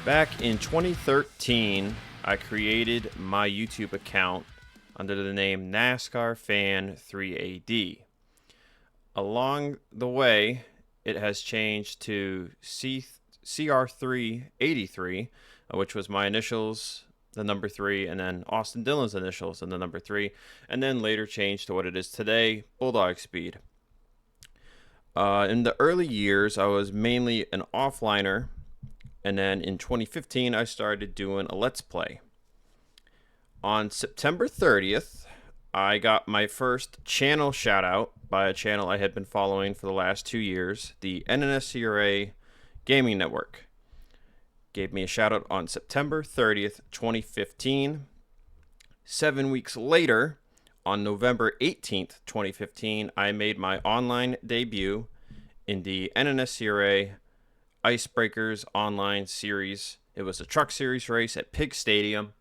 Back in 2013, I created my YouTube account under the name NASCAR Fan 3AD. Along the way, it has changed to CR383, which was my initials, the number 3, and then Austin Dillon's initials and the number 3, and then later changed to what it is today, Bulldog Speed. In the early years, I was mainly an offliner, and then in 2015, I started doing a Let's Play. On September 30th, I got my first channel shout out by a channel I had been following for the last 2 years, the NNSCRA Gaming Network. Gave me a shout out on September 30th, 2015. 7 weeks later, on November 18th, 2015, I made my online debut in the NNSCRA Icebreakers online series. It was a truck series race at Pig Stadium.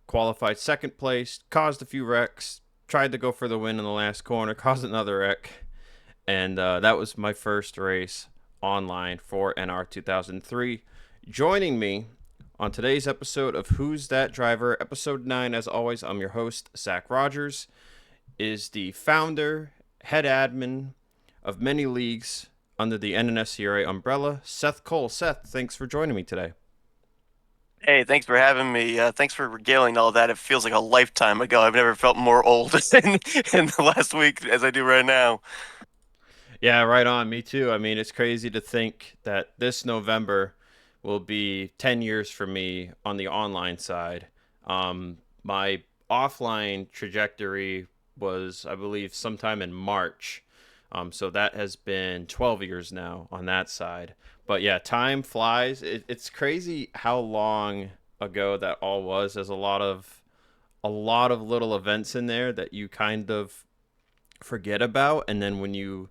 Qualified second place, caused a few wrecks, tried to go for the win in the last corner, caused another wreck, and that was my first race online for NR2003. Joining me on today's episode of Who's That Driver, episode 9, as always, I'm your host, Zach Rogers, is the founder, head admin of many leagues under the NNSCRA umbrella, Seth Cole. Seth, thanks for joining me today. Hey, thanks for having me. Thanks for regaling all that. It feels like a lifetime ago. I've never felt more old in the last week as I do right now. Yeah, right on. Me too. I mean, it's crazy to think that this November will be 10 years for me on the online side. My offline trajectory was, I believe, sometime in March. So that has been 12 years now on that side. But yeah, time flies. It's crazy how long ago that all was. There's a lot of little events in there that you kind of forget about, and then when you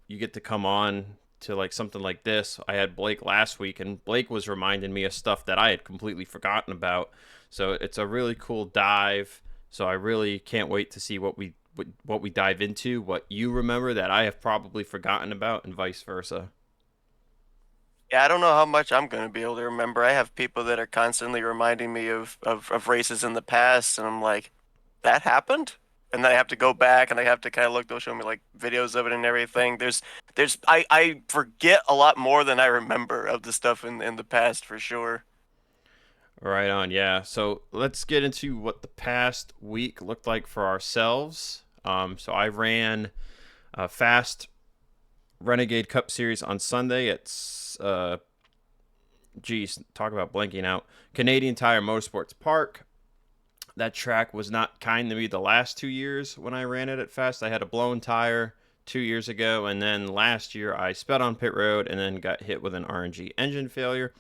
get to come on to like something like this. I had Blake last week, and Blake was reminding me of stuff that I had completely forgotten about. So it's a really cool dive. So I really can't wait to see what we dive into, what you remember that I have probably forgotten about, and vice versa. Yeah, I don't know how much I'm going to be able to remember. I have people that are constantly reminding me of races in the past, and I'm like, that happened? And then I have to go back and I have to kind of look, they'll show me like videos of it and everything. I forget a lot more than I remember of the stuff in the past for sure. Right on, yeah. So let's get into what the past week looked like for ourselves. So I ran a fast Renegade Cup Series on Sunday at, talk about blanking out, Canadian Tire Motorsports Park. That track was not kind to me the last 2 years when I ran it at Fast. I had a blown tire 2 years ago, and then last year I sped on pit road and then got hit with an RNG engine failure.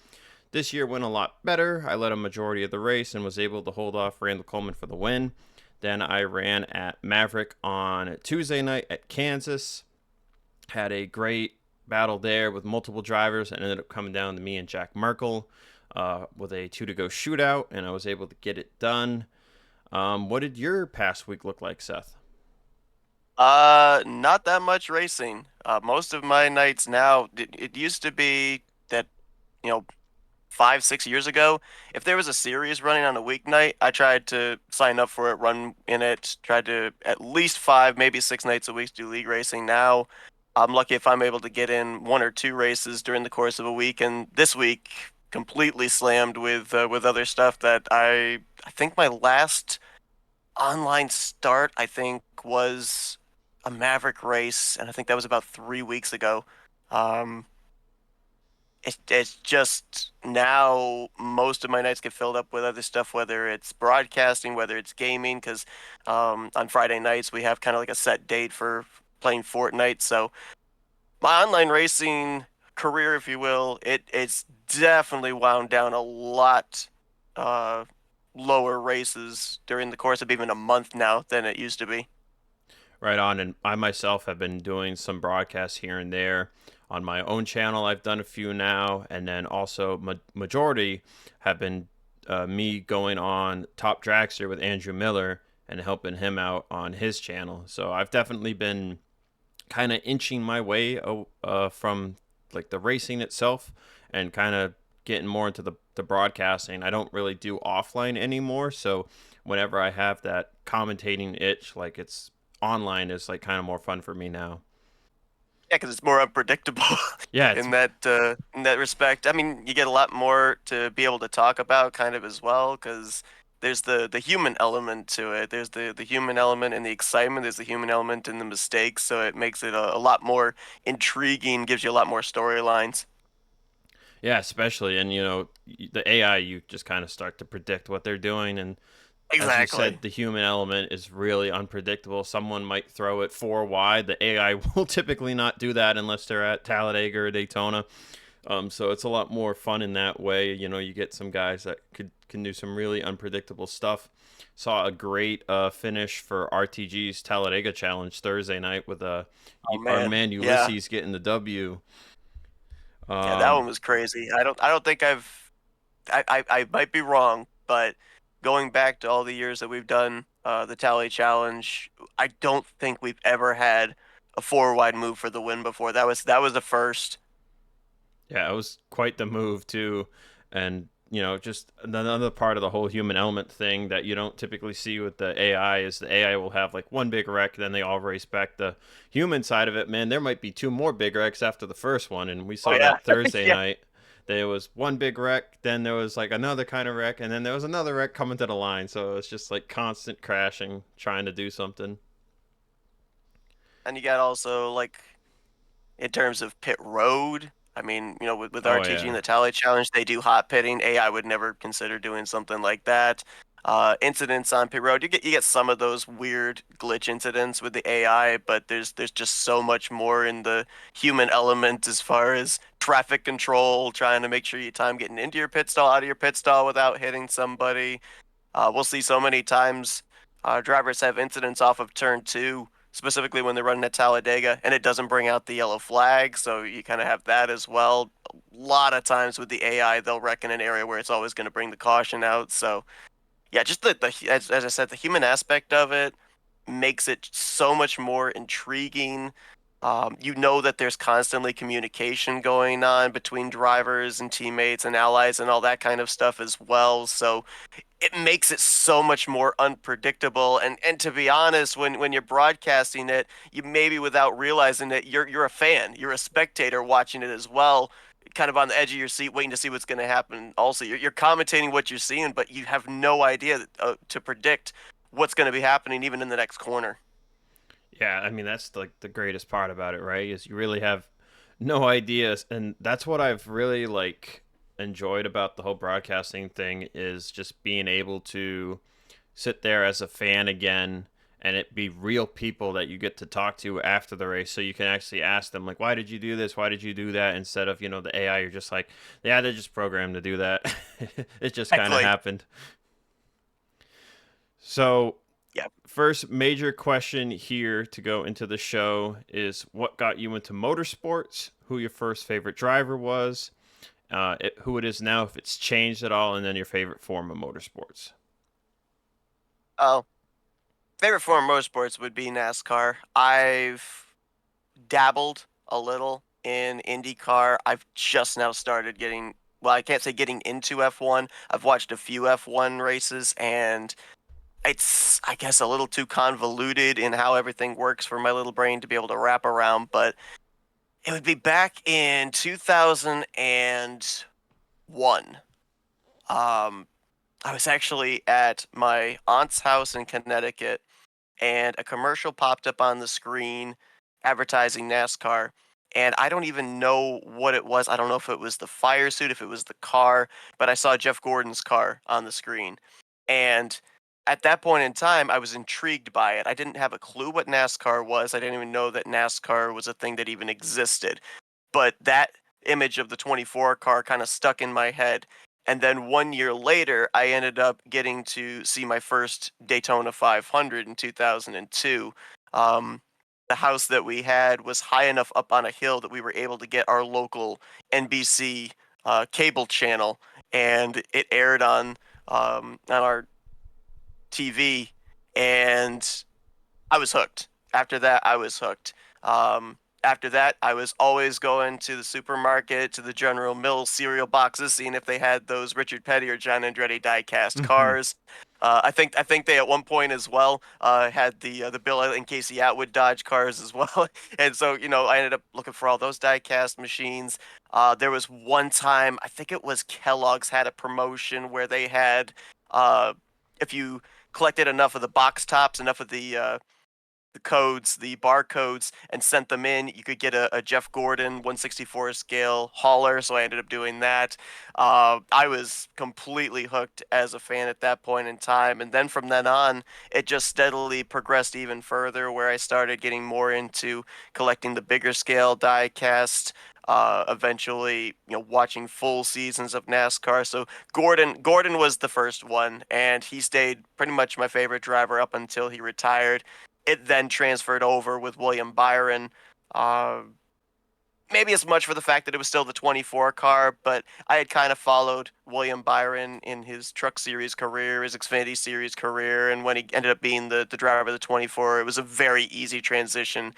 This year went a lot better. I led a majority of the race and was able to hold off Randall Coleman for the win. Then I ran at Maverick on Tuesday night at Kansas. Had a great battle there with multiple drivers, and ended up coming down to me and Jack Merkel with a 2 to go shootout, and I was able to get it done. What did your past week look like, Seth? Not that much racing. Most of my nights now, it used to be that, you know, 5, 6 years ago, if there was a series running on a weeknight, I tried to sign up for it, run in it, tried to at least 5, maybe 6 nights a week do league racing. Now, I'm lucky if I'm able to get in 1 or 2 races during the course of a week, and this week completely slammed with other stuff that I think my last online start I think was a Maverick race, and I think that was about 3 weeks ago. Um, it's just now most of my nights get filled up with other stuff, whether it's broadcasting, whether it's gaming, because on Friday nights we have kind of like a set date for playing Fortnite. So my online racing career, if you will, it's definitely wound down a lot uh, lower races during the course of even a month now than it used to be. Right on, and I myself have been doing some broadcasts here and there on my own channel. I've done a few now, and then also majority have been me going on Top Dragster with Andrew Miller and helping him out on his channel. So I've definitely been kind of inching my way from like the racing itself and kind of getting more into the broadcasting. I don't really do offline anymore, so whenever I have that commentating itch, like it's online is like kind of more fun for me now. Yeah, because it's more unpredictable Yeah, it's in that respect. I mean, you get a lot more to be able to talk about, kind of as well, because there's the human element to it. There's the human element and the excitement. There's the human element and the mistakes. So it makes it a lot more intriguing. Gives you a lot more storylines. yeah, especially and the AI, you just kind of start to predict what they're doing, and as you Exactly. said, the human element is really unpredictable. Someone might throw it four wide. The AI will typically not do that unless they're at Talladega or Daytona. So it's a lot more fun in that way. You get some guys that can do some really unpredictable stuff. Saw a great finish for RTG's Talladega Challenge Thursday night with Oh our man. man Yeah. Ulysses getting the W. Yeah, that Um, one was crazy. I don't think I might be wrong, but going back to all the years that we've done the Tally Challenge, I don't think we've ever had a four wide move for the win before. That was the first. Yeah, it was quite the move too, and just another part of the whole human element thing that you don't typically see with the AI is the AI will have like one big wreck, then they all race back. The human side of it, man, there might be two more big wrecks after the first one, and we Oh saw yeah. that Thursday Yeah. night. There was one big wreck, then there was like another kind of wreck, and then there was another wreck coming to the line. So it's just like constant crashing, trying to do something. And you got also like in terms of pit road. I mean, with Oh RTG and yeah. the Tally Challenge, they do hot pitting. AI would never consider doing something like that. Incidents on pit road, you get some of those weird glitch incidents with the AI, but there's just so much more in the human element as far as traffic control, trying to make sure you time getting into your pit stall, out of your pit stall without hitting somebody. We'll see so many times drivers have incidents off of turn two, specifically when they're running at Talladega, and it doesn't bring out the yellow flag. So you kind of have that as well. A lot of times with the AI, they'll wreck in an area where it's always going to bring the caution out. So yeah, just as I said, the human aspect of it makes it so much more intriguing. You know that there's constantly communication going on between drivers and teammates and allies and all that kind of stuff as well. So it makes it so much more unpredictable. And to be honest, when you're broadcasting it, you maybe without realizing it, you're a fan, you're a spectator watching it as well, kind of on the edge of your seat, waiting to see what's going to happen. Also, you're commentating what you're seeing, but you have no idea to predict what's going to be happening even in the next corner. Yeah, I mean that's like the greatest part about it, right? Is you really have no ideas, and that's what I've really like enjoyed about the whole broadcasting thing is just being able to sit there as a fan again and it be real people that you get to talk to after the race so you can actually ask them like why did you do this, why did you do that, instead of the AI. You're just like, yeah, they're just programmed to do that. It just kind of Exactly. happened. So Yeah. first major question here to go into the show is what got you into motorsports, who your first favorite driver was, who it is now, if it's changed at all, and then your favorite form of motorsports. Oh, favorite form of motorsports would be NASCAR. I've dabbled a little in IndyCar. I've just now started getting, well, I can't say getting into F1. I've watched a few F1 races and it's, I guess, a little too convoluted in how everything works for my little brain to be able to wrap around. But it would be back in 2001. I was actually at my aunt's house in Connecticut and a commercial popped up on the screen advertising NASCAR. And I don't even know what it was. I don't know if it was the fire suit, if it was the car, but I saw Jeff Gordon's car on the screen. And at that point in time, I was intrigued by it. I didn't have a clue what NASCAR was. I didn't even know that NASCAR was a thing that even existed. But that image of the 24 car kind of stuck in my head. And then 1 year later, I ended up getting to see my first Daytona 500 in 2002. Um, the house that we had was high enough up on a hill that we were able to get our local NBC cable channel, and it aired on our TV, and I was hooked. After that, I was hooked. after that, I was always going to the supermarket, to the General Mills cereal boxes, seeing if they had those Richard Petty or John Andretti die-cast Hmm. cars. I think they at one point as well had the Bill and Casey Atwood Dodge cars as well, and so I ended up looking for all those die-cast machines. There was one time I think it was Kellogg's had a promotion where they had if you collected enough of the box tops, enough of the codes, the barcodes, and sent them in, you could get a Jeff Gordon 164 scale hauler. So I ended up doing that. I was completely hooked as a fan at that point in time. And then from then on, it just steadily progressed even further where I started getting more into collecting the bigger scale die cast. Eventually, watching full seasons of NASCAR. So Gordon was the first one, and he stayed pretty much my favorite driver up until he retired. It then transferred over with William Byron. Uh, Maybe as much for the fact that it was still the 24 car, but I had kind of followed William Byron in his Truck Series career, his Xfinity Series career, and when he ended up being the driver of the 24, it was a very easy transition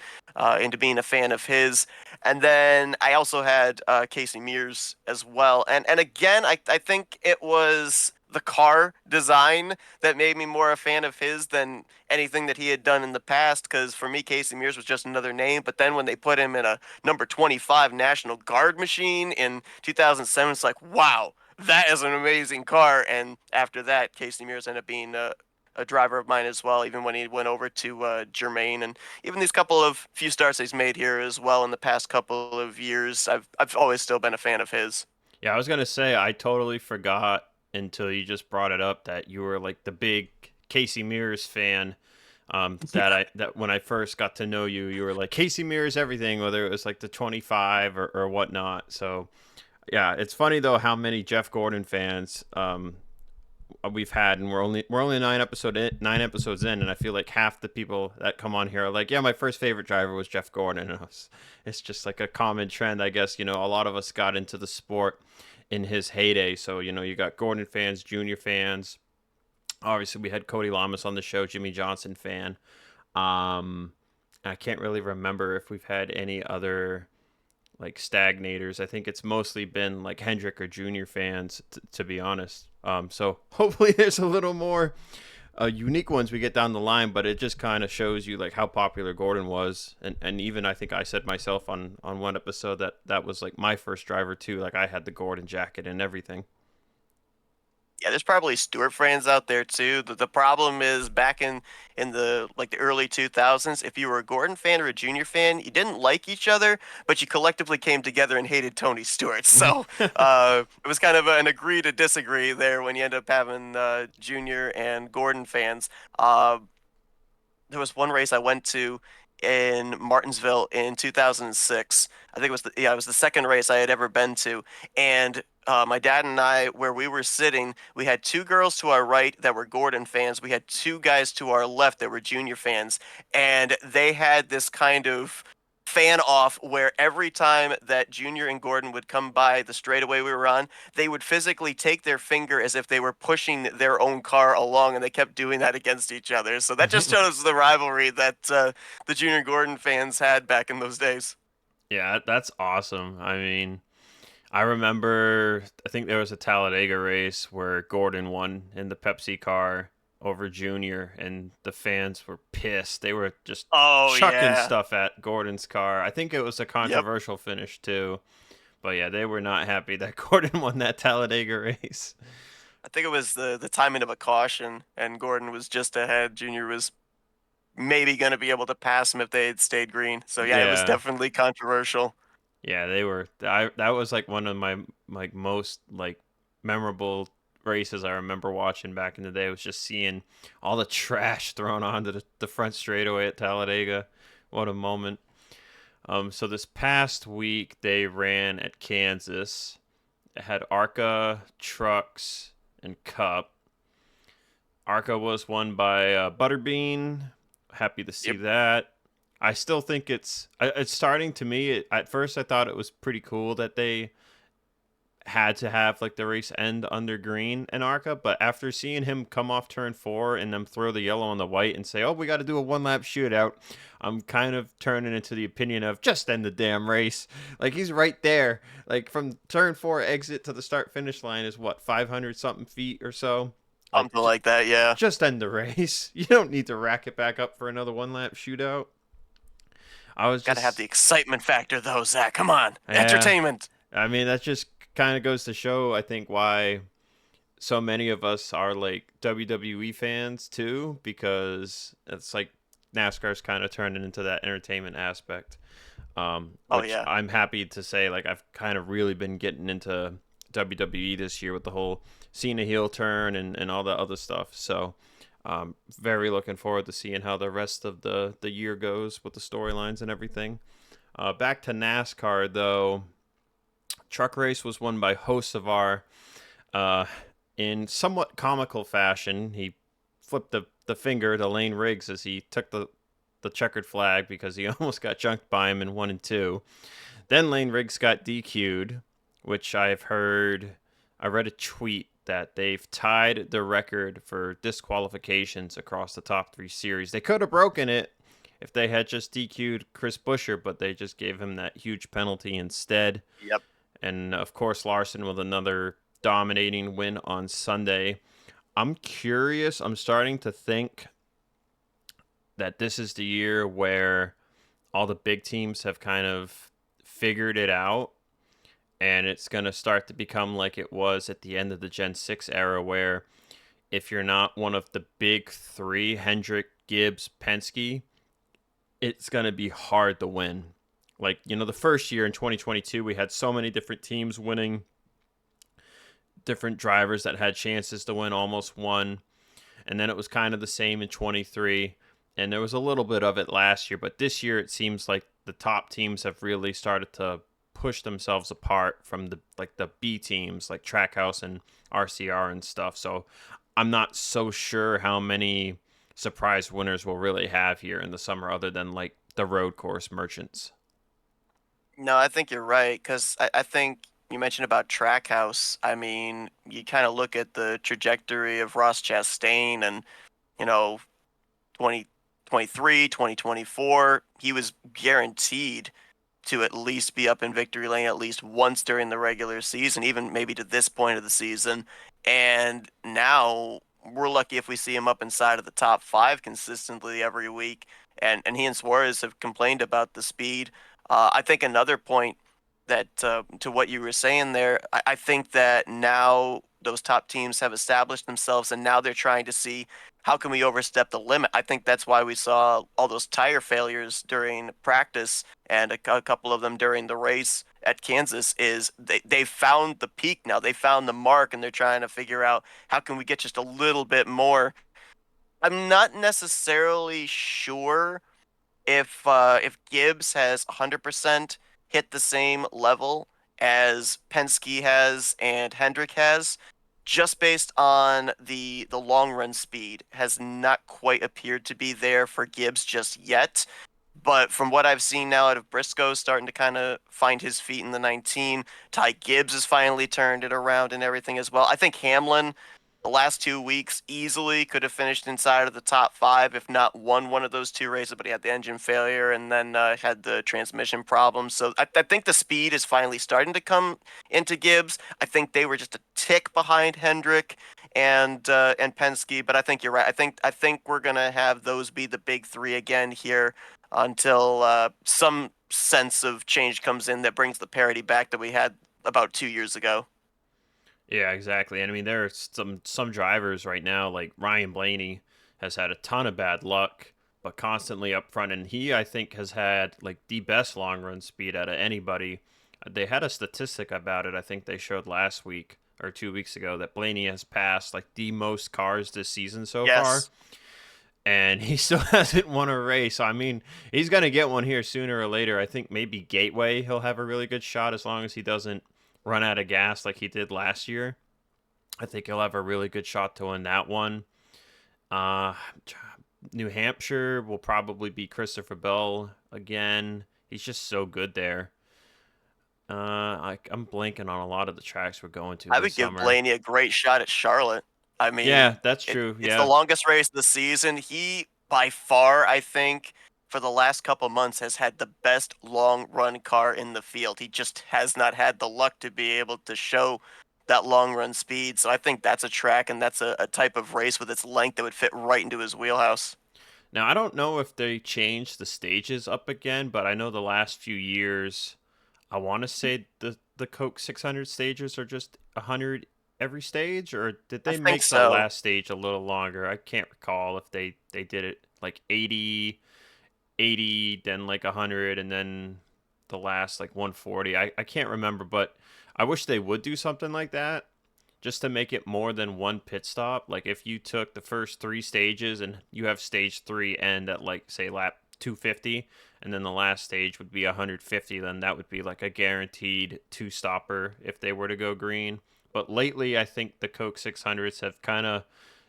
into being a fan of his. And then I also had Casey Mears as well. And again, I think it was the car design that made me more a fan of his than anything that he had done in the past. Because for me, Casey Mears was just another name. But then when they put him in a number 25 National Guard machine in 2007, it's like, wow, that is an amazing car. And after that, Casey Mears ended up being a driver of mine as well, even when he went over to Germain, and even these couple of few starts he's made here as well in the past couple of years. I've always still been a fan of his. Yeah, I was gonna say I totally forgot until you just brought it up that you were like the big Casey Mears fan. That when I first got to know you, you were like Casey Mears everything, whether it was like the 25 or whatnot. So yeah, it's funny though how many Jeff Gordon fans we've had, and we're only nine episodes in, and I feel like half the people that come on here are like, yeah, my first favorite driver was Jeff Gordon. And it's just like a common trend, I guess. A lot of us got into the sport in his heyday, so you got Gordon fans, Junior fans. Obviously, we had Cody Lamas on the show, Jimmy Johnson fan. I can't really remember if we've had any other like stagnators. I think it's mostly been like Hendrick or Junior fans, to be honest. So hopefully there's a little more unique ones we get down the line, but it just kind of shows you like how popular Gordon was, and even I think I said myself on one episode that was like my first driver too. Like I had the Gordon jacket and everything. Yeah, there's probably Stewart fans out there too. The problem is back in the early 2000s, if you were a Gordon fan or a Junior fan, you didn't like each other, but you collectively came together and hated Tony Stewart. So it was kind of an agree to disagree there when you end up having Junior and Gordon fans. Uh, there was one race I went to in Martinsville in 2006. I think it was the second race I had ever been to, and my dad and I, where we were sitting, we had two girls to our right that were Gordon fans. We had two guys to our left that were Junior fans, and they had this kind of fan off where every time that Junior and Gordon would come by the straightaway we were on, they would physically take their finger as if they were pushing their own car along, and they kept doing that against each other. So that just shows the rivalry that the Junior Gordon fans had back in those days. Yeah, that's awesome. I mean, I remember, I think there was a Talladega race where Gordon won in the Pepsi car over Junior, and the fans were pissed. They were just Oh chucking yeah. stuff at Gordon's car. I think it was a Yep. controversial finish too. But yeah, they were not happy that Gordon won that Talladega race. I think it was the timing of a caution, and Gordon was just ahead. Junior was maybe going to be able to pass him if they had stayed green. So yeah, it was Yeah. definitely controversial. Yeah, they were. That was like one of my like most like memorable races I remember watching back in the day. Was just seeing all the trash thrown onto the front straightaway at Talladega. What a moment. So this past week they ran at Kansas. It had ARCA, Trucks, and Cup. ARCA was won by Butterbean. Happy to see Yep. that. I still think it's starting to me. At first, I thought it was pretty cool that they had to have like the race end under green in ARCA, but after seeing him come off turn 4 and then throw the yellow on the white and say, "Oh, we got to do a one-lap shootout," I'm kind of turning into the opinion of just end the damn race. Like he's right there. Like from turn 4 exit to the start finish line is what 500 something feet or so. Like Something like that, yeah. just end the race. You don't need to rack it back up for another one-lap shootout. I was Got to have just the excitement factor, though, Zach. Come on, yeah. entertainment. I mean, that just kind of goes to show, I think, why so many of us are like WWE fans too, because it's like NASCAR's kind of turning into that entertainment aspect. Oh Which yeah. I'm happy to say, like I've kind of really been getting into WWE this year with the whole Cena heel turn and all that other stuff. So, very looking forward to seeing how the rest of the year goes with the storylines and everything. Back to NASCAR though, truck race was won by Hocevar. Uh, in somewhat comical fashion, he flipped the finger to Lane Riggs as he took the checkered flag because he almost got junked by him in 1 and 2. Then Lane Riggs got DQ'd, which I've heard. I read a tweet that they've tied the record for disqualifications across the top 3 series. They could have broken it if they had just DQ'd Chris Buescher, but they just gave him that huge penalty instead. Yep. And of course, Larson with another dominating win on Sunday. I'm curious. I'm starting to think that this is the year where all the big teams have kind of figured it out. And it's going to start to become like it was at the end of the Gen 6 era, where if you're not one of the big 3, Hendrick, Gibbs, Penske, it's going to be hard to win. Like, the first year in 2022, we had so many different teams winning, different drivers that had chances to win, almost won. And then it was kind of the same in 23. And there was a little bit of it last year. But this year, it seems like the top teams have really started to push themselves apart from the B teams like Trackhouse and RCR and stuff. So I'm not so sure how many surprise winners we'll really have here in the summer other than like the road course merchants. No, I think you're right because I think you mentioned about Trackhouse. I mean, you kind of look at the trajectory of Ross Chastain and, you know, 2023, 2024, he was guaranteed to at least be up in victory lane at least once during the regular season, even maybe to this point of the season. And now we're lucky if we see him up inside of the top 5 consistently every week. And he and Suarez have complained about the speed. I think another point that to what you were saying there, I think that now those top teams have established themselves and now they're trying to see how can we overstep the limit. I think that's why we saw all those tire failures during practice and a couple of them during the race at Kansas is they found the peak now. They found the mark and they're trying to figure out how can we get just a little bit more. I'm not necessarily sure if Gibbs has 100% hit the same level as Penske has and Hendrick has, just based on the long run speed has not quite appeared to be there for Gibbs just yet. But from what I've seen now out of Briscoe starting to kind of find his feet in the 19, Ty Gibbs has finally turned it around and everything as well. I think Hamlin the last 2 weeks easily could have finished inside of the top 5, if not won one of those 2 races, but he had the engine failure and then had the transmission problems. So I think the speed is finally starting to come into Gibbs. I think they were just a tick behind Hendrick and Penske, but I think you're right. I think we're gonna have those be the big 3 again here until some sense of change comes in that brings the parity back that we had about 2 years ago. Yeah, exactly. And I mean, there are some drivers right now, like Ryan Blaney, has had a ton of bad luck, but constantly up front, and he I think has had like the best long run speed out of anybody. They had a statistic about it. I think they showed last week or 2 weeks ago that Blaney has passed like the most cars this season so far, Yes. and he still hasn't won a race. I mean, he's gonna get one here sooner or later. I think maybe Gateway he'll have a really good shot as long as he doesn't run out of gas like he did last year. I think he'll have a really good shot to win that one. Uh, New Hampshire will probably be Christopher Bell again. He's just so good there. I'm blanking on a lot of the tracks we're going to I this would give summer. Blaney a great shot at Charlotte. I mean, Yeah, that's it true. it's the Yeah. longest race of the season. He, by far, I think, for the last couple months, has had the best long run car in the field. He just has not had the luck to be able to show that long run speed. So I think that's a track and that's a type of race with its length that would fit right into his wheelhouse. Now, I don't know if they changed the stages up again, but I know the last few years, I want to say the Coke 600 stages are just 100 every stage, or did I they think make the so. last stage a little longer? I can't recall if they did it like 80, then like 100, and then the last like 140. I can't remember, but I wish they would do something like that just to make it more than one pit stop. Like if you took the first three stages and you have stage three end at like say lap 250, and then the last stage would be 150, then that would be like a guaranteed two stopper if they were to go green. But lately, I think the Coke 600s have kind of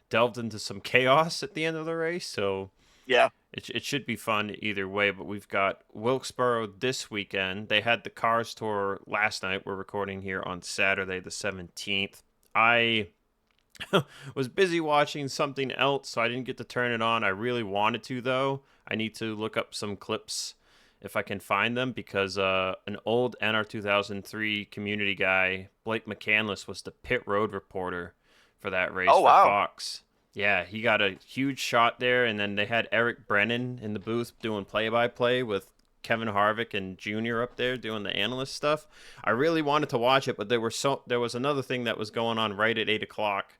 delved into some chaos at the end of the race, so Yeah. it should be fun either way. But we've got Wilkesboro this weekend. They had the Cars Tour last night. We're recording here on Saturday, the 17th. I was busy watching something else, so I didn't get to turn it on. I really wanted to, though. I need to look up some clips if I can find them because an old NR2003 community guy, Blake McCandless, was the pit road reporter for that race Oh for wow. Fox. Yeah, he got a huge shot there, and then they had Eric Brennan in the booth doing play-by-play with Kevin Harvick and Junior up there doing the analyst stuff. I really wanted to watch it, but there was another thing that was going on right at 8 o'clock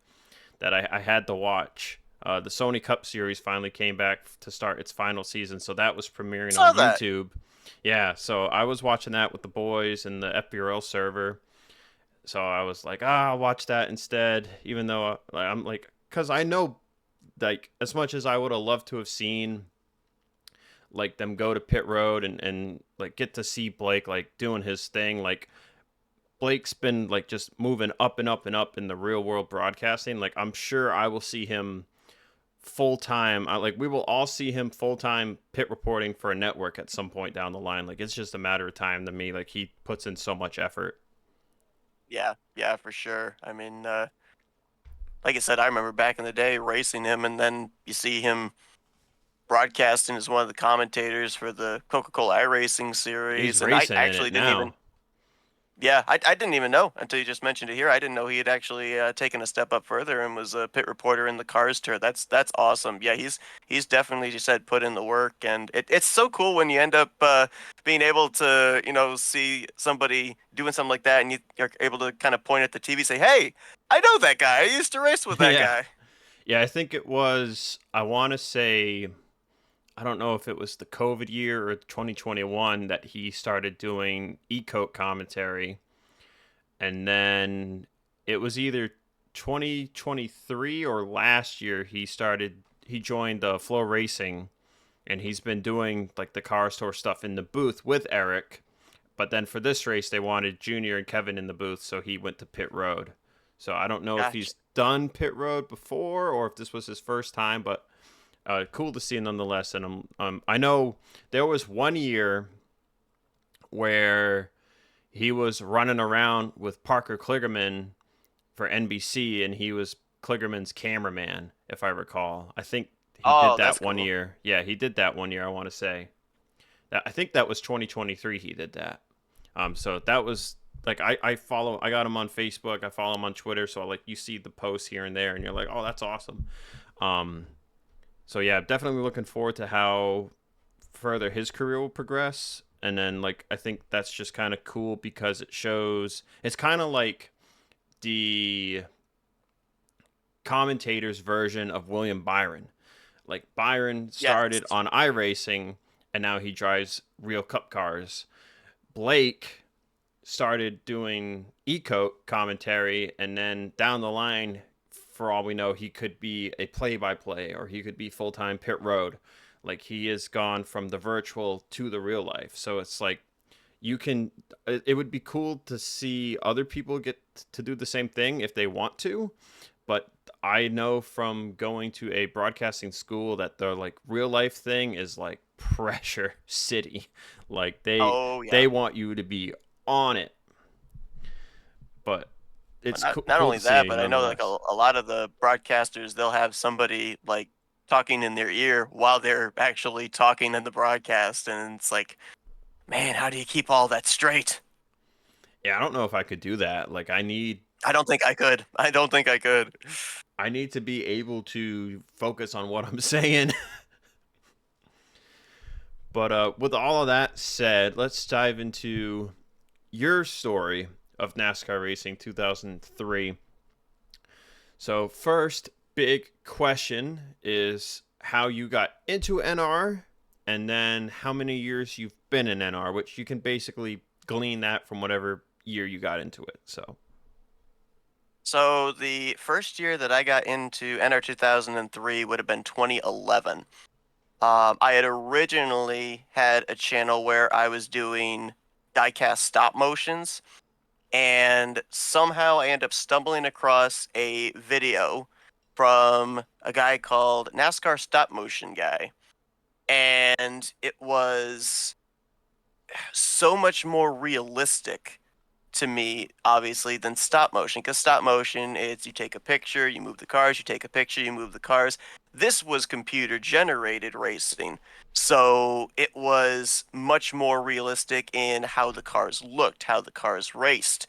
that I had to watch. The Sony Cup Series finally came back to start its final season, so that was premiering Saw on that. YouTube. Yeah, so I was watching that with the boys and the FBRL server. So I was like, I'll watch that instead, even though I'm like, because I know, like, as much as I would have loved to have seen, like, them go to pit road and like, get to see Blake, like, doing his thing, like, Blake's been like just moving up and up and up in the real world broadcasting. Like I'm sure I will see him full time. Like we will all see him full time pit reporting for a network at some point down the line. Like it's just a matter of time to me. Like he puts in so much effort. Yeah, yeah, for sure. I mean, like I said, I remember back in the day racing him, and then you see him broadcasting as one of the commentators for the Coca-Cola iRacing He's series, and I racing in actually it didn't even. now. Yeah, I didn't even know until you just mentioned it here. I didn't know he had actually taken a step up further and was a pit reporter in the Cars Tour. That's awesome. Yeah, he's definitely, you said, put in the work, and it's so cool when you end up being able to see somebody doing something like that, and you're able to kind of point at the TV, say, "Hey, I know that guy. I used to race with that Yeah. guy." Yeah, I think it was I want to say I don't know if it was the COVID year or 2021 that he started doing e-coat commentary, and then it was either 2023 or last year he joined Flow Racing, and he's been doing like the car store stuff in the booth with Eric. But then for this race they wanted Junior and Kevin in the booth, so he went to pit road. So I don't know if Gotcha. he's done pit road before or if this was his first time, but cool to see nonetheless. And I know there was one year where he was running around with Parker Kligerman for NBC, and he was Kligerman's cameraman, if I recall. I think he did Oh, that's that one cool. year. Yeah, he did that one year. I want to say that I think that was 2023. He did that. So that was like I follow. I got him on Facebook. I follow him on Twitter. So like you see the posts here and there, and you're like, oh, that's awesome. Um, so yeah, definitely looking forward to how further his career will progress. And then like I think that's just kind of cool because it shows it's kind of like the commentator's version of William Byron. Like Byron started Yes. on iRacing and now he drives real cup cars. Blake started doing eco commentary and then down the line for all we know he could be a play-by-play or he could be full-time pit road. Like he has gone from the virtual to the real life. So it's like you can it would be cool to see other people get to do the same thing if they want to, but I know from going to a broadcasting school that the like real life thing is like pressure city. Like Oh they yeah. want you to be on it. But But it's not cool only to see that, but I know like nonetheless. a lot of the broadcasters, they'll have somebody like talking in their ear while they're actually talking in the broadcast, and it's like, man, how do you keep all that straight? Yeah, I don't know if I could do that. Like I don't think I could. I don't think I could. I need to be able to focus on what I'm saying. But with all of that said, let's dive into your story of NASCAR Racing 2003. So, first big question is how you got into NR, and then how many years you've been in NR, which you can basically glean that from whatever year you got into it. So, So the first year that I got into NR 2003 would have been 2011. I had originally had a channel where I was doing diecast stop motions, and somehow I ended up stumbling across a video from a guy called NASCAR Stop Motion Guy, and it was so much more realistic to me, obviously, than stop motion. Because stop motion, it's you take a picture, you move the cars, you take a picture, you move the cars. This was computer generated racing. So it was much more realistic in how the cars looked, how the cars raced.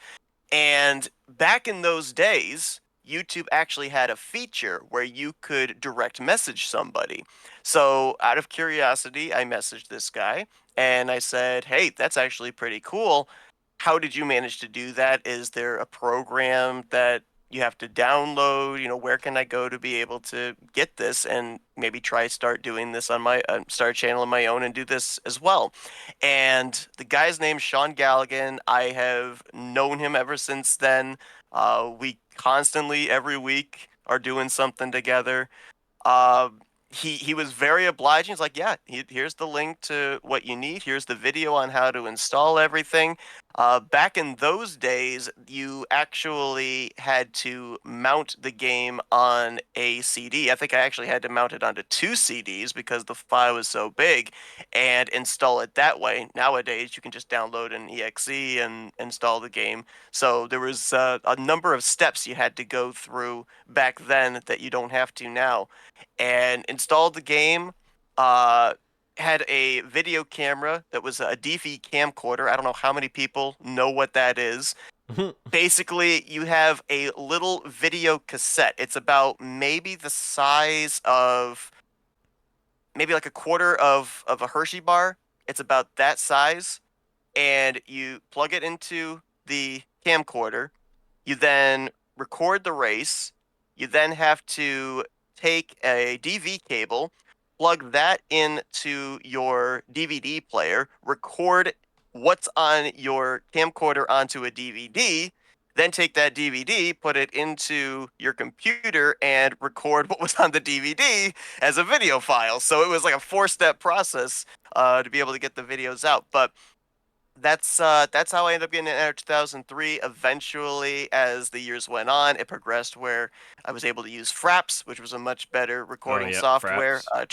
And back in those days, YouTube actually had a feature where you could direct message somebody. So, out of curiosity, I messaged this guy and I said, "Hey, that's actually pretty cool. How did you manage to do that? Is there a program that you have to download? Where can I go to be able to get this and maybe try start doing this on my start a channel on my own and do this as well?" And the guy's name's Sean Galligan. I have known him ever since then. We constantly every week are doing something together. Uh, he was very obliging. He's like, yeah, here's the link to what you need. Here's the video on how to install everything. Back in those days, you actually had to mount the game on a CD. I think I actually had to mount it onto two CDs because the file was so big, and install it that way. Nowadays, you can just download an exe and install the game. So there was a number of steps you had to go through back then that you don't have to now, and installed the game. Uh, had a video camera that was a DV camcorder. I don't know how many people know what that is. Basically, you have a little video cassette. It's about maybe the size of maybe like a quarter of a Hershey bar. It's about that size, and you plug it into the camcorder. You then record the race. You then have to take a DV cable, plug that into your DVD player, record what's on your camcorder onto a DVD, then take that DVD, put it into your computer, and record what was on the DVD as a video file. So it was like a four-step process to be able to get the videos out. But that's how I ended up getting in 2003. Eventually, as the years went on, it progressed where I was able to use Fraps, which was a much better oh recording yeah, software. Fraps.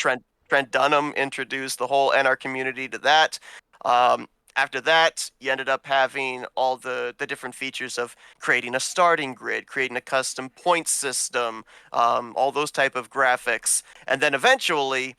Trent Dunham introduced the whole NR community to that. Um, After that, you ended up having all the different features of creating a starting grid, creating a custom point system, all those type of graphics, and then eventually,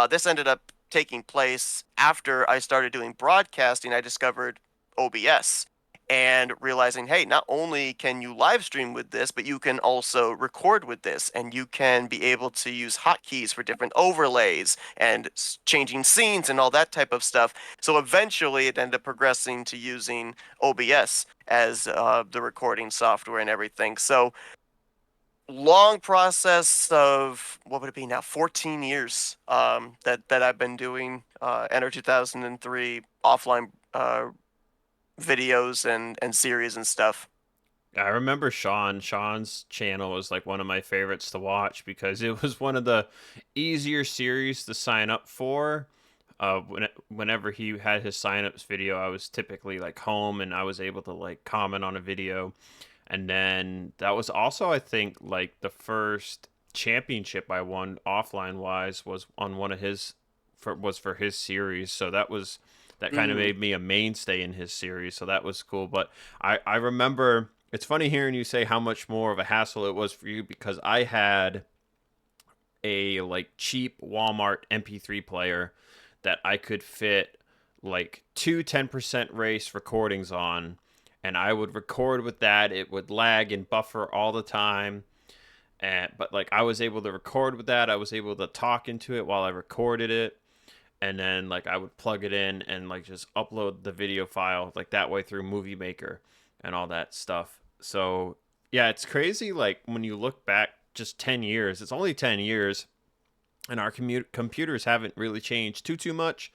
this ended up taking place after I started doing broadcasting. I discovered OBS and realizing, hey, not only can you live stream with this, but you can also record with this, and you can be able to use hotkeys for different overlays and changing scenes and all that type of stuff. So eventually, it ended up progressing to using OBS as the recording software and everything. So long process of what would it be now, 14 years that I've been doing Enter 2003 offline videos and series and stuff. I remember Sean. Sean's channel was like one of my favorites to watch because it was one of the easier series to sign up for. Whenever he had his signups video, I was typically like home and I was able to like comment on a video. And then that was also, I think, like the first championship I won offline wise was on one of his was for his series. So that kind of Mm. made me a mainstay in his series. So that was cool. But I remember it's funny hearing you say how much more of a hassle it was for you because I had a like cheap Walmart MP3 player that I could fit like two 10% race recordings on, and I would record with that. It would lag and buffer all the time. And but like I was able to record with that. I was able to talk into it while I recorded it, and then like I would plug it in and like just upload the video file like that way through Movie Maker and all that stuff. So yeah, it's crazy like when you look back just 10 years. It's only 10 years and our computers haven't really changed too much,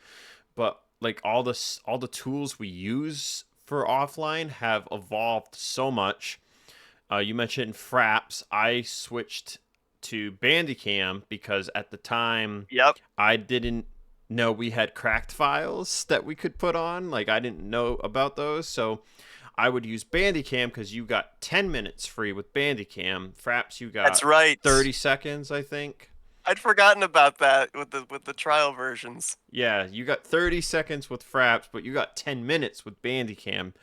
but like all the tools we use for offline have evolved so much. You mentioned Fraps. I switched to Bandicam because at the time Yep. I didn't know we had cracked files that we could put on. Like I didn't know about those, so I would use Bandicam because you got 10 minutes free with Bandicam. Fraps, you That's got right. 30 seconds, I think. I'd forgotten about that with the trial versions. Yeah, you got 30 seconds with Fraps, but you got 10 minutes with Bandicam.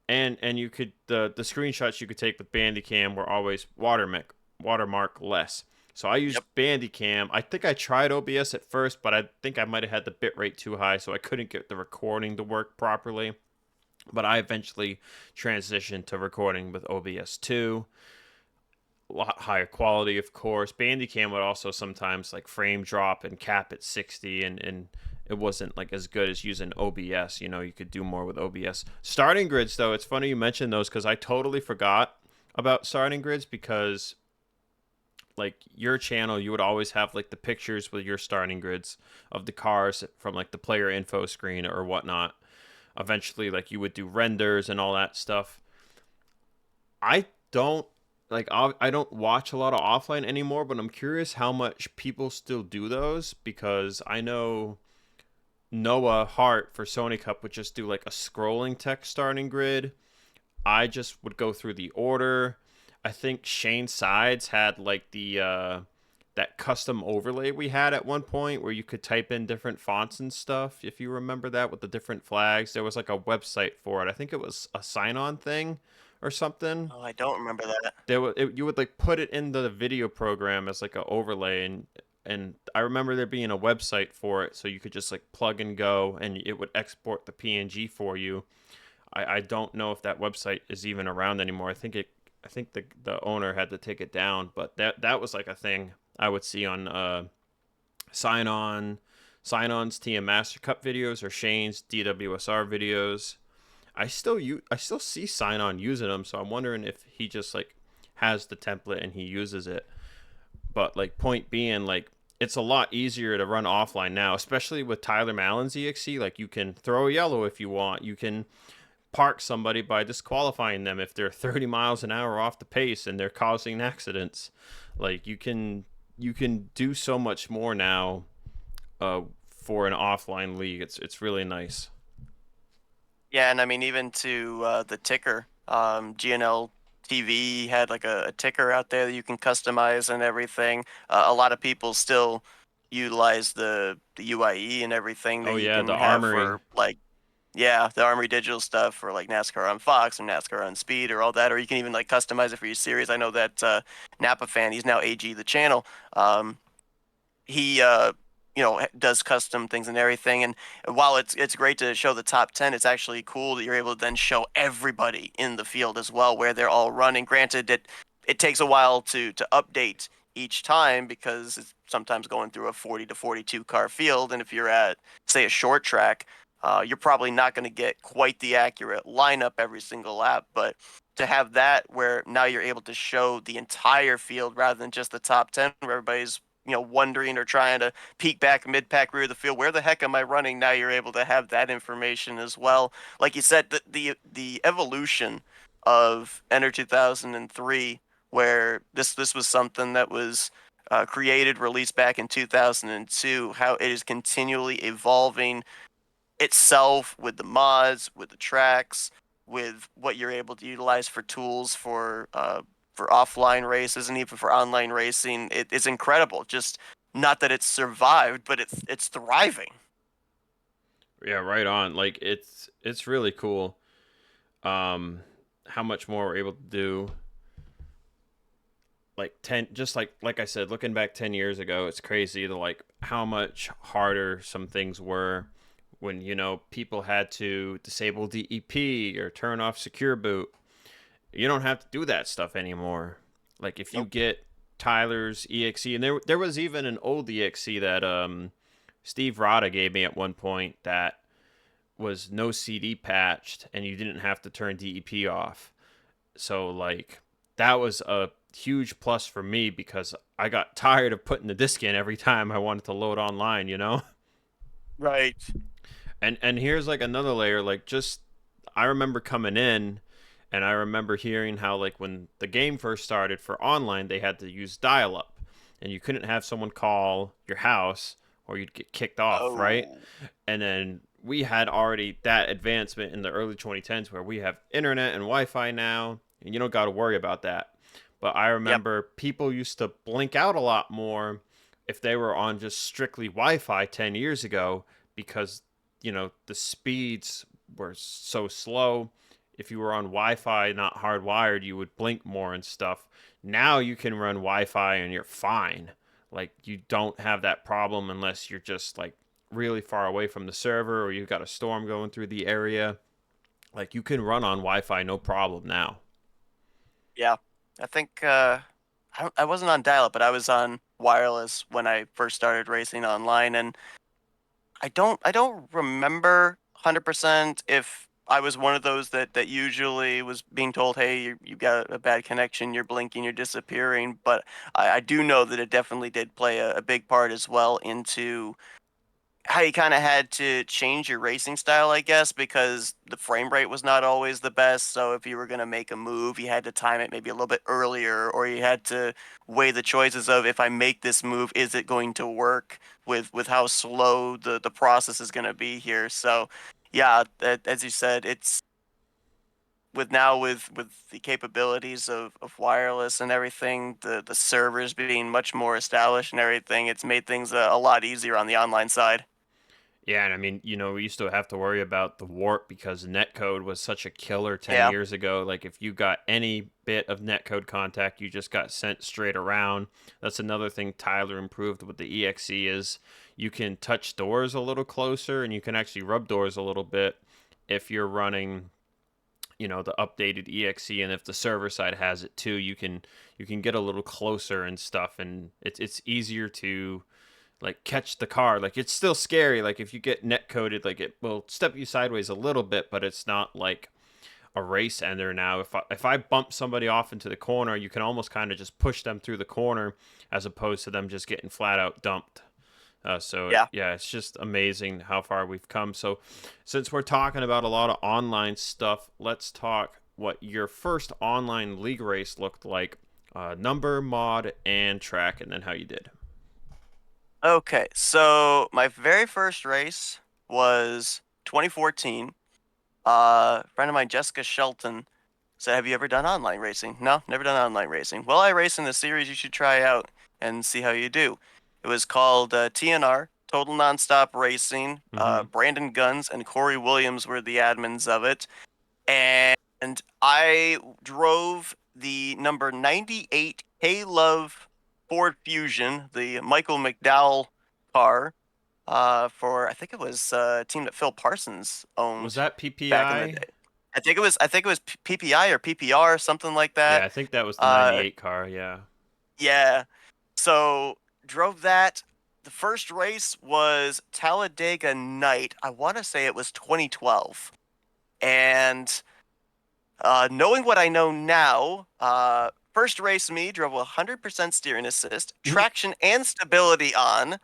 And you could the screenshots you could take with Bandicam were always watermark less. So I used Yep. Bandicam. I think I tried OBS at first, but I think I might have had the bitrate too high, so I couldn't get the recording to work properly. But I eventually transitioned to recording with OBS 2. A lot higher quality, of course. Bandicam would also sometimes like frame drop and cap at 60, and it wasn't like as good as using OBS. You know, you could do more with OBS. Starting grids, though, it's funny you mentioned those because I totally forgot about starting grids because like your channel, you would always have like the pictures with your starting grids of the cars from like the player info screen or whatnot. Eventually, like you would do renders and all that stuff. I don't I don't watch a lot of offline anymore, but I'm curious how much people still do those because I know Noah Hart for Sony Cup would just do like a scrolling text starting grid. I just would go through the order. I think Shane Sides had like the that custom overlay we had at one point where you could type in different fonts and stuff. If you remember that with the different flags, there was like a website for it. I think it was a sign-on thing or something. Oh, I don't remember that. You would like put it in the video program as like an overlay, and I remember there being a website for it, so you could just like plug and go, and it would export the PNG for you. I don't know if that website is even around anymore. I think the owner had to take it down, but that was like a thing I would see on sign ons TM Master Cup videos or Shane's DWSR videos. I still see sign on using them, so I'm wondering if he just like has the template and he uses it. But like point being, like it's a lot easier to run offline now, especially with Tyler Mallon's EXE. Like you can throw a yellow if you want. You can park somebody by disqualifying them if they're 30 miles an hour off the pace and they're causing accidents. Like you can do so much more now for an offline league. It's really nice. Yeah, and I mean even to the ticker, GNL TV had like a ticker out there that you can customize and everything. A lot of people still utilize the UIE and everything that Oh you yeah, can the have armory. for like, yeah, the Armory Digital stuff for like NASCAR on Fox or NASCAR on Speed or all that, or you can even like customize it for your series. I know that Napa fan, he's now AG the channel. He does custom things and everything, and while it's great to show the top 10, it's actually cool that you're able to then show everybody in the field as well where they're all running. Granted, it takes a while to update each time because it's sometimes going through a 40 to 42 car field, and if you're at say a short track, you're probably not going to get quite the accurate lineup every single lap. But to have that where now you're able to show the entire field rather than just the top 10 where everybody's wondering or trying to peek back mid-pack rear of the field, where the heck am I running? Now you're able to have that information as well. Like you said, the evolution of Enter 2003, where this was something that was created, released back in 2002, how it is continually evolving itself with the mods, with the tracks, with what you're able to utilize for tools for offline races and even for online racing. It's incredible. Just not that it's survived, but it's thriving. Yeah, right on. Like it's really cool. How much more we're able to do. Like 10, just like I said, looking back 10 years ago, it's crazy to like how much harder some things were when, people had to disable DEP or turn off secure boot. You don't have to do that stuff anymore. Like if you Nope. get Tyler's EXE, and there was even an old EXE that Steve Rada gave me at one point that was no CD patched, and you didn't have to turn DEP off. So like that was a huge plus for me because I got tired of putting the disc in every time I wanted to load online. Right. And here's like another layer, like just I remember coming in and I remember hearing how like when the game first started for online they had to use dial up and you couldn't have someone call your house or you'd get kicked off, right? Oh, And then we had already that advancement in the early 2010s where we have internet and Wi-Fi now and you don't got to worry about that. But I yep. remember people used to blink out a lot more if they were on just strictly Wi-Fi 10 years ago because the speeds were so slow. If you were on Wi-Fi, not hardwired, you would blink more and stuff. Now you can run Wi-Fi and you're fine. Like you don't have that problem unless you're just like really far away from the server or you've got a storm going through the area. Like you can run on Wi-Fi no problem now. Yeah. I think I wasn't on dial-up, but I was on wireless when I first started racing online, and I don't remember 100% if I was one of those that usually was being told, "Hey, you got a bad connection, you're blinking, you're disappearing." But I do know that it definitely did play a big part as well into how you kind of had to change your racing style, I guess, because the frame rate was not always the best. So if you were going to make a move, you had to time it maybe a little bit earlier, or you had to weigh the choices of if I make this move, is it going to work with how slow the process is going to be here. So yeah, as you said, it's with now with the capabilities of wireless and everything, the servers being much more established and everything, it's made things a lot easier on the online side. Yeah, and I mean, we used to have to worry about the warp because netcode was such a killer 10 Yeah. years ago. Like, if you got any bit of netcode contact, you just got sent straight around. That's another thing Tyler improved with the EXE is you can touch doors a little closer and you can actually rub doors a little bit if you're running, the updated EXE, and if the server side has it too, you can get a little closer and stuff, and it's easier to like catch the car. Like it's still scary. Like if you get net coded, like it will step you sideways a little bit, but it's not like a race ender now. If I bump somebody off into the corner, you can almost kind of just push them through the corner as opposed to them just getting flat out dumped. So Yeah. yeah, it's just amazing how far we've come. So since we're talking about a lot of online stuff, let's talk what your first online league race looked like, number, mod, and track, and then how you did. Okay, so my very first race was 2014. A friend of mine, Jessica Shelton, said, "Have you ever done online racing?" No, never done online racing. Well, I race in a series you should try out and see how you do. It was called TNR, Total Nonstop Racing. Mm-hmm. Brandon Guns and Corey Williams were the admins of it. And I drove the number 98 K-Love Ford Fusion, the Michael McDowell car, for I think it was a team that Phil Parsons Was owned that back in the PPI? day. I think it was PPI or PPR, something like Yeah, that. I think that was the Uh, 98 car. Yeah. yeah. So drove that. The first race was Talladega Night. I want to say it was 2012. And knowing what I know now, first race me drove 100% steering assist, traction and stability on.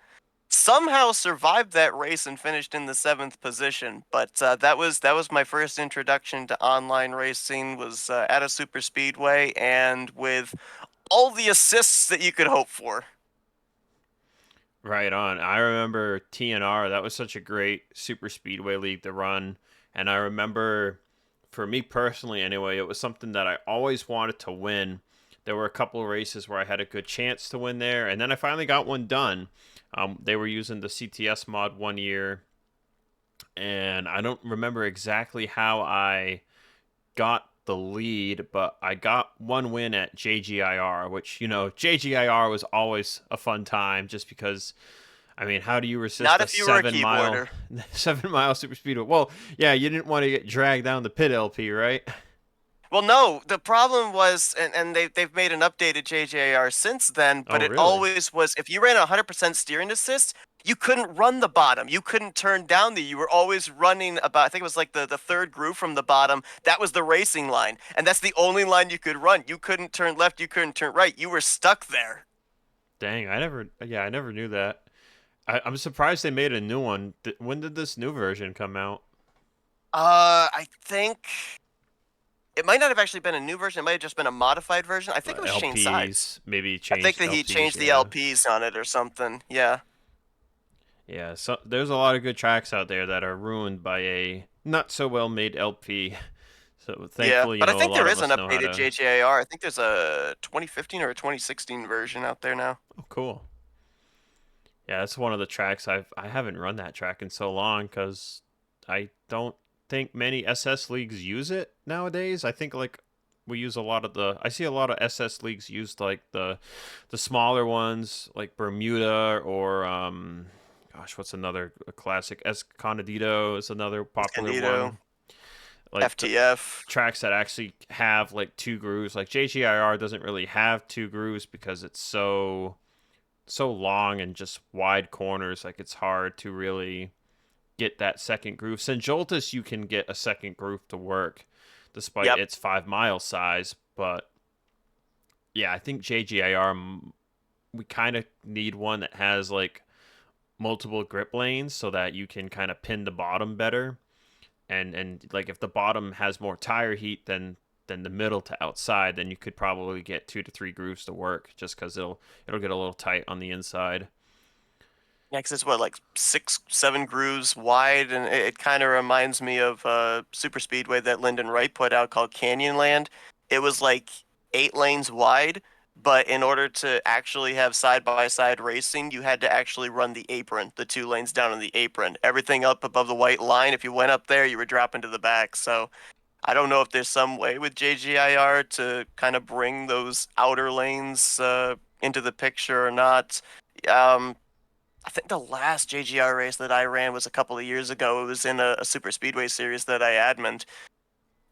Somehow survived that race and finished in the seventh position. But that was my first introduction to online racing. Was at a super speedway and with all the assists that you could hope for. Right on. I remember TNR. That was such a great super speedway league to run. And I remember, for me personally anyway, it was something that I always wanted to win. There were a couple of races where I had a good chance to win there. And then I finally got one done. They were using the CTS mod one year. and I don't remember exactly how I got the lead, but I got one win at JGIR, which, JGIR was always a fun time just because, I mean, how do you resist Not a if you were a 7 mile keyboarder. 7 mile super speedway? Well, yeah, you didn't want to get dragged down the pit LP, right? Well, no, the problem was, and they've made an updated JJR since then, Oh, but it really? always was if you ran 100% steering assist, you couldn't run the bottom. You couldn't turn down the. You were always running about. I think it was like the third groove from the bottom. That was the racing line, and that's the only line you could run. You couldn't turn left. You couldn't turn right. You were stuck there. Dang, I never knew that. I'm surprised they made a new one. When did this new version come out? I think it might not have actually been a new version. It might have just been a modified version. I think it was changed sides. LPs, maybe I think changed that he LPs. changed the Yeah, LPs on it or something. Yeah. yeah. So there's a lot of good tracks out there that are ruined by a not so well made LP. So Yeah, thankfully, but I a think lot there of is an us know how updated to. JJAR. I think there's a 2015 or a 2016 version out there now. Oh, cool. Yeah, that's one of the tracks I haven't run that track in so long because I don't think many SS leagues use it nowadays. I think like we use a lot of the I see a lot of SS leagues used like the smaller ones like Bermuda or gosh, what's another classic? Escondido is another popular Escondido, one. Like the FTF. tracks that actually have like two grooves. Like JGIR doesn't really have two grooves because it's so long and just wide corners. Like it's hard to really get that second groove. St. Joltis, you can get a second groove to work, despite Yep. its 5 mile size. But yeah, I think JGIR we kind of need one that has like multiple grip lanes so that you can kind of pin the bottom better. And like if the bottom has more tire heat than the middle to outside, then you could probably get 2 to 3 grooves to work just because it'll get a little tight on the inside. Yeah, 'cause it's what, like 6, 7 grooves wide, and it kind of reminds me of super speedway that Lyndon Wright put out called Canyonland. It was like 8 lanes wide, but in order to actually have side by side racing, you had to actually run the apron, the 2 lanes down on the apron. Everything up above the white line, if you went up there, you were dropping to the back. So I don't know if there's some way with JGIR to kind of bring those outer lanes into the picture or not. Um, I think the last JGR race that I ran was a couple of years ago. It was in a super speedway series that I adminned,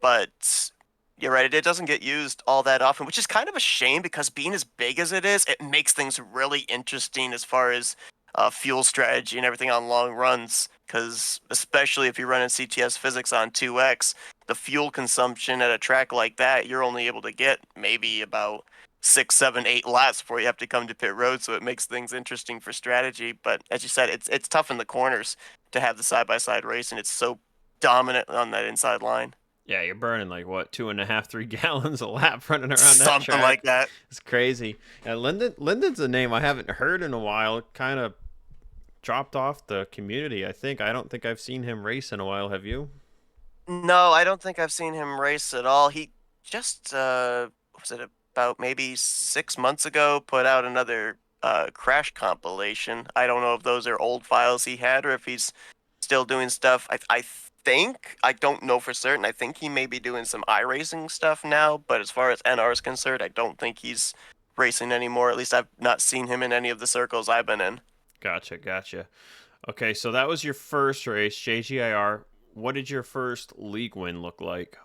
but you're right, it doesn't get used all that often, which is kind of a shame because being as big as it is, it makes things really interesting as far as fuel strategy and everything on long runs. Because especially if you're running CTS physics on 2X, the fuel consumption at a track like that, you're only able to get maybe about 6, 7, 8 laps before you have to come to pit road. So it makes things interesting for strategy. But as you said, it's tough in the corners to have the side by side race, and it's so dominant on that inside line. Yeah, you're burning like what 2.5, 3 gallons a lap running around that Something like track. that. It's crazy. Yeah, Linden's a name I haven't heard in a while. It kind of dropped off the community. I don't think I've seen him race in a while. Have you? No, I don't think I've seen him race at all. He just was it about maybe 6 months ago put out another crash compilation. I don't know if those are old files he had or if he's still doing stuff. I think I don't know for certain. I think he may be doing some iRacing stuff now, but as far as NR is concerned, I don't think he's racing anymore. At least I've not seen him in any of the circles I've been in. Gotcha, gotcha. Okay, so that was your first race, JGIR. What did your first league win look like?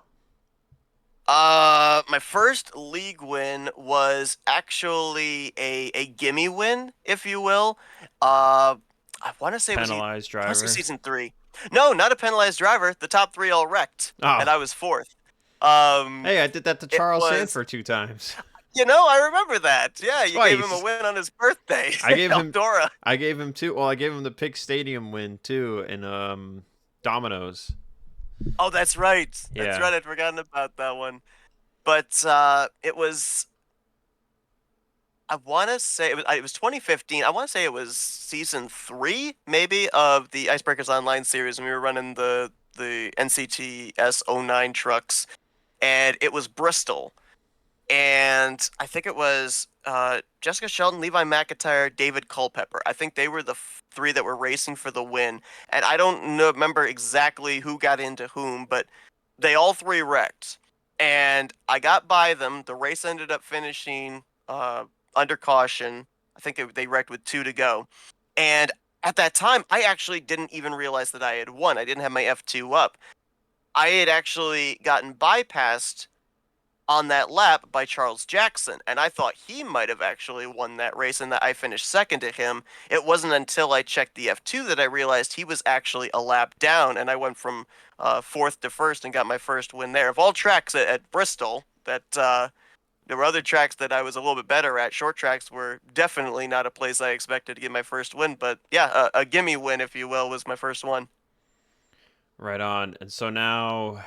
My first league win was actually a gimme win, if you will. I want to say it was Penalized I want to say driver. season 3. No, not a penalized driver. The top 3 all wrecked, and Oh, I was fourth. Um, hey, I did that to it Charles was, Sanford 2 times. I remember that. Yeah, you gave him a Twice. win on his birthday, I gave him Eldora. I gave him two. Well, I gave him the Pig Stadium win too in Dominoes. Oh, that's right. That's Yeah. right. I'd forgotten about that one. But it was I want to say it was 2015. I want to say it was season 3 maybe of the Icebreakers Online series, and we were running the NCTS '09 trucks, and it was Bristol. and I think it was Jessica Sheldon, Levi McIntyre, David Culpepper. I think they were the three that were racing for the win. And I don't remember exactly who got into whom, but they all three wrecked. And I got by them. The race ended up finishing under caution. I think they wrecked with 2 to go. And at that time, I actually didn't even realize that I had won. I didn't have my F2 up. I had actually gotten bypassed on that lap by Charles Jackson, and I thought he might have actually won that race and that I finished second to him. It wasn't until I checked the F2 that I realized he was actually a lap down, and I went from fourth to first and got my first win there. Of all tracks at Bristol, that there were other tracks that I was a little bit better at. Short tracks were definitely not a place I expected to get my first win, but yeah, a gimme win, if you will, was my first one. Right on. And so now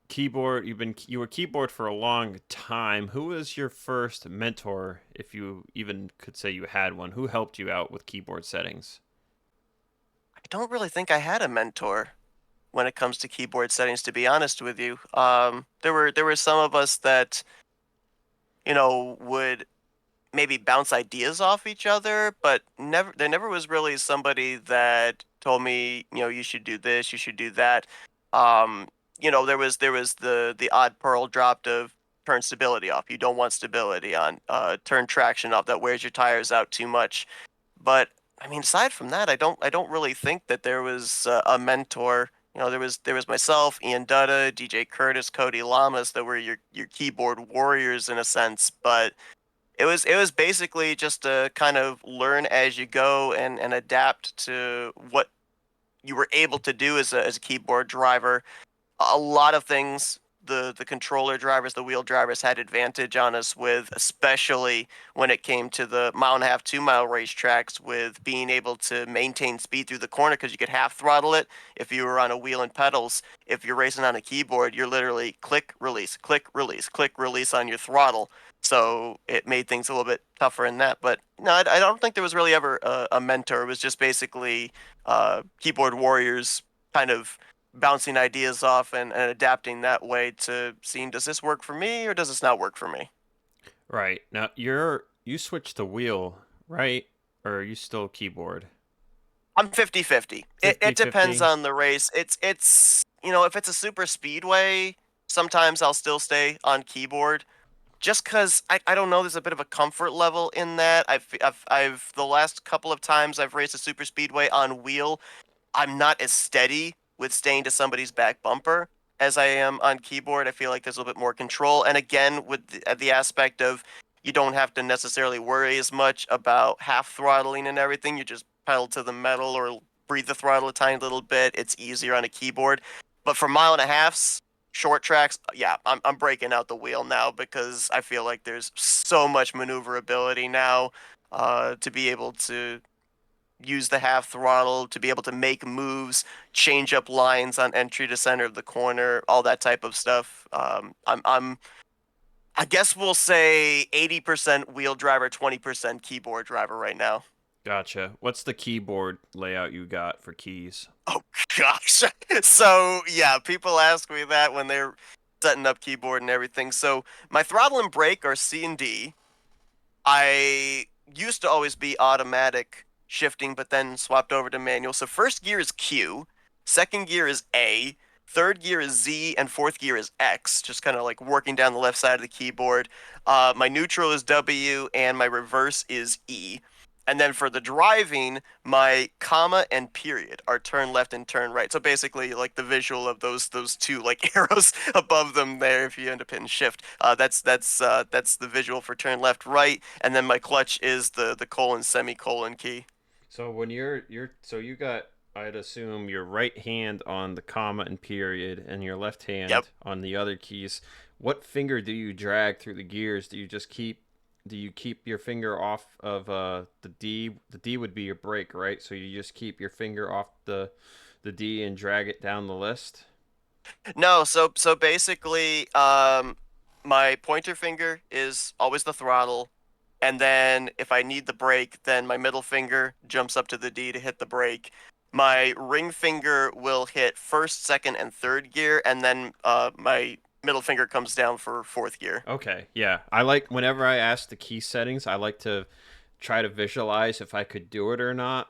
keyboard, you were keyboard for a long time. Who was your first mentor, if you even could say you had one? Who helped you out with keyboard settings? I don't really think I had a mentor when it comes to keyboard settings, to be honest with you. There were some of us that, would maybe bounce ideas off each other, but there never was really somebody that told me, you should do this, you should do that. Um, there was the odd pearl dropped of turn stability off. You don't want stability on. Turn traction off. That wears your tires out too much. But I mean, aside from that, I don't really think that there was a mentor. There was myself, Ian Dutta, DJ Curtis, Cody Lamas that were your keyboard warriors in a sense, but it was basically just to kind of learn as you go and adapt to what you were able to do as a keyboard driver. A lot of things the controller drivers, the wheel drivers had advantage on us with, especially when it came to the mile and a half, 2 mile racetracks, with being able to maintain speed through the corner because you could half throttle it if you were on a wheel and pedals. If you're racing on a keyboard, you're literally click, release, click, release, click, release on your throttle. So it made things a little bit tougher in that. But no, I don't think there was really ever a mentor. It was just basically keyboard warriors kind of bouncing ideas off and adapting that way to seeing, does this work for me or does this not work for me? Right. Now you switched to wheel, right? Or are you still keyboard? I'm 50-50. It depends 50-50? on the race. If it's a super speedway, sometimes I'll still stay on keyboard just because I don't know, there's a bit of a comfort level in that. I've the last couple of times I've raced a super speedway on wheel, I'm not as steady with staying to somebody's back bumper as I am on keyboard. I feel like there's a little bit more control. And again, with the aspect of, you don't have to necessarily worry as much about half throttling and everything. You just pedal to the metal or breathe the throttle a tiny little bit. It's easier on a keyboard. But for mile and a halfs, short tracks, yeah, I'm breaking out the wheel now because I feel like there's so much maneuverability now to be able to use the half throttle, to be able to make moves, change up lines on entry to center of the corner, all that type of stuff. I guess we'll say 80% wheel driver, 20% keyboard driver right now. Gotcha. What's the keyboard layout you got for keys? Oh gosh. So yeah, people ask me that when they're setting up keyboard and everything. So my throttle and brake are C and D. I used to always be automatic shifting, but then swapped over to manual. So first gear is Q, second gear is A, third gear is Z, and fourth gear is X. Just kind of like working down the left side of the keyboard. My neutral is W, and my reverse is E. And then for the driving, my comma and period are turn left and turn right. So basically, like the visual of those two like arrows above them there. If you end up hitting shift, that's the visual for turn left, right. And then my clutch is the colon semicolon key. So when so you got, I'd assume, your right hand on the comma and period and your left Yep. hand on the other keys. What finger do you drag through the gears? Do you keep your finger off of the D? The D would be your brake, right? So you just keep your finger off the D and drag it down the list. No, so basically, my pointer finger is always the throttle, and then if I need the brake, then my middle finger jumps up to the D to hit the brake. My ring finger will hit first, second, and third gear, and then my middle finger comes down for fourth gear. Okay, yeah. I like whenever I ask the key settings, I like to try to visualize if I could do it or not.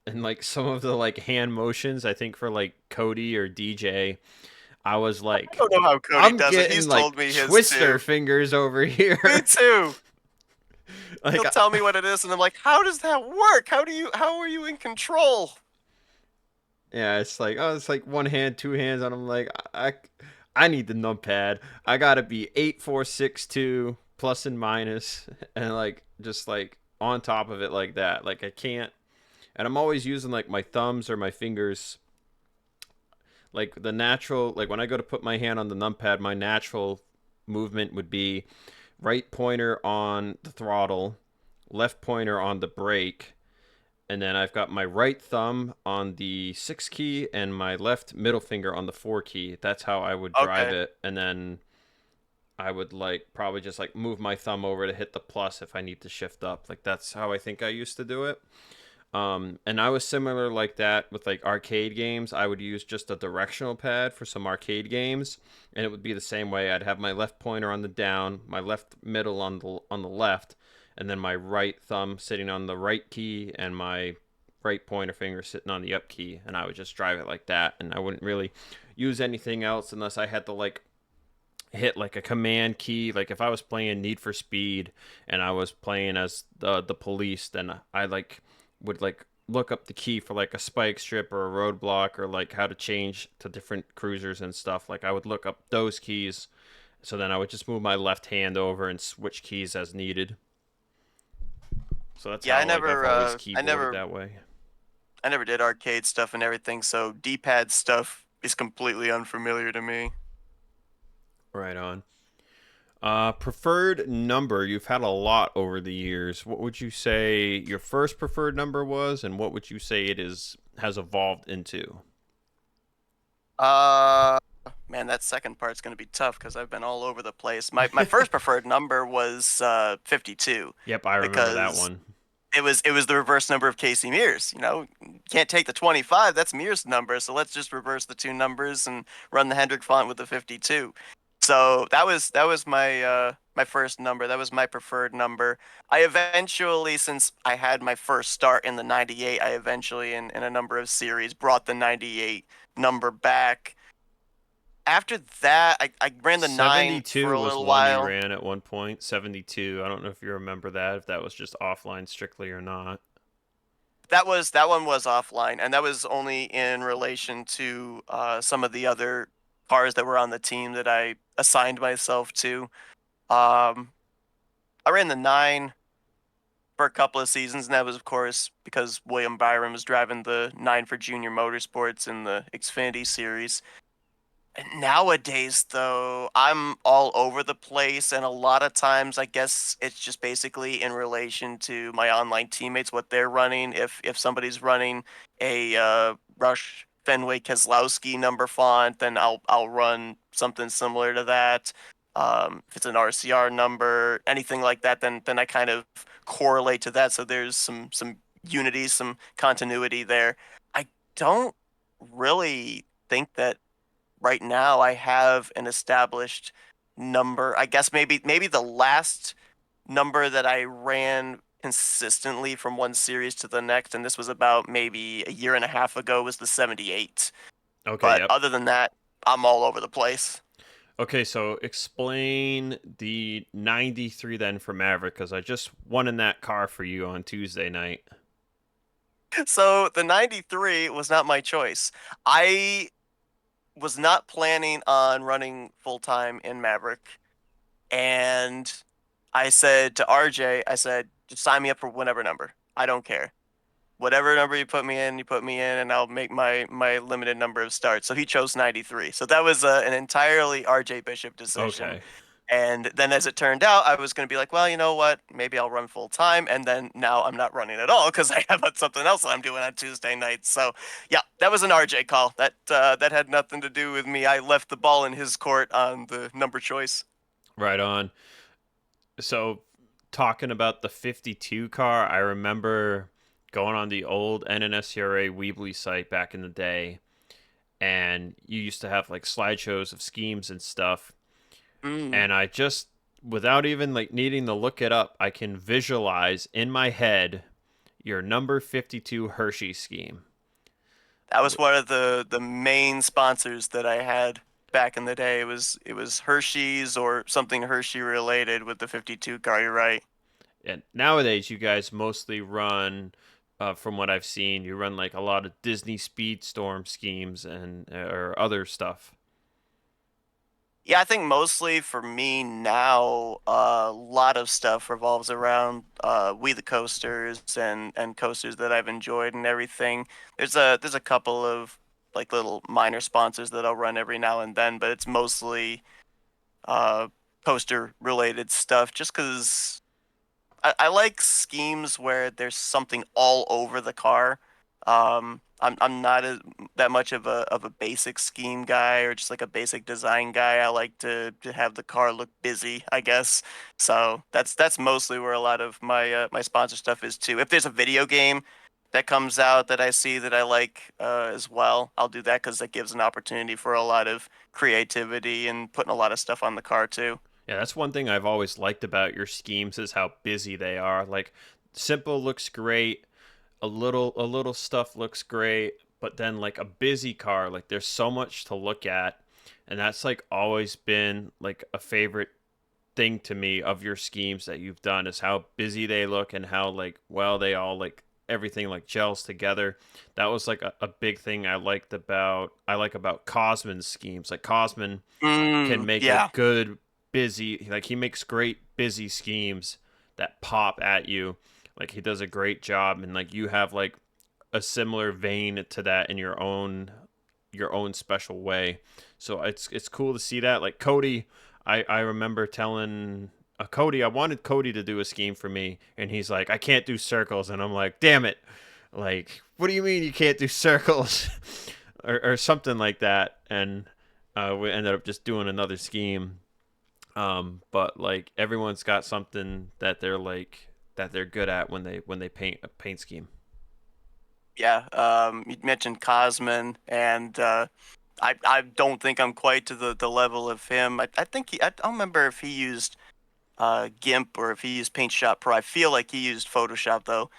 And like some of the like hand motions, I think for like Cody or DJ, I was I like, don't know how Cody I'm does it. getting He's told like me his twister too. fingers over Me here. too. like He'll tell me what it is, and I'm like, how does that work? How are you in control? yeah, it's like, oh, it's like one hand, two hands, and I'm like, I need the numpad. I gotta be 8 4 6 2 plus and minus, and like just like on top of it like that. Like I can't, and I'm always using like my thumbs or my fingers. Like the natural, like when I go to put my hand on the numpad, my natural movement would be right pointer on the throttle, left pointer on the brake, and then I've got my right thumb on the 6 key and my left middle finger on the 4 key. That's how I would drive Okay. it. And then I would like probably just like move my thumb over to hit the plus if I need to shift up. Like that's how I think I used to do it. And I was similar like that with like arcade games. I would use just a directional pad for some arcade games, and it would be the same way. I'd have my left pointer on the down, my left middle on the left, and then my right thumb sitting on the right key, and my right pointer finger sitting on the up key, and I would just drive it like that. And I wouldn't really use anything else unless I had to like hit like a command key. Like if I was playing Need for Speed and I was playing as the police, then I like would like look up the key for like a spike strip or a roadblock or like how to change to different cruisers and stuff. Like I would look up those keys. So then I would just move my left hand over and switch keys as needed. So that's Yeah, how like I've always keyboarded that way. I never did arcade stuff and everything, so D-pad stuff is completely unfamiliar to me. Right on. Preferred number. You've had a lot over the years. What would you say your first preferred number was, and what would you say it is has evolved into? Uh, Man, that second part's gonna be tough because I've been all over the place. My first preferred number was 52 Yep, I remember that because one. it was the reverse number of Casey Mears. Can't take the 25. That's Mears' number, so let's just reverse the two numbers and run the Hendrick font with the 52. So that was my first number. That was my preferred number. I eventually, since I had my first start in the 98, I eventually in a number of series brought the 98 number back. After that, I ran the 9 for 72 a was little one you while. ran at one point. 72. I don't know if you remember that, if that was just offline strictly or not. That one was offline, and that was only in relation to some of the other cars that were on the team that I assigned myself to. Um, I ran the 9 for a couple of seasons, and that was, of course, because William Byron was driving the 9 for Junior Motorsports in the Xfinity Series. Nowadays, though, I'm all over the place, and a lot of times, I guess it's just basically in relation to my online teammates, what they're running. If somebody's running a Rush Fenway Keselowski number font, then I'll run something similar to that. If it's an RCR number, anything like that, then I kind of correlate to that. So there's some unity, some continuity there. I don't really think that right now I have an established number. I guess maybe the last number that I ran consistently from one series to the next, and this was about maybe a year and a half ago, was the 78. Okay, But yep. other than that, I'm all over the place. Okay, so explain the 93 then for Maverick, because I just won in that car for you on Tuesday night. So the 93 was not my choice. I was not planning on running full time in Maverick, and I said to RJ, I said, just sign me up for whatever number. I don't care. Whatever number you put me in, and I'll make my limited number of starts. So he chose 93. So that was an entirely RJ Bishop decision. Okay. And then as it turned out, I was going to be like, well, you know what? Maybe I'll run full time. And then now I'm not running at all because I have something else that I'm doing on Tuesday nights. So yeah, that was an RJ call. That had nothing to do with me. I left the ball in his court on the number choice. Right on. So talking about the 52 car, I remember going on the old NNSCRA Weebly site back in the day, and you used to have like slideshows of schemes and stuff. Mm. And I just, without even like needing to look it up, I can visualize in my head your number 52 Hershey scheme. That was one of the main sponsors that I had back in the day. It was Hershey's or something Hershey related with the 52 car. You're right. And nowadays, you guys mostly run, from what I've seen, you run like a lot of Disney Speedstorm schemes and or other stuff. Yeah, I think mostly for me now, a lot of stuff revolves around We the Coasters and coasters that I've enjoyed and everything. There's a couple of like little minor sponsors that I'll run every now and then, but it's mostly uh coaster related stuff just because I like schemes where there's something all over the car. I'm not that much of a basic scheme guy or just like a basic design guy. I like to have the car look busy, I guess. So that's mostly where a lot of my sponsor stuff is too. If there's a video game that comes out that I see that I like as well, I'll do that because that gives an opportunity for a lot of creativity and putting a lot of stuff on the car too. Yeah, that's one thing I've always liked about your schemes is how busy they are. Like, simple looks great, a little stuff looks great, but then like a busy car, like there's so much to look at, and that's like always been like a favorite thing to me of your schemes that you've done is how busy they look and how like well they all like everything like gels together. That was like a big thing I like about Cosman's schemes. Like Cosman can make a Yeah. good busy, like he makes great busy schemes that pop at you. Like he does a great job, and like you have like a similar vein to that in your own special way. So it's cool to see that. Like Cody, I remember telling Cody, I wanted Cody to do a scheme for me, and he's like, I can't do circles, and I'm like, damn it, like what do you mean you can't do circles, or something like that, and we ended up just doing another scheme. But like everyone's got something that they're good at when they paint a paint scheme. Yeah, you mentioned Cosman, and I don't think I'm quite to the level of him. I think I don't remember if he used GIMP or if he used Paint Shop Pro. I feel like he used Photoshop though.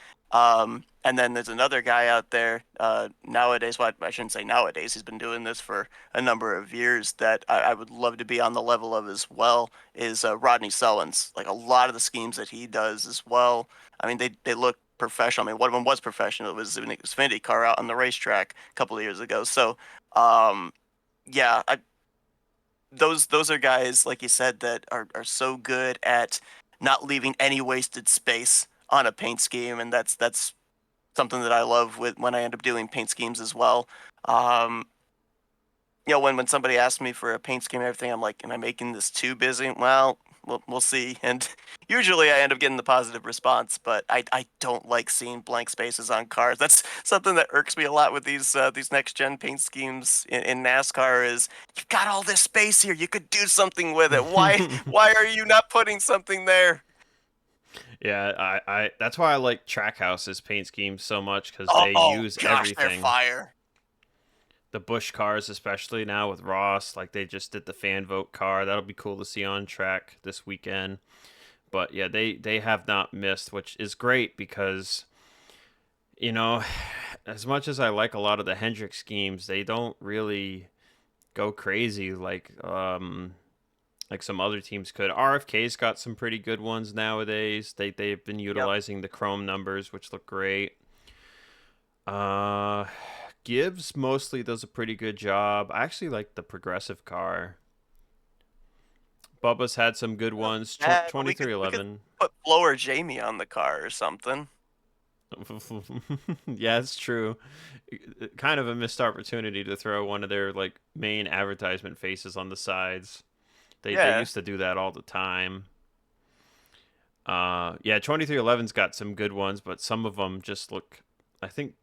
And then there's another guy out there nowadays. Well, I shouldn't say nowadays. He's been doing this for a number of years. That I would love to be on the level of as well. Is Rodney Sullins. Like a lot of the schemes that he does as well. I mean, they look professional. I mean, one of them was professional. It was an Xfinity car out on the racetrack a couple of years ago. So, um, yeah, those are guys like you said that are so good at not leaving any wasted space on a paint scheme, and that's something that I love with when I end up doing paint schemes as well. Um, when somebody asks me for a paint scheme and everything, I'm like, am I making this too busy? Well, we'll see. And usually I end up getting the positive response, but I don't like seeing blank spaces on cars. That's something that irks me a lot with these next gen paint schemes in NASCAR is you've got all this space here. You could do something with it. Why are you not putting something there? Yeah, I that's why I like Trackhouse's paint schemes so much because they Oh use gosh, they're everything. fire. The Bush cars, especially now with Ross, like they just did the fan vote car. That'll be cool to see on track this weekend. But yeah, they have not missed, which is great because you know, as much as I like a lot of the Hendrick schemes, they don't really go crazy like some other teams could. RFK's got some pretty good ones nowadays. They've been Yep. utilizing the chrome numbers, which look great. Uh, Gibbs mostly does a pretty good job. I actually like the progressive car. Bubba's had some good Not ones. bad, but we could 2311. put Flo or Jamie on the car or something. Yeah, it's true. Kind of a missed opportunity to throw one of their like main advertisement faces on the sides. They Yeah. used to do that all the time. Yeah, 2311's got some good ones, but some of them just look. I think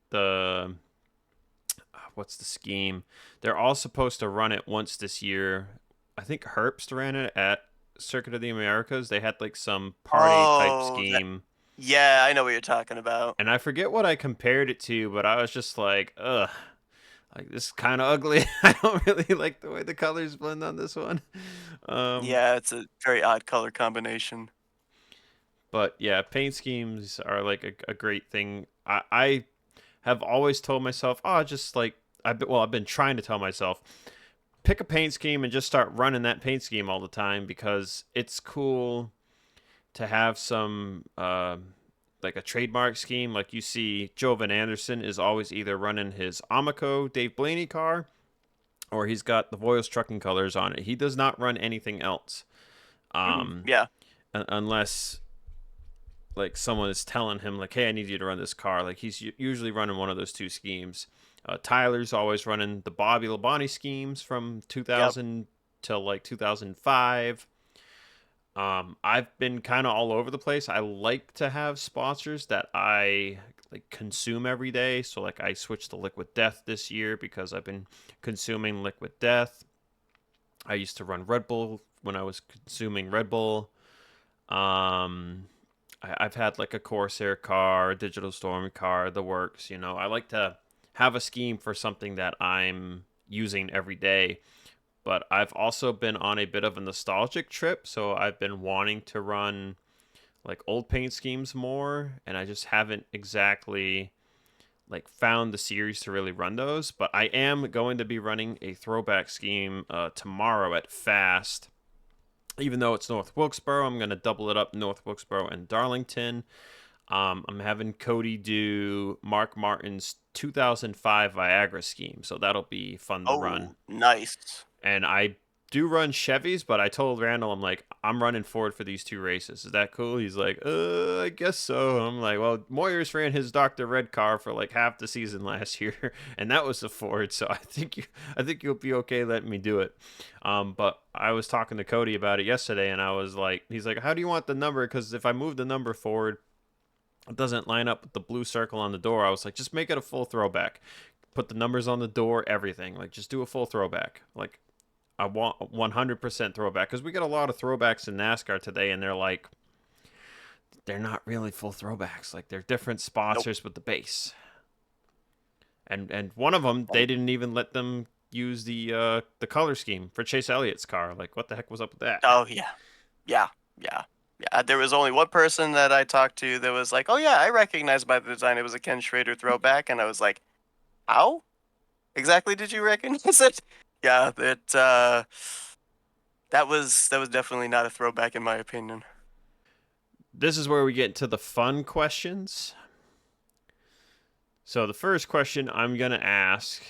what's the scheme? They're all supposed to run it once this year. I think Herbst ran it at Circuit of the Americas. They had like some party type Oh, scheme, yeah, I know what you're talking about. and I forget what I compared it to, but I was just like, ugh. Like, this is kind of ugly. I don't really like the way the colors blend on this one. Um, Yeah, it's a very odd color combination. but yeah, paint schemes are like a great thing. I have always told myself, oh, just like I've been trying to tell myself, pick a paint scheme and just start running that paint scheme all the time because it's cool to have some like a trademark scheme. Like you see, Jovan Anderson is always either running his Amico Dave Blaney car or he's got the Voyles trucking colors on it. He does not run anything else, um, Yeah. unless like someone is telling him like, "Hey, I need you to run this car." Like he's usually running one of those two schemes. Tyler's always running the Bobby Labonte schemes from Yep. 2000 till like 2005. I've been kind of all over the place. I like to have sponsors that I like consume every day. So like I switched to Liquid Death this year because I've been consuming Liquid Death. I used to run Red Bull when I was consuming Red Bull. Um, I've had like a Corsair car, a Digital Storm car, the works. You know, I like to have a scheme for something that I'm using every day. But I've also been on a bit of a nostalgic trip, so I've been wanting to run like old paint schemes more, and I just haven't exactly like found the series to really run those. But I am going to be running a throwback scheme tomorrow at Fast. Even though it's North Wilkesboro, I'm going to double it up North Wilkesboro and Darlington. I'm having Cody do Mark Martin's 2005 Viagra scheme, so that'll be fun to run. Oh, nice. And I do run Chevys, but I told Randall, I'm like, I'm running Ford for these two races. Is that cool? He's like, I guess so. I'm like, well, Moyers ran his Dr. Red car for like half the season last year, and that was a Ford. So I think you'll be okay letting me do it. But I was talking to Cody about it yesterday, and I was like, he's like, how do you want the number? Because if I move the number forward, it doesn't line up with the blue circle on the door. I was like, just make it a full throwback. Put the numbers on the door, everything. Like, just do a full throwback. Like, I want 100% throwback because we get a lot of throwbacks in NASCAR today, and they're not really full throwbacks. Like they're different Nope. sponsors with the base, and one of them they And didn't even let them use the color scheme for Chase Elliott's car. Like what the heck was up with that? oh yeah. Yeah. Yeah. Yeah. There was only one person that I talked to that was like, "Oh yeah, I recognize by the design it was a Ken Schrader throwback," and I was like, "How exactly did you recognize it?" Yeah, that was definitely not a throwback in my opinion. This is where we get to the fun questions. So the first question I'm gonna ask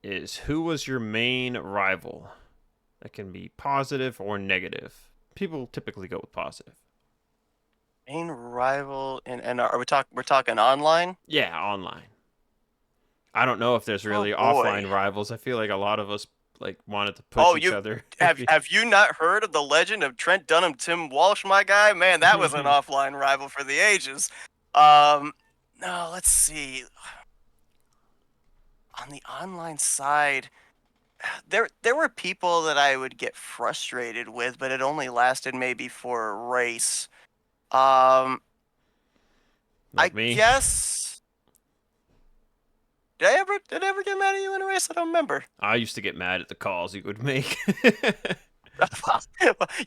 is, who was your main rival? That can be positive or negative. People typically go with positive. Main rival in NR. We're talking online? Yeah, online. I don't know if there's Oh really boy. offline rivals. I feel like a lot of us like wanted to push Oh, each you other. have you not heard of the legend of Trent Dunham, Tim Walsh, my guy? Man, that was an offline rival for the ages. Um, no, let's see. On the online side, there were people that I would get frustrated with, but it only lasted maybe for a race. Um, Like I me. guess did I ever get mad at you in a race? I don't remember. I used to get mad at the calls you would make.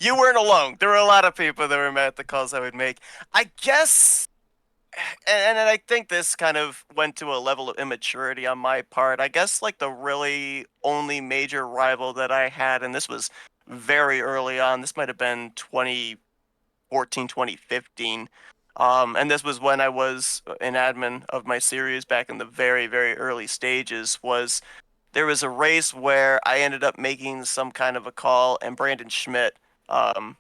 You weren't alone. There were a lot of people that were mad at the calls I would make. I guess, and I think this kind of went to a level of immaturity on my part. I guess like the really only major rival that I had, and this was very early on. This might have been 2014, 2015. And this was when I was an admin of my series back in the very, very early stages. Was there was a race where I ended up making some kind of a call, and Brandon Schmidt um,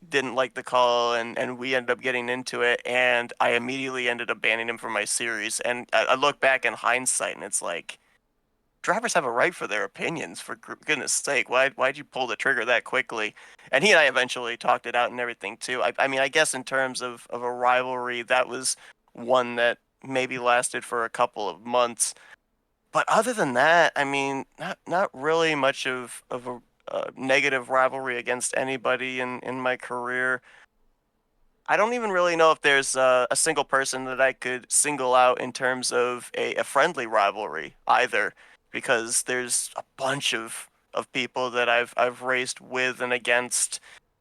didn't like the call, and we ended up getting into it, and I immediately ended up banning him from my series. And I look back in hindsight, and it's like drivers have a right for their opinions. For goodness sake, why'd you pull the trigger that quickly? And he and I eventually talked it out and everything too. I mean, I guess in terms of a rivalry, that was one that maybe lasted for a couple of months. But other than that, I mean, not really much of a negative rivalry against anybody in my career. I don't even really know if there's a single person that I could single out in terms of a friendly rivalry either, because there's a bunch of people that I've raced with and against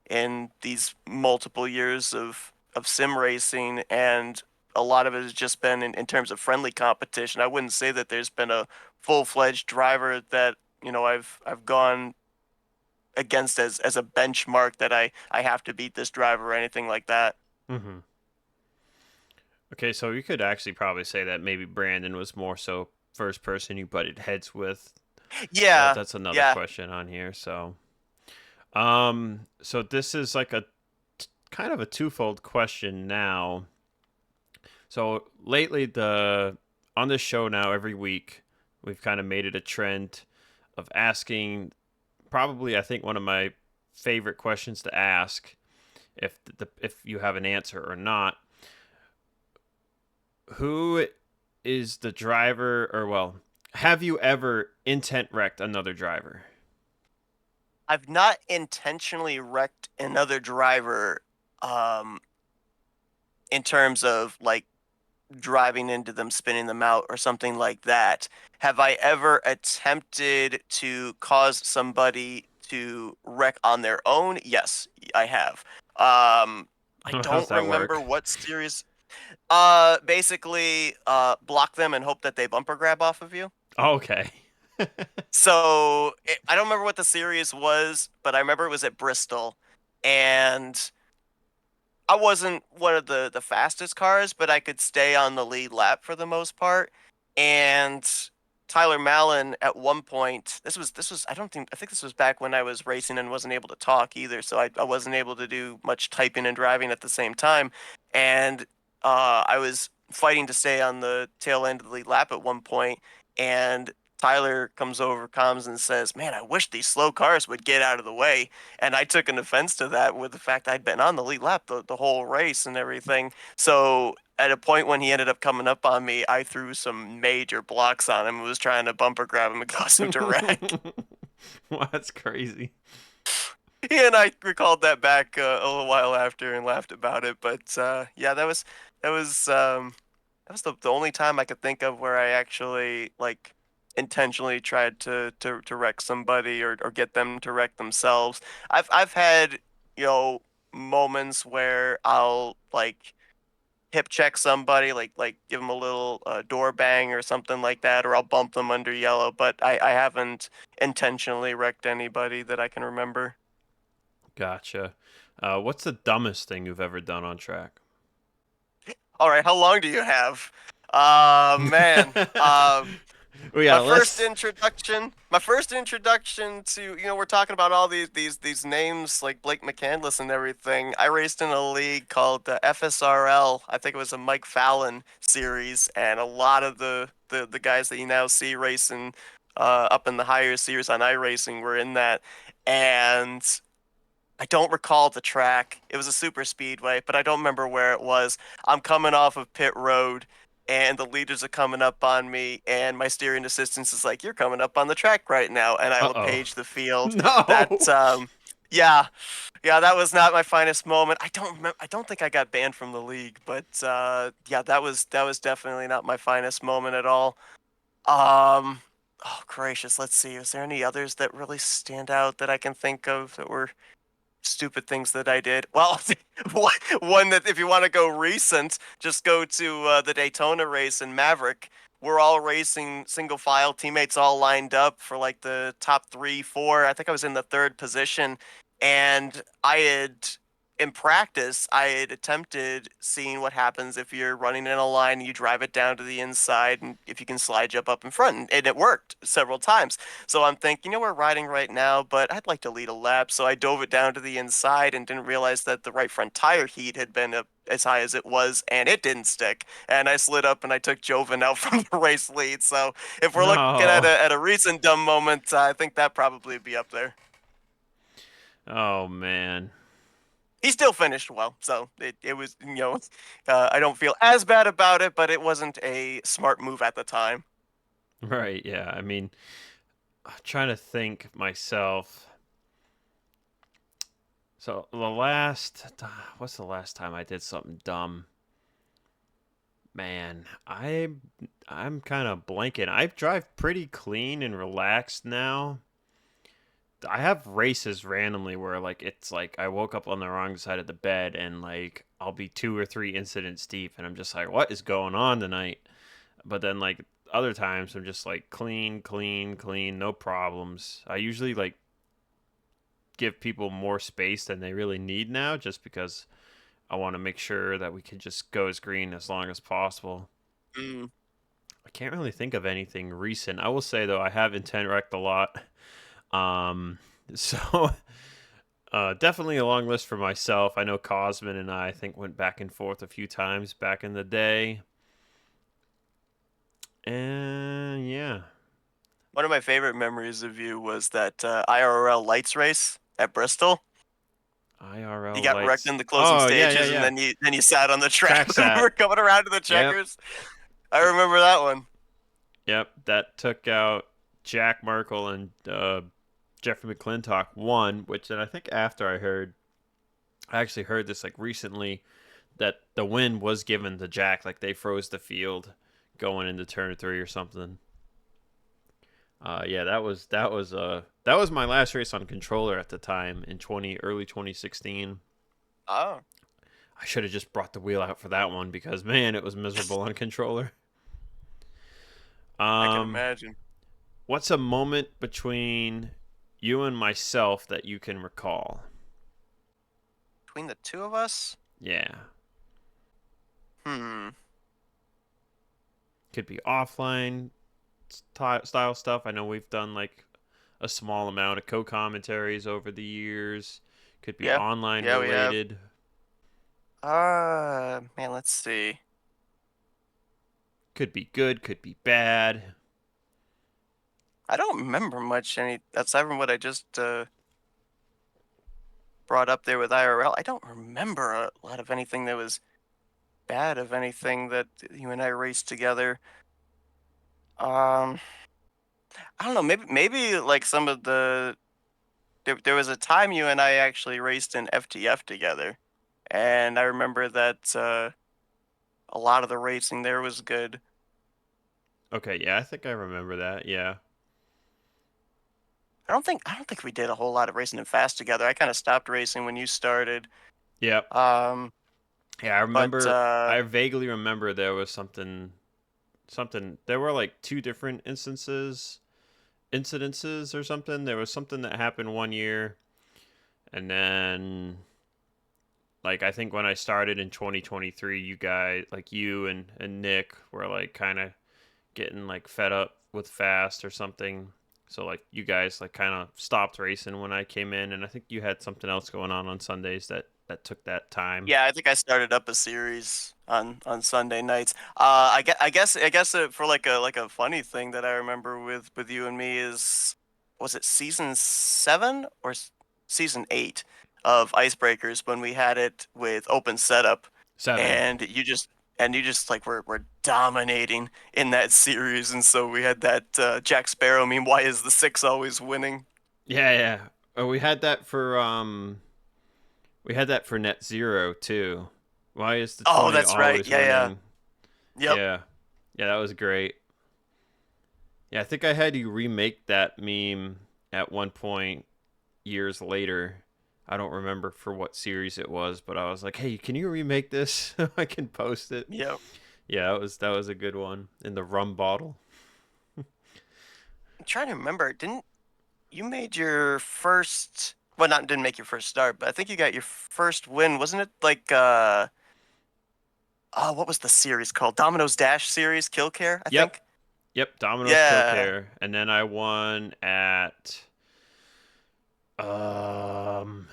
in these multiple years of sim racing, and a lot of it has just been in terms of friendly competition. I wouldn't say that there's been a full-fledged driver that, I've gone against as a benchmark that I have to beat this driver or anything like that. Mm-hmm. Okay, so you could actually probably say that maybe Brandon was more so first person you butted heads with. Yeah, That's another yeah. question on here. So this is like a kind of a twofold question now. So lately, the on this show now every week, we've kind of made it a trend of asking. Probably, I think one of my favorite questions to ask, if you have an answer or not. Who is the driver, or well, have you ever intent wrecked another driver? I've not intentionally wrecked another driver um in terms of like driving into them, spinning them out or something like that. Have I ever attempted to cause somebody to wreck on their own? Yes, I have. I How's don't that remember work? what series. Basically, block them and hope that they bumper grab off of you. Okay. So I don't remember what the series was, but I remember it was at Bristol, and I wasn't one of the fastest cars, but I could stay on the lead lap for the most part. And Tyler Mallon at one point, this was I think this was back when I was racing and wasn't able to talk either, so I wasn't able to do much typing and driving at the same time. And I was fighting to stay on the tail end of the lead lap at one point, and Tyler comes over, comms, and says, "Man, I wish these slow cars would get out of the way." And I took an offense to that with the fact I'd been on the lead lap the whole race and everything. So at a point when he ended up coming up on me, I threw some major blocks on him and was trying to bumper grab him and cause him to wreck. Well, that's crazy. He and I recalled that back a little while after and laughed about it. But yeah, that was that was the only time I could think of where I actually like intentionally tried to wreck somebody or get them to wreck themselves. I've had, you know, moments where I'll like hip check somebody, like give them a little door bang or something like that, or I'll bump them under yellow, but I haven't intentionally wrecked anybody that I can remember. Gotcha. What's the dumbest thing you've ever done on track? All right, how long do you have? Man. Well, yeah, let's. My first introduction to, we're talking about all these names like Blake McCandless and everything. I raced in a league called the FSRL. I think it was a Mike Fallon series, and a lot of the guys that you now see racing up in the higher series on iRacing were in that. And I don't recall the track. It was a super speedway, but I don't remember where it was. I'm coming off of pit road, and the leaders are coming up on me, and my steering assistant is like, "You're coming up on the track right now," and I Uh will oh. page the field. That No. yeah, yeah, that was not my finest moment. I don't remember. I don't think I got banned from the league, but yeah, that was definitely not my finest moment at all. Um, oh gracious, let's see. Is there any others that really stand out that I can think of that were stupid things that I did? Well, one that if you want to go recent, just go to the Daytona race in Maverick. We're all racing single file, teammates all lined up for like the top three, four. I think I was in the third position, and in practice, I had attempted seeing what happens if you're running in a line and you drive it down to the inside, and if you can slide jump up in front, and it worked several times. So I'm thinking, we're riding right now, but I'd like to lead a lap. So I dove it down to the inside and didn't realize that the right front tire heat had been as high as it was, and it didn't stick. And I slid up and I took Joven out from the race lead. So if we're looking at No. a recent dumb moment, I think that probably be up there. Oh man. He still finished well, so it was, I don't feel as bad about it, but it wasn't a smart move at the time. Right. Yeah. I mean, I'm trying to think myself. So what's the last time I did something dumb? Man, I'm kind of blanking. I drive pretty clean and relaxed now. I have races randomly where like it's like I woke up on the wrong side of the bed and like I'll be two or three incidents deep and I'm just like, what is going on tonight? But then like other times I'm just like clean, clean, clean, no problems. I usually like give people more space than they really need now just because I want to make sure that we can just go as green as long as possible. Mm. I can't really think of anything recent. I will say though, I have intent wrecked a lot. Um, so definitely a long list for myself. I know Cosman and I think went back and forth a few times back in the day. And yeah, One of my favorite memories of you was that IRL lights race at Bristol. You IRL got wrecked lights. in the closing Oh yeah, yeah, stages, and yeah. then you sat on the track Track when we were sat. coming around to the Yep, checkers. I remember that one. yep. That took out Jack Merkel and Jeffrey McClintock won, which then I think after I actually heard this like recently that the win was given to Jack. Like they froze the field going into turn three or something. Yeah, that was my last race on controller at the time in early 2016. Oh, I should have just brought the wheel out for that one because man, it was miserable on controller. I can Um, imagine. what's a moment between you and myself that you can recall? Between the two of us? Yeah, Hmm. could be offline style stuff. I know we've done like a small amount of co-commentaries over the years. Could be Yeah. online Yeah, we have. related. Man, let's see. Could be good, could be bad. I don't remember much aside from what I just brought up there with IRL. I don't remember a lot of anything that was bad of anything that you and I raced together. Um, I don't know. Maybe like some of there was a time you and I actually raced in FTF together, and I remember that a lot of the racing there was good. Okay, yeah, I think I remember that. Yeah. I don't think we did a whole lot of racing in fast together. I kind of stopped racing when you started. Yep. Um, Yeah, I but remember I vaguely remember there was something there were like two different incidences or something. There was something that happened one year and then like I think when I started in 2023, you guys like you and Nick were like kind of getting like fed up with fast or something. So like you guys like kind of stopped racing when I came in, and I think you had something else going on Sundays that took that time. yeah, I think I started up a series on Sunday nights. I guess for like a funny thing that I remember with you and me is, was it season 7 or season 8 of Icebreakers when we had it with open setup, Seven. and you just like were dominating in that series, and so we had that Jack Sparrow meme. Why is the 6 always winning? Yeah, yeah. We had that for Net Zero too. Why is the Oh, 20 that's right. always Yeah, yeah. winning? Yep. Yeah. Yeah, that was great. Yeah, I think I had you remake that meme at one point years later. I don't remember for what series it was, but I was like, "Hey, can you remake this so I can post it?" Yep. Yeah, that was a good one in the rum bottle. I'm trying to remember. Didn't you made your first? Well, not didn't make your first start, but I think you got your first win. Wasn't it like oh, what was the series called? Domino's Dash series, Kill Care, I Yep. think. Yep, Domino's Kill Yeah. Care, and then I won at um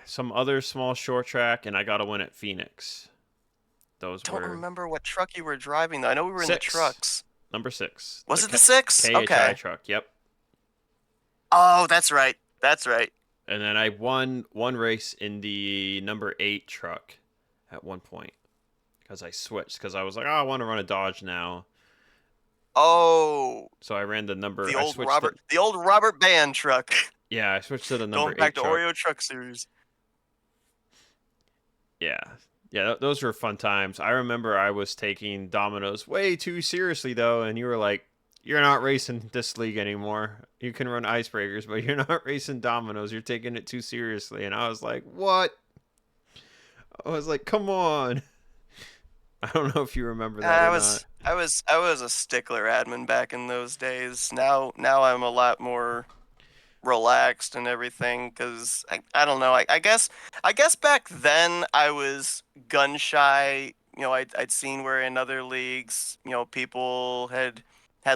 some other small short track and I got a win at Phoenix. Those Don't were remember what truck you were driving though. I know we were in the 6. trucks. Number 6. Was it the 6? KHI Okay. truck. Yep. Oh, that's right. That's right. And then I won one race in the number 8 truck at one point because I switched because I was like, oh, I want to run a Dodge now. Oh, So I ran the number. the I old switched to Robert Band truck. yeah. I switched to the number Going back 8 to truck. Oreo truck series. Yeah. Yeah, those were fun times. I remember I was taking dominoes way too seriously though, and you were like, "You're not racing this league anymore. You can run icebreakers, but you're not racing dominoes. You're taking it too seriously." And I was like, "What?" I was like, "Come on." I don't know if you remember that I or not. was I was a stickler admin back in those days. Now I'm a lot more relaxed and everything because I don't know. I guess back then I was gun shy. I'd seen where in other leagues, people had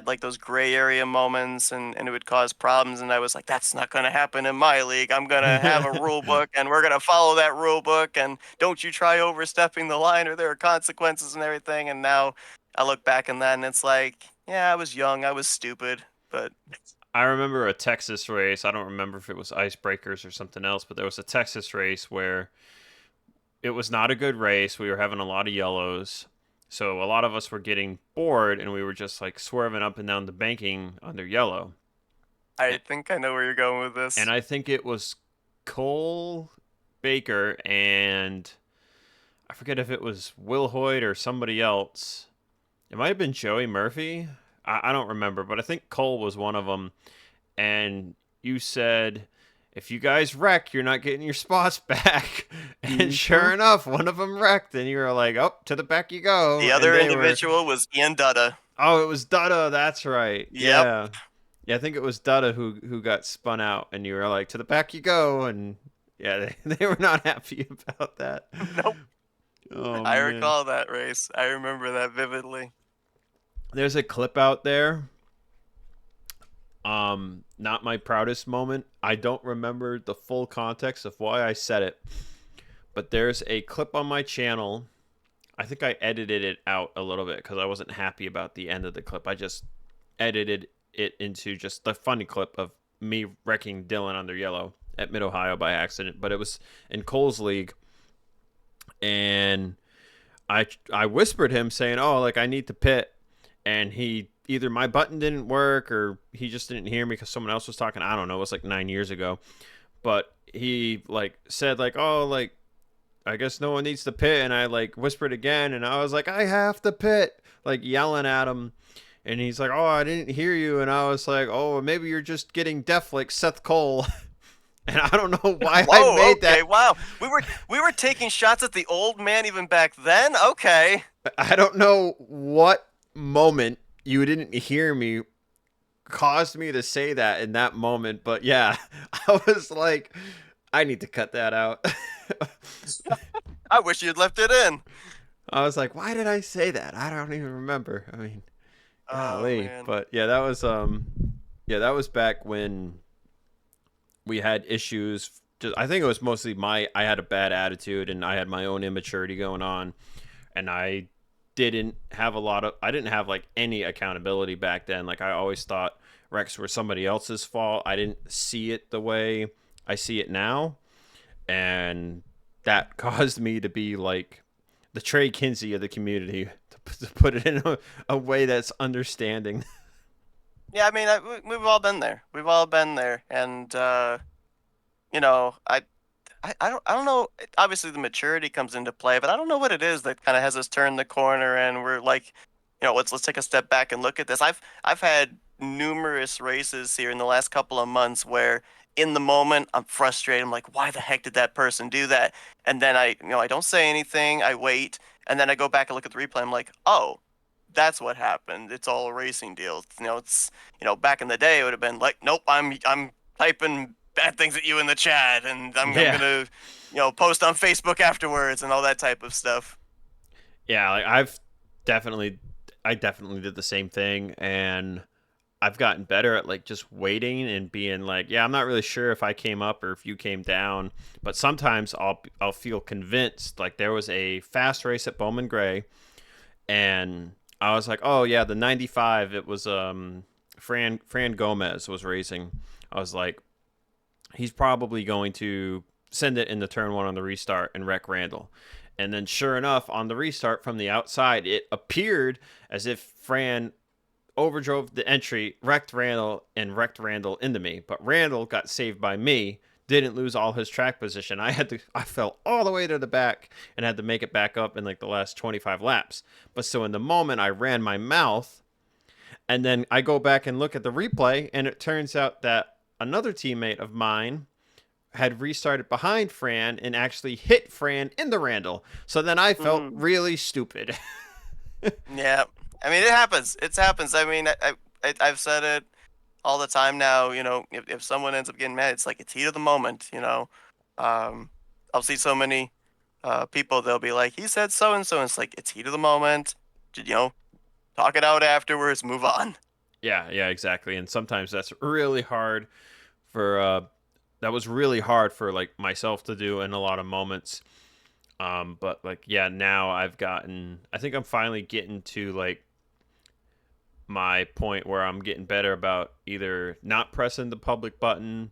like those gray area moments and it would cause problems and I was like, that's not gonna happen in my league. I'm gonna have a rule book and we're gonna follow that rule book and don't you try overstepping the line or there are consequences and everything. And now I look back on that and it's like, yeah, I was young, I was stupid, but I remember a Texas race. I don't remember if it was icebreakers or something else, but there was a Texas race where it was not a good race. We were having a lot of yellows. So a lot of us were getting bored and we were just like swerving up and down the banking under yellow. I think I know where you're going with And this. I think it was Cole Baker and I forget if it was Will Hoyt or somebody else. It might have been Joey Murphy. I don't remember, but I think Cole was one of them. And you said, if you guys wreck, you're not getting your spots back. And Mhm. sure enough, one of them wrecked, and you were like, "Oh, to the back you go." The And other they were, individual was Ian Dutta. "Oh, it was Dutta. That's right. Yep. Yeah, yeah. I think it was Dutta who got spun out, and you were like, "To the back you go." And yeah, they were not happy about that. Nope. Oh I man, recall that race. I remember that vividly. there's a clip out there. Not my proudest moment. I don't remember the full context of why I said it, but there's a clip on my channel. I think I edited it out a little bit because I wasn't happy about the end of the clip. I just edited it into just the funny clip of me wrecking Dylan under yellow at Mid Ohio by accident, but it was in Cole's league, and I whispered him saying, "Oh, like I need to pit," and he either my button didn't work or he just didn't hear me because someone else was talking. I don't know. It was like 9 years ago, but he like said like, "Oh, like I guess no one needs to pit," and I like whispered again, and I was like, "I have to pit," like yelling at him. And he's like, "Oh, I didn't hear you," and I was like, "Oh, maybe you're just getting deaf like Seth Cole." And I don't know why I Whoa, made okay, that. wow. We were taking shots at the old man even back then? Okay. I don't know what moment you didn't hear me caused me to say that in that moment, but yeah, I was like, I need to cut that out. I wish you'd left it in. I was like, why did I say that? I don't even remember. I mean, Oh golly, man. but yeah, that was back when we had issues. I think it was mostly I had a bad attitude and I had my own immaturity going on, and I didn't have like any accountability back then. Like I always thought wrecks were somebody else's fault. I didn't see it the way I see it now, and that caused me to be like the Trey Kinsey of the community, to put it in a way that's understanding. Yeah, I mean, we've all been there. We've all been there. And you know, I don't know. Obviously, the maturity comes into play, but I don't know what it is that kind of has us turn the corner, and we're like, let's take a step back and look at this. I've had numerous races here in the last couple of months where, in the moment, I'm frustrated. I'm like, why the heck did that person do that? And then I don't say anything. I wait, and then I go back and look at the replay. I'm like, oh, that's what happened. It's all a racing deal. It's back in the day, it would have been like, nope, I'm typing bad things at you in the chat, and I'm Yeah, gonna, post on Facebook afterwards and all that type of stuff. yeah. Like definitely, I definitely did the same thing, and I've gotten better at like just waiting and being like, yeah, I'm not really sure if I came up or if you came down, but sometimes I'll feel convinced. Like there was a fast race at Bowman Gray, and I was like, oh yeah, the 95. It was Fran Gomez was racing. I was like, he's probably going to send it in the turn one on the restart and wreck Randall. And then sure enough, on the restart from the outside, it appeared as if Fran overdrove the entry, wrecked Randall, and wrecked Randall into me. But Randall got saved by me didn't lose all his track position. I fell all the way to the back and had to make it back up in like the last 25 laps. But so in the moment I ran my mouth, and then I go back and look at the replay, and it turns out that another teammate of mine had restarted behind Fran and actually hit Fran in the Randall. So then I felt Mm. really stupid. Yeah. I mean, it happens. It happens. I mean, I've said it all the time now. If someone ends up getting mad, it's like it's heat of the moment. Um, I'll see so many people. They'll be like, "He said so and so." And it's like it's heat of the moment. Talk it out afterwards. Move on. Yeah, exactly. And sometimes that's really hard for that was really hard for like myself to do in a lot of moments. But like yeah, now I think I'm finally getting to like my point where I'm getting better about either not pressing the public button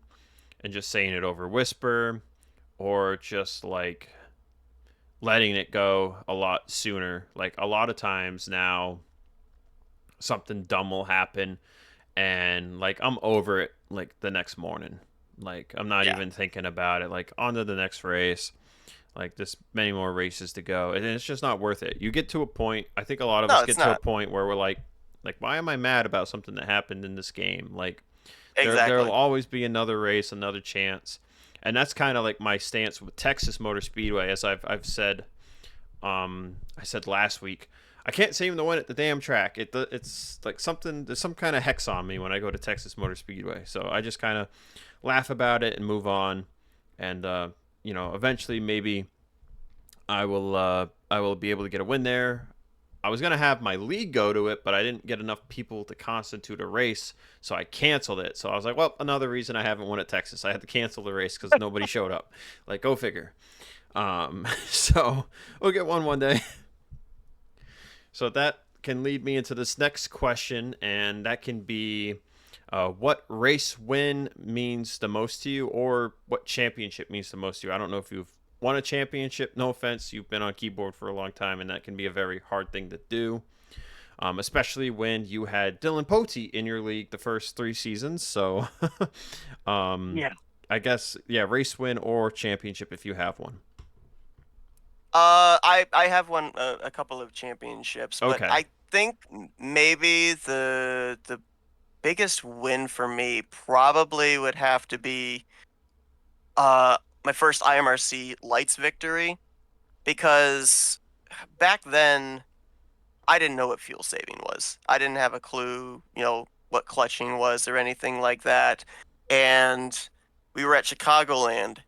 and just saying it over whisper, or just like letting it go a lot sooner. Like a lot of times now something dumb will happen, and like I'm over it like the next morning. Like I'm not Yeah. even thinking about it. Like on to the next race. Like there's many more races to go, and it's just not worth it. You get to a point. I think a lot of No, us it's get to a not. point where we're like, why am I mad about something that happened in this game? Like there'll Exactly. always be another race, another chance, and that's kind of like my stance with Texas Motor Speedway, as I've said. I said last week, I can't seem to win at the damn track. It's like something. There's some kind of hex on me when I go to Texas Motor Speedway. So I just kind of laugh about it and move on. And eventually maybe I will be able to get a win there. I was gonna have my league go to it, but I didn't get enough people to constitute a race, so I canceled it. So I was like, well, another reason I haven't won at Texas. I had to cancel the race because nobody showed up. Like, go figure. So we'll get one day. So that can lead me into this next question, and that can be what race win means the most to you, or what championship means the most to you. I don't know if you've won a championship. No offense, you've been on keyboard for a long time, and that can be a very hard thing to do, especially when you had Dylan Potey in your league the first 3 seasons. So, um, Yeah. I guess, yeah, race win or championship if you have one. I have won a couple of championships, but Okay. I think maybe the biggest win for me probably would have to be my first IMRC lights victory, because back then I didn't know what fuel saving was. I didn't have a clue, what clutching was or anything like that. And we were at Chicagoland,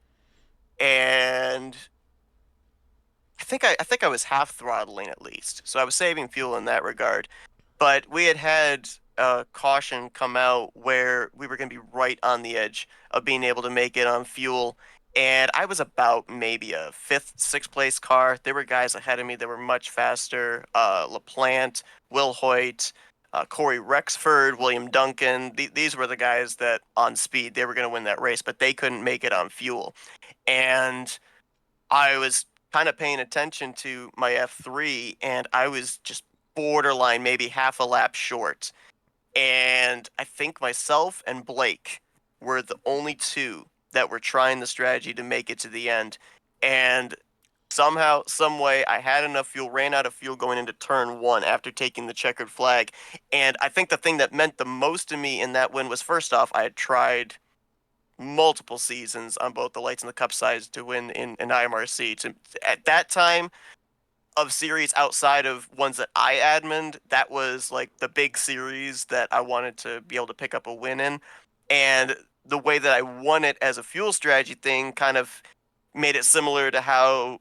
and I think I was half throttling at least, so I was saving fuel in that regard. But we had a caution come out where we were going to be right on the edge of being able to make it on fuel, and I was about maybe a fifth, sixth place car. There were guys ahead of me that were much faster. LaPlante, Will Hoyt, Corey Rexford, William Duncan. These were the guys that on speed they were going to win that race, but they couldn't make it on fuel, and I was kind of paying attention to my F3, and I was just borderline maybe half a lap short. And I think myself and Blake were the only two that were trying the strategy to make it to the end. And somehow, some way, I had enough fuel, ran out of fuel going into turn one after taking the checkered flag. And I think the thing that meant the most to me in that win was, first off, I had tried multiple seasons on both the lights and the cup sides to win in IMRC. At that time of series outside of ones that I admined, that was like the big series that I wanted to be able to pick up a win in. And the way that I won it as a fuel strategy thing kind of made it similar to how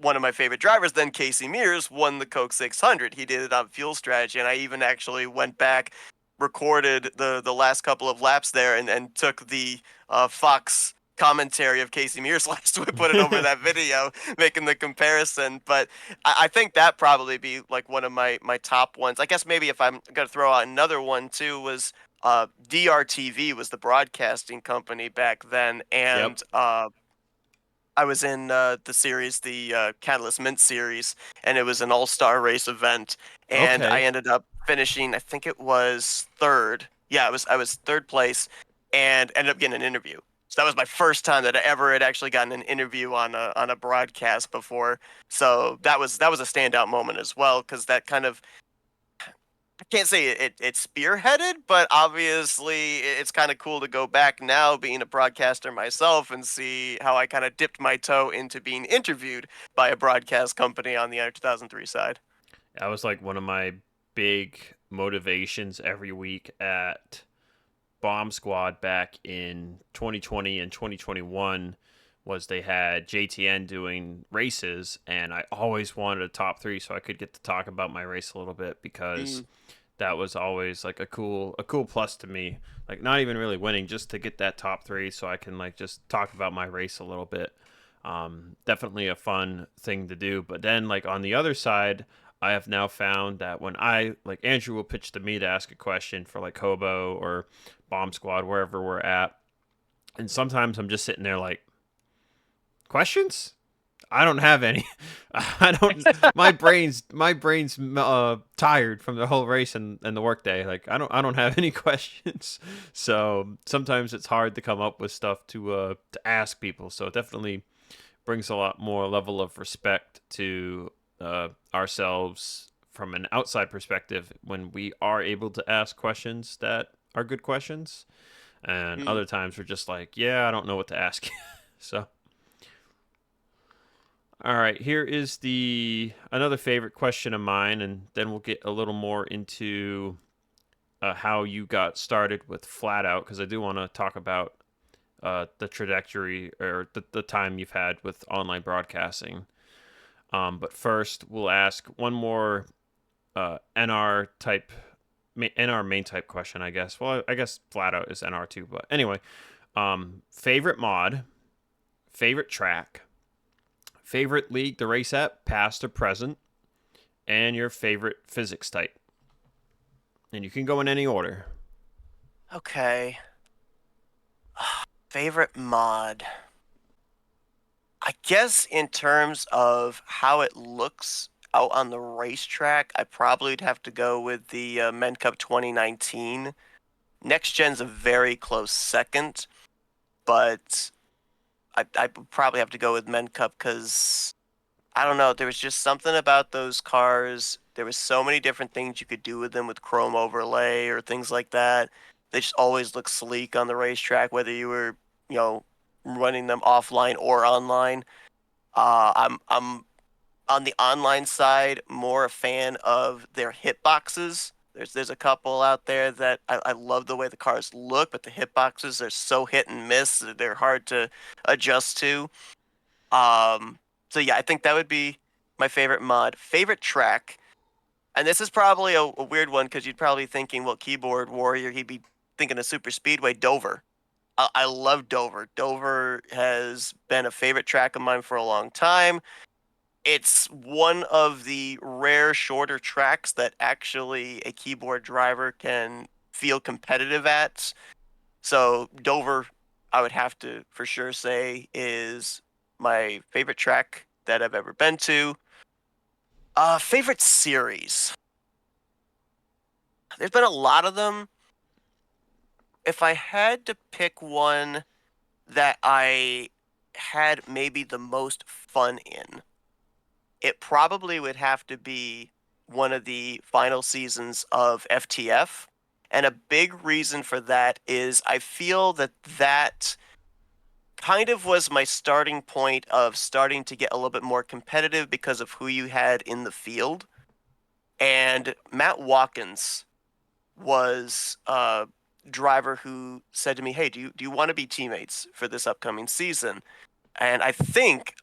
one of my favorite drivers then, Casey Mears, won the Coke 600. He did it on fuel strategy, and I even actually went back, recorded the last couple of laps there, and took the Fox commentary of Casey Mears last week, put it over that video, making the comparison. But I think that probably be like one of my top ones. I guess maybe if I'm gonna throw out another one too was DRTV was the broadcasting company back then, Yep. and I was in the series, the Catalyst Mint series, and it was an all-star race event, and I Okay. ended up finishing, I think it was third. Yeah, I was third place, and ended up getting an interview. So that was my first time that I ever had actually gotten an interview on a broadcast before. So that was a standout moment as well, because that kind of, I can't say it spearheaded, but obviously it's kind of cool to go back now, being a broadcaster myself, and see how I kind of dipped my toe into being interviewed by a broadcast company on the NR2003 side. That was like one of my big motivations every week at Bomb Squad back in 2020 and 2021 was they had JTN doing races, and I always wanted a top three so I could get to talk about my race a little bit because Mm. that was always like a cool plus to me. Like not even really winning, just to get that top three so I can like just talk about my race a little bit. Definitely a fun thing to do. But then like on the other side, I have now found that when I like Andrew will pitch to me to ask a question for like Hobo or Bomb Squad, wherever we're at. And sometimes I'm just sitting there like, questions? I don't have any. I don't. My brain's tired from the whole race and the workday. Like I don't have any questions. So sometimes it's hard to come up with stuff to ask people. So it definitely brings a lot more level of respect to ourselves from an outside perspective when we are able to ask questions that are good questions. And Mm. other times we're just like, yeah, I don't know what to ask. So, all right, here is the another favorite question of mine, and then we'll get a little more into how you got started with Flat Out because I do want to talk about the trajectory or the time you've had with online broadcasting. But first, we'll ask one more NR type, NR main type question, I guess. Well, I guess Flat Out is NR too, but anyway, favorite mod, favorite track, favorite league to race at, past or present, and your favorite physics type. And you can go in any order. Okay. Favorite mod. I guess in terms of how it looks out on the racetrack, I probably would have to go with the Men Cup 2019. Next Gen's a very close second, but I would probably have to go with Men Cup because I don't know. There was just something about those cars. There was so many different things you could do with them with chrome overlay or things like that. They just always look sleek on the racetrack, whether you were, you know, running them offline or online. I'm on the online side more a fan of their hitboxes. There's a couple out there that I love the way the cars look, but the hitboxes are so hit and miss. They're hard to adjust to. Um, so yeah, I think that would be my favorite mod. Favorite track, and this is probably a weird one because you'd probably be thinking, well, keyboard warrior, he'd be thinking of super speedway. Dover. I love Dover. Dover has been a favorite track of mine for a long time. It's one of the rare shorter tracks that actually a keyboard driver can feel competitive at. So Dover, I would have to for sure say is my favorite track that I've ever been to. Favorite series. There's been a lot of them. If I had to pick one that I had maybe the most fun in, it probably would have to be one of the final seasons of FTF. And a big reason for that is I feel that that kind of was my starting point of starting to get a little bit more competitive because of who you had in the field. And Matt Watkins was a driver who said to me, "Hey, do you want to be teammates for this upcoming season?" And I think,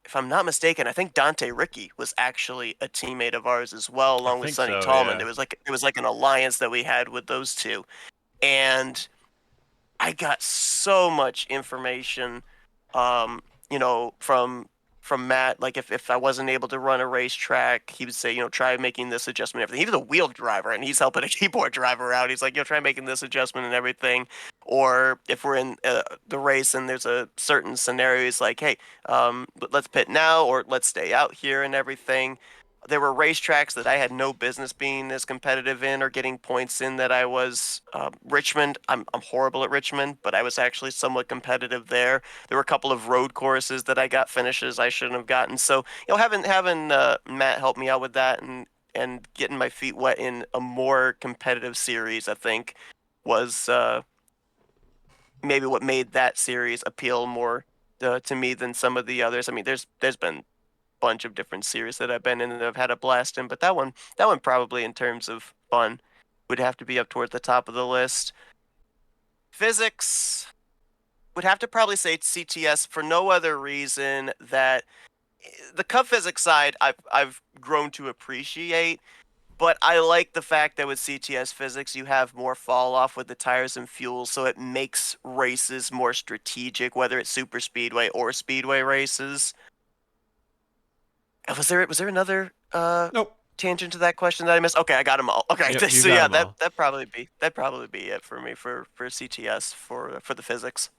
if I'm not mistaken, I think Dante Ricky was actually a teammate of ours as well, I along with think Sonny so, Tallman. yeah. There was like an alliance that we had with those two, and I got so much information, um, from Matt. Like if I wasn't able to run a racetrack, he would say, try making this adjustment and everything. He was a wheel driver and he's helping a keyboard driver out. He's like, try making this adjustment and everything. Or if we're in the race and there's a certain scenario, he's like, hey, let's pit now or let's stay out here and everything. There were racetracks that I had no business being as competitive in or getting points in that I was. Richmond, I'm horrible at Richmond, but I was actually somewhat competitive there. There were a couple of road courses that I got finishes I shouldn't have gotten. So, having Matt help me out with that and getting my feet wet in a more competitive series, I think, was maybe what made that series appeal more to me than some of the others. I mean, there's been a bunch of different series that I've been in that I've had a blast in, but that one probably in terms of fun would have to be up toward the top of the list. Physics would have to probably say CTS for no other reason that the Cup physics side I've grown to appreciate. But I like the fact that with CTS physics, you have more fall off with the tires and fuel, so it makes races more strategic, whether it's super speedway or speedway races. Was there another Nope. tangent to that question that I missed? Okay, I got them all. Okay, Yep, you so got yeah, them all. that'd probably be it for me for CTS for the physics.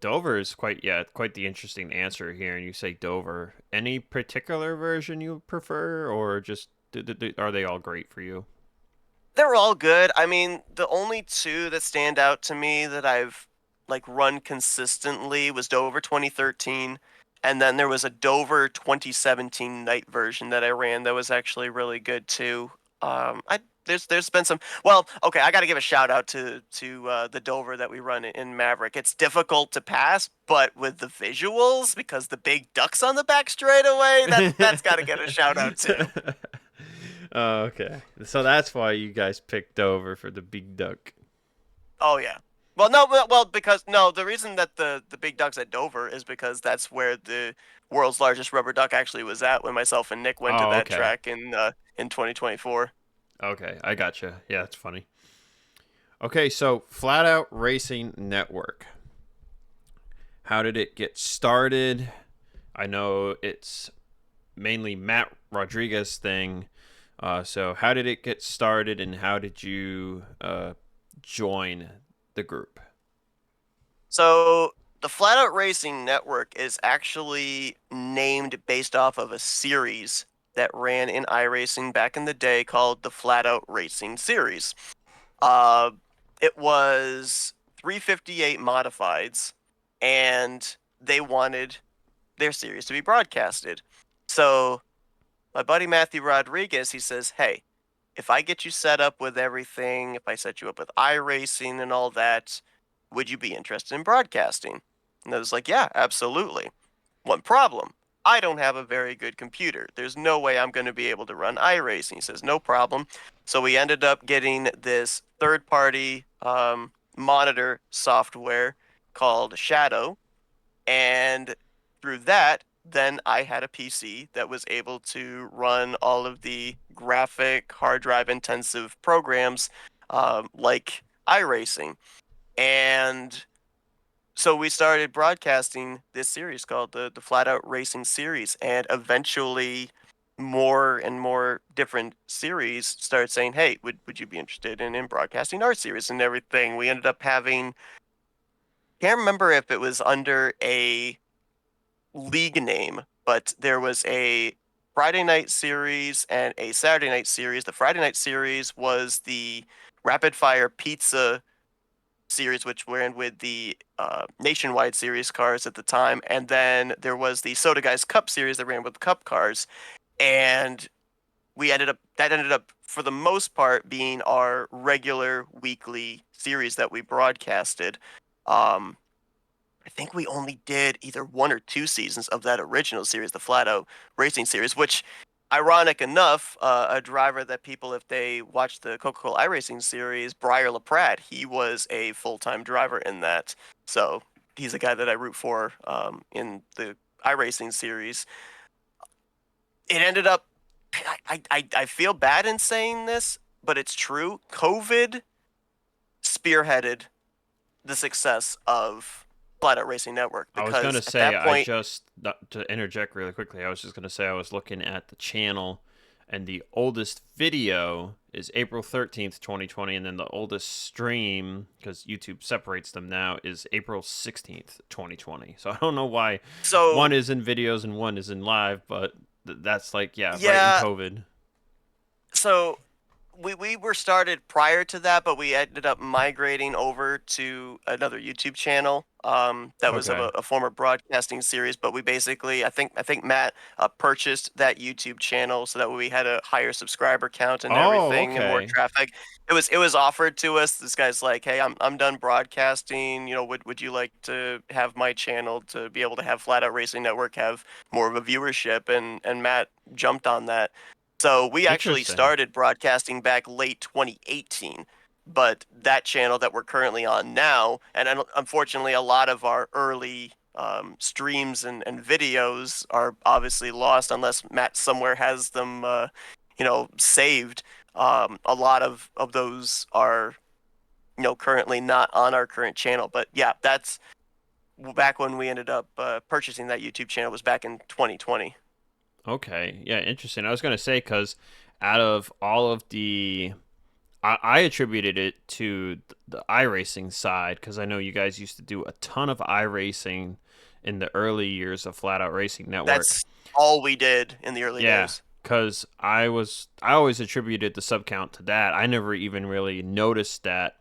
Dover is quite the interesting answer here. And you say Dover. Any particular version you prefer, or just are they all great for you? They're all good. I mean, the only two that stand out to me that I've like run consistently was Dover 2013, and then there was a Dover 2017 night version that I ran that was actually really good too. I there's been some. Well, okay, I got to give a shout out to the Dover that we run in Maverick. It's difficult to pass, but with the visuals because the big ducks on the back straightaway, that's got to get a shout out too. Oh, okay. So that's why you guys picked Dover for the big duck. Oh yeah. Well, no, well, because no, the reason that the big duck's at Dover is because that's where the world's largest rubber duck actually was at when myself and Nick went to Oh, that okay. track in 2024. Okay, I gotcha. Yeah, that's funny. Okay, so Flat Out Racing Network. How did it get started? I know it's mainly Matt Rodriguez thing. So how did it get started, and how did you join the group? So the Flat Out Racing Network is actually named based off of a series that ran in iRacing back in the day called the Flat Out Racing Series. Uh, it was 358 modifieds, and they wanted their series to be broadcasted. So my buddy Matthew Rodriguez, he says, "Hey, if I get you set up with everything, if I set you up with iRacing and all that, would you be interested in broadcasting?" And I was like, "Yeah, absolutely." One problem. I don't have a very good computer. There's no way I'm going to be able to run iRacing. He says, "No problem." So we ended up getting this third party monitor software called Shadow. And through that, then I had a PC that was able to run all of the graphic, hard drive intensive programs like iRacing. And so we started broadcasting this series called the Flat Out Racing Series. And eventually, more and more different series started saying, "Hey, would you be interested in broadcasting our series and everything?" We ended up having, can't remember if it was under a league name, but there was a Friday night series and a Saturday night series. The Friday night series was the Rapid Fire Pizza series, which ran with the Nationwide series cars at the time, and then there was the Soda Guys Cup series that ran with the Cup cars, and that ended up for the most part being our regular weekly series that we broadcasted. Um, I think we only did either one or two seasons of that original series, the Flat Out Racing series, which, ironic enough, a driver that people, if they watch the Coca-Cola iRacing series, Briar LaPrade, he was a full-time driver in that. So he's a guy that I root for in the iRacing series. It ended up, I feel bad in saying this, but it's true. COVID spearheaded the success of Flat Out Racing Network I was gonna because at say, that I point, just to interject really quickly. I was just gonna say I was looking at the channel, and the oldest video is April 13th, 2020, and then the oldest stream, because YouTube separates them now, is April 16th, 2020. So I don't know why one so is in videos and one is in live, but That's like, yeah, right in Yeah, COVID. so we were started prior to that, but we ended up migrating over to another YouTube channel. That was of Okay. a former broadcasting series, but we basically, I think Matt purchased that YouTube channel so that we had a higher subscriber count and Oh, everything and more okay. traffic. It was offered to us. This guy's like, "Hey, I'm done broadcasting. Would you like to have my channel to be able to have Flat Out Racing Network have more of a viewership?" And Matt jumped on that. So we actually Interesting. started broadcasting back late 2018, but that channel that we're currently on now, and unfortunately, a lot of our early streams and videos are obviously lost unless Matt somewhere has them, saved. A lot of those are, currently not on our current channel. But yeah, that's back when we ended up purchasing that YouTube channel was back in 2020. Okay. Yeah, interesting. I was gonna say because out of all of I attributed it to the iRacing side because I know you guys used to do a ton of iRacing in the early years of Flat Out Racing Network. That's all we did in the early Yeah, days. because I always attributed the sub count to that. I never even really noticed that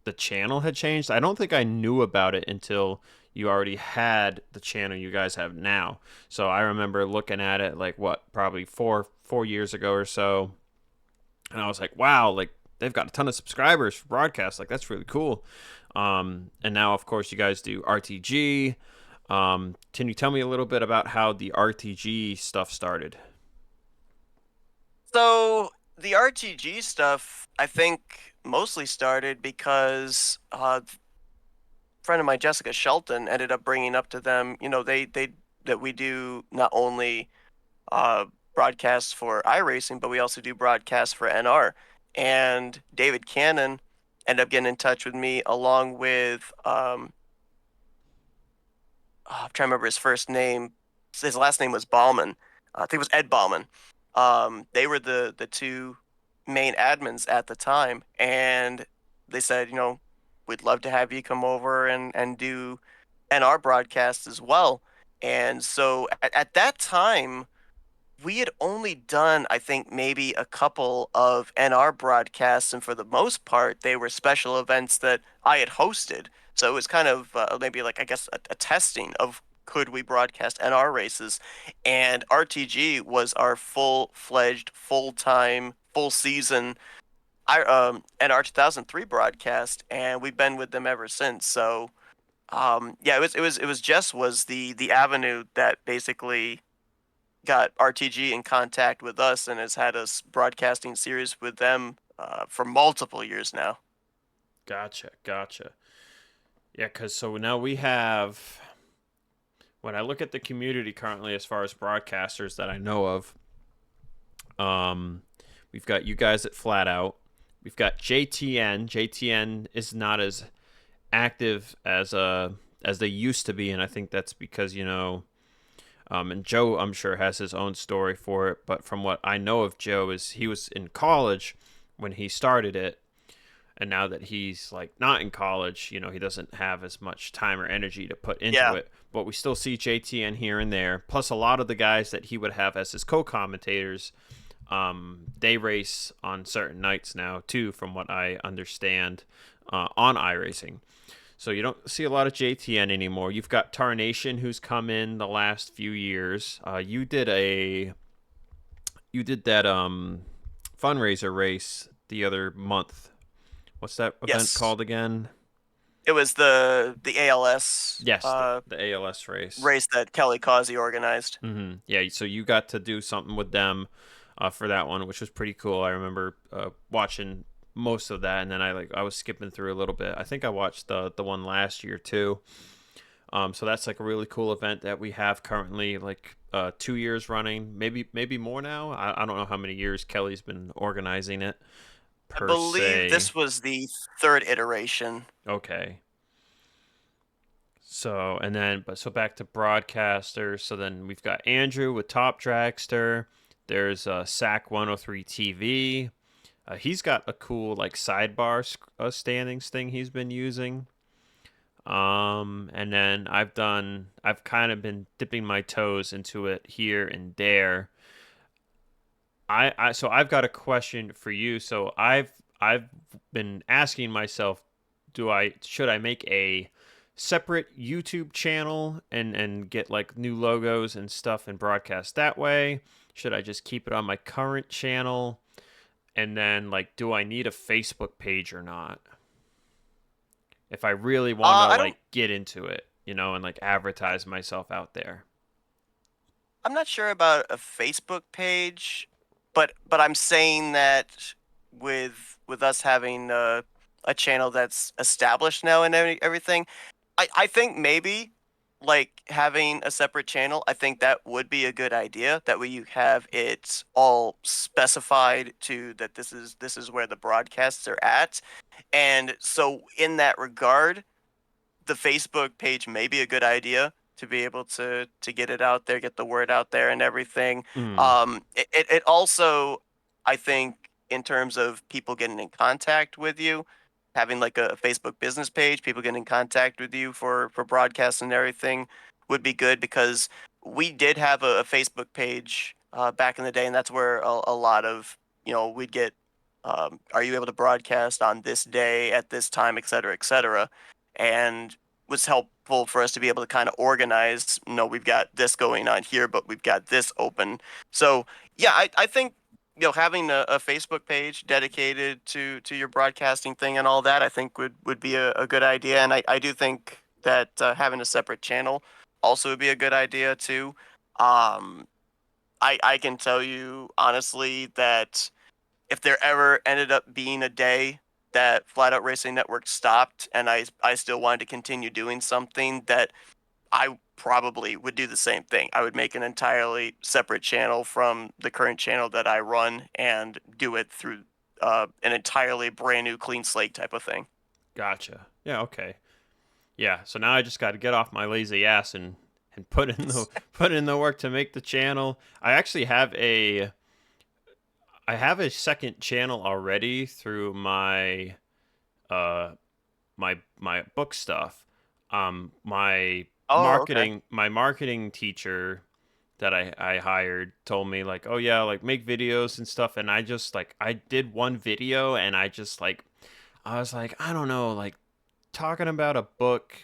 the channel had changed. I don't think I knew about it until you already had the channel you guys have now. So I remember looking at it like what, probably four years ago or so, and I was like, wow, like they've got a ton of subscribers for broadcast. Like that's really cool. And now of course you guys do RTG. Can you tell me a little bit about how the RTG stuff started? So the RTG stuff, I think, mostly started because a friend of mine, Jessica Shelton, ended up bringing up to them, they that we do not only uh, broadcasts for iRacing, but we also do broadcasts for NR. And David Cannon ended up getting in touch with me along with I'm trying to remember his first name. His last name was Ballman. I think it was Ed Ballman. They were the two main admins at the time, and they said, we'd love to have you come over and do NR broadcasts as well. And so at that time, we had only done, I think, maybe a couple of NR broadcasts, and for the most part, they were special events that I had hosted. So it was kind of maybe like, I guess, a testing of could we broadcast NR races. And RTG was our full-fledged, full-time, full season NR 2003 broadcast, and we've been with them ever since. So yeah, it was Jess was the avenue that basically got RTG in contact with us and has had us broadcasting series with them for multiple years now. Gotcha, gotcha. Yeah, because so now we have, when I look at the community currently as far as broadcasters that I know of, um, we've got you guys at Flat Out. We've got JTN. JTN is not as active as they used to be, and I think that's because and Joe I'm sure has his own story for it. But from what I know of Joe is he was in college when he started it, and now that he's like not in college, he doesn't have as much time or energy to put into Yeah, it. But we still see JTN here and there. Plus, a lot of the guys that he would have as his co-commentators, they race on certain nights now too, from what I understand, on iRacing. So you don't see a lot of JTN anymore. You've got Tarnation, who's come in the last few years. You did that fundraiser race the other month. What's that event yes. called again? It was the ALS Yes, the ALS race. race that Kelly Causey organized. Yeah, so you got to do something with them for that one, which was pretty cool. I remember watching most of that, and then I was skipping through a little bit. I think I watched the one last year too. So that's like a really cool event that we have currently, like 2 years running, maybe more now. I don't know how many years Kelly's been organizing it I per believe se. this was the third iteration. Okay. So so back to broadcasters. So then we've got Andrew with Top Dragster. There's SAC 103 TV. He's got a cool like sidebar standings thing he's been using. And then I've kind of been dipping my toes into it here and there. So I've got a question for you. So I've been asking myself, should I make a separate YouTube channel and get like new logos and stuff and broadcast that way? Should I just keep it on my current channel? And then like, do I need a Facebook page or not? If I really want to I don't. like get into it, and like advertise myself out there. I'm not sure about a Facebook page, but I'm saying that with us having a channel that's established now and everything, I think maybe like having a separate channel, I think that would be a good idea. That way you have it all specified to that this is where the broadcasts are at. And so in that regard, the Facebook page may be a good idea to be able to get it out there, get the word out there and everything. Mm, It also, I think, in terms of people getting in contact with you, having like a Facebook business page, people getting in contact with you for broadcasts and everything would be good because we did have a Facebook page back in the day, and that's where a lot of we'd get. Are you able to broadcast on this day at this time, et cetera, et cetera? And was helpful for us to be able to kind of organize, we've got this going on here, but we've got this open. So yeah, I think having a Facebook page dedicated to your broadcasting thing and all that, I think would be a good idea. And I do think that having a separate channel also would be a good idea too. Um, I can tell you honestly that if there ever ended up being a day that Flat Out Racing Network stopped and I still wanted to continue doing something, that I probably would do the same thing. I would make an entirely separate channel from the current channel that I run and do it through an entirely brand new clean slate type of thing. gotcha. Yeah, okay. Yeah, so now I just got to get off my lazy ass and put in the work to make the channel. I have a second channel already through uh my book stuff. My Oh, okay. marketing teacher that I hired told me like, "Oh yeah, like make videos and stuff." And I just like I did one video and I was like, I don't know, like talking about a book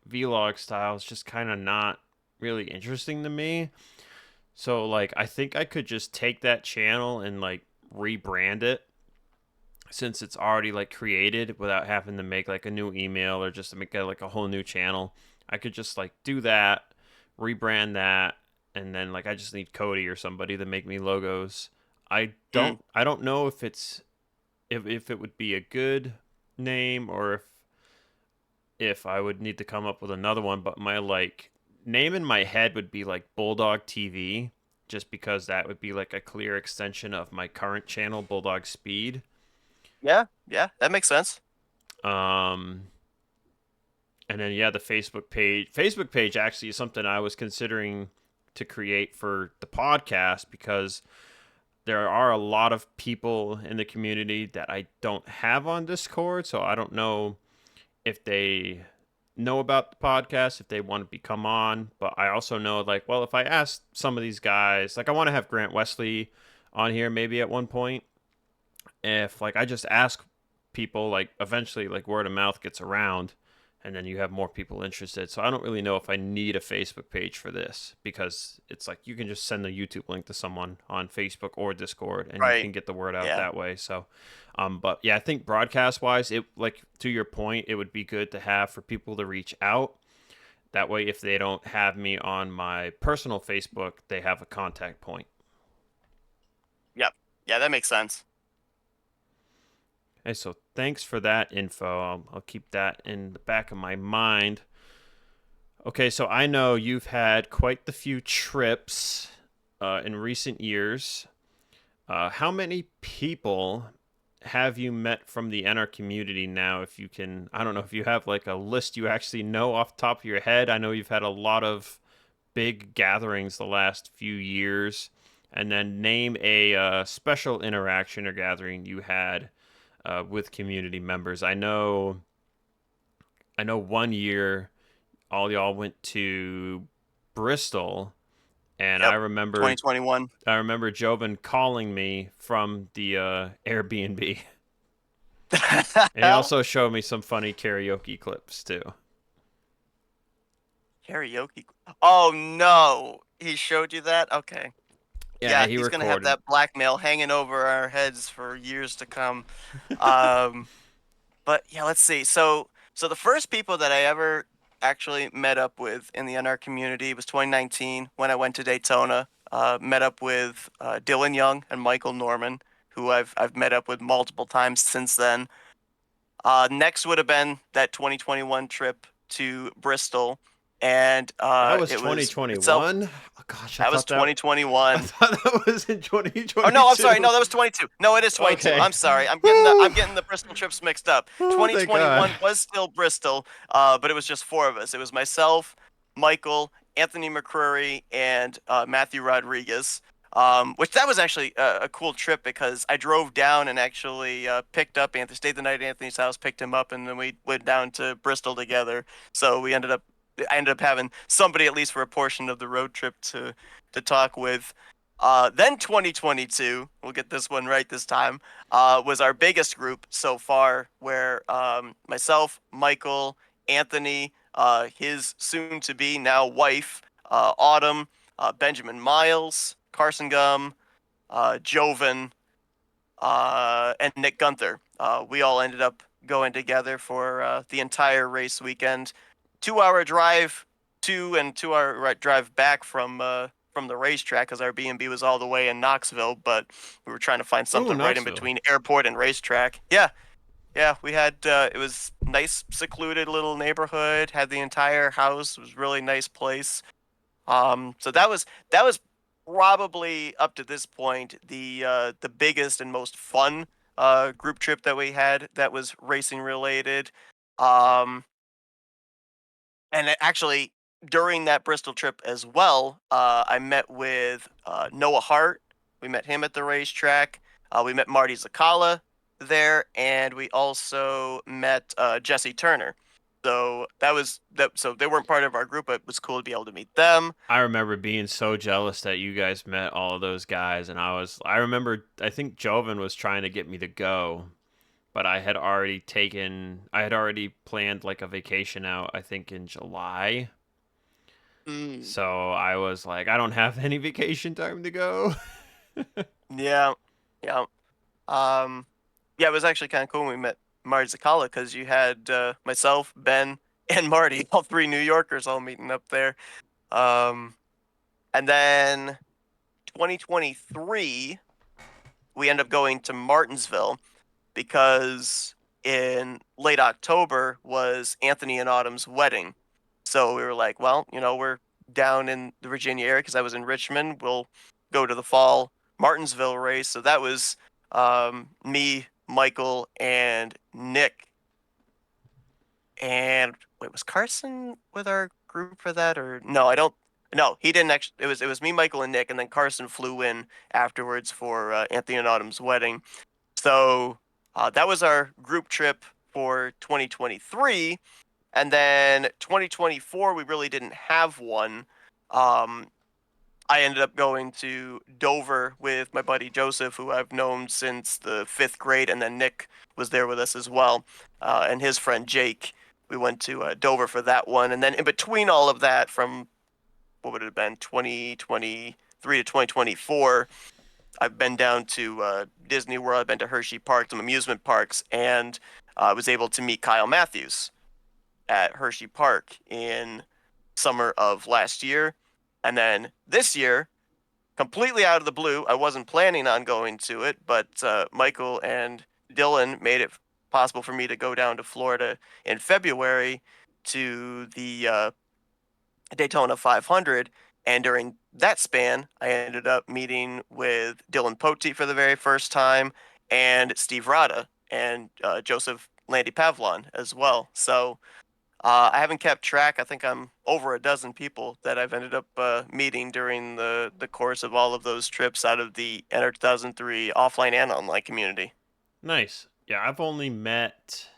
vlog style is just kind of not really interesting to me. So like I think I could just take that channel and like rebrand it since it's already like created without having to make like a new email or just to make like a whole new channel. I could just like do that, rebrand that, and then like I just need Cody or somebody to make me logos. Mm. I don't know if it would be a good name or if I would need to come up with another one, but my like name in my head would be like Bulldog TV just because that would be like a clear extension of my current channel Bulldog Speed. Yeah, yeah, that makes sense. Um and then yeah, the Facebook page. Facebook page actually is something I was considering to create for the podcast because there are a lot of people in the community that I don't have on Discord, so I don't know if they know about the podcast, if they want to become on. But I also know, like, well, if I ask some of these guys, like, I want to have Grant Wesley on here maybe at one point. If, like, I just ask people, like, eventually, like, word of mouth gets around and then you have more people interested. So I don't really know if I need a Facebook page for this because it's like you can just send the YouTube link to someone on Facebook or Discord and you Right. can get the word out Yeah. that way. So, but yeah, I think broadcast wise, it like to your point, it would be good to have for people to reach out. That way, if they don't have me on my personal Facebook, they have a contact point. Yep. Yeah, that makes sense. Hey, so thanks for that info. I'll keep that in the back of my mind. Okay, so I know you've had quite the few trips in recent years. How many people have you met from the NR community now? If you can, I don't know if you have like a list you actually know off the top of your head. I know you've had a lot of big gatherings the last few years. And then name a special interaction or gathering you had with community members. I know I know one year all y'all went to Bristol, and Yep, 2021. I remember Joven calling me from the Airbnb, and he also showed me some funny karaoke clips too. Karaoke. Oh no, he showed you that? Okay. Yeah, Yeah, he he's gonna have recorded. that blackmail hanging over our heads for years to come. Um, but yeah, let's see. So the first people that I ever actually met up with in the NR community was 2019 when I went to Daytona. Met up with Dylan Young and Michael Norman, who I've met up with multiple times since then. Next would have been that 2021 trip to Bristol, and That was it was myself. 2021. Oh, gosh, That was I 2021. thought that was in Oh no, I'm sorry. 2022. No, that was 22. No, it is 22. Okay. I'm sorry. I'm Whew. getting the Bristol trips mixed up. Oh, thank God. 2021 was still Bristol, but it was just four of us. It was myself, Michael, Anthony McCrory, and Matthew Rodriguez. Which that was actually a cool trip because I drove down and actually picked up Anthony, stayed the night at Anthony's house, picked him up, and then we went down to Bristol together. So I ended up having somebody at least for a portion of the road trip to talk with. Then 2022, we'll get this one right this time, was our biggest group so far, where myself, Michael, Anthony, his soon to be now wife, Autumn, Benjamin Miles, Carson Gum, Joven, and Nick Gunther. We all ended up going together for the entire race weekend. 2 hour drive to and 2 hour drive back from the racetrack because our B&B was all the way in Knoxville, but we were trying to find Ooh, something right in Knoxville. between airport and racetrack. Yeah, yeah, we had it was nice, secluded little neighborhood. Had the entire house. It was really nice place. So that was probably up to this point the biggest and most fun group trip that we had that was racing related. Um, and actually during that Bristol trip as well, I met with Noah Hart. We met him at the racetrack. We met Marty Zakala there, and we also met Jesse Turner. So that was that. So they weren't part of our group, but it was cool to be able to meet them. I remember being so jealous that you guys met all of those guys, and I remember, I think Joven was trying to get me to go, but I had already planned like a vacation out, I think in July. Mm. So I was like, I don't have any vacation time to go. Yeah, yeah. Um, yeah, it was actually kind of cool when we met Marty Zakala because you had myself, Ben, and Marty, all three New Yorkers, all meeting up there. Um, and then 2023, we end up going to Martinsville because in late October was Anthony and Autumn's wedding. So we were like, well, we're down in the Virginia area because I was in Richmond. We'll go to the fall Martinsville race. So that was me, Michael, and Nick. And wait, was Carson with our group for that or no? I don't. No, he didn't actually. It was me, Michael, and Nick, and then Carson flew in afterwards for Anthony and Autumn's wedding. So that was our group trip for 2023. And then 2024, we really didn't have one. Um, I ended up going to Dover with my buddy Joseph, who I've known since the fifth grade, and then Nick was there with us as well, and his friend Jake. We went to Dover for that one, and then in between all of that, from what would it have been 2023 to 2024, I've been down to Disney World. I've been to Hershey Park, some amusement parks, and I was able to meet Kyle Matthews at Hershey Park in summer of last year. And then this year, completely out of the blue, I wasn't planning on going to it, but Michael and Dylan made it possible for me to go down to Florida in February to the Daytona 500. And during that span, I ended up meeting with Dylan Pote for the very first time and Steve Rada and Joseph Landy Pavlon as well. So I haven't kept track. I think I'm over a dozen people that I've ended up meeting during the course of all of those trips out of the NR2003 offline and online community. Nice. Yeah, I've only met,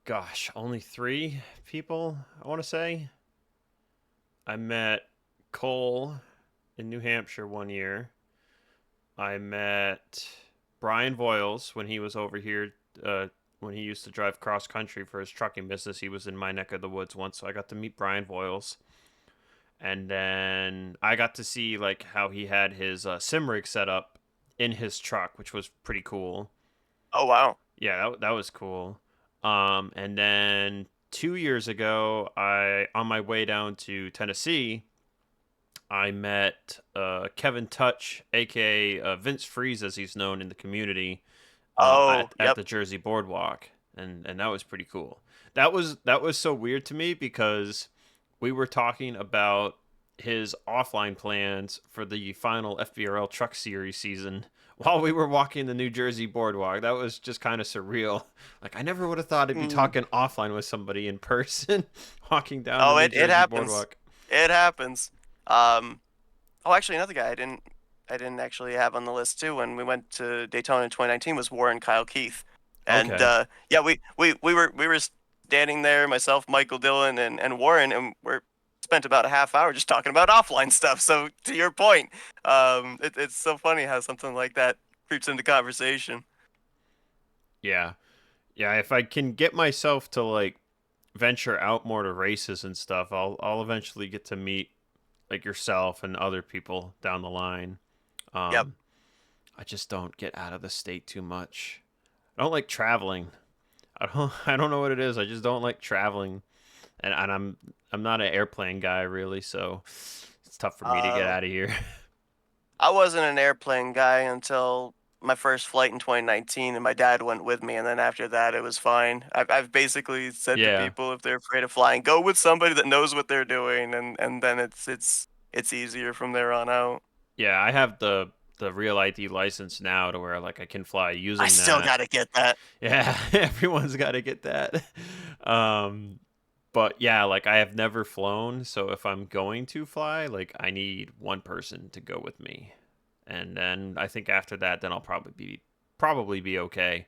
Gosh, only 3 people, I want to say. I met Cole in New Hampshire one year. I met Brian Voiles when he was over here, when he used to drive cross country for his trucking business. He was in my neck of the woods once, so I got to meet Brian Voiles. And then I got to see like how he had his sim rig set up in his truck, which was pretty cool. Oh wow. Yeah, that was cool. And then 2 years ago, I on my way down to Tennessee, I met Kevin Touch, aka Vince Freeze, as he's known in the community, Oh, at yep. the Jersey Boardwalk, and that was pretty cool. That was so weird to me because we were talking about his offline plans for the final FBRL Truck Series season while we were walking the New Jersey Boardwalk. That was just kind of surreal. Like I never would have thought I'd be Mm. talking offline with somebody in person, walking down the Oh, New it Jersey happens. Boardwalk. It happens. Um, oh, actually, another guy I didn't actually have on the list too when we went to Daytona in 2019 was Warren Kyle Keith, and Okay. yeah, we were standing there, myself, Michael Dillon, and Warren, and we're spent about a half hour just talking about offline stuff. So to your point, it's so funny how something like that creeps into conversation. Yeah. Yeah, if I can get myself to like venture out more to races and stuff, I'll eventually get to meet like yourself and other people down the line. Yep. Um, I just don't get out of the state too much. I don't like traveling. I don't know what it is. I just don't like traveling, and I'm not an airplane guy really, so it's tough for me to get Uh, out of here. I wasn't an airplane guy until my first flight in 2019, and my dad went with me. And then after that, it was fine. I've basically said to Yeah, people if they're afraid of flying, go with somebody that knows what they're doing, and then it's easier from there on out. yeah. I have the real ID license now to where like I can fly I using still that. gotta get that. Yeah, everyone's got to get that. Um, but yeah, like I have never flown, so if I'm going to fly, like I need one person to go with me. And then I think after that then I'll probably be okay.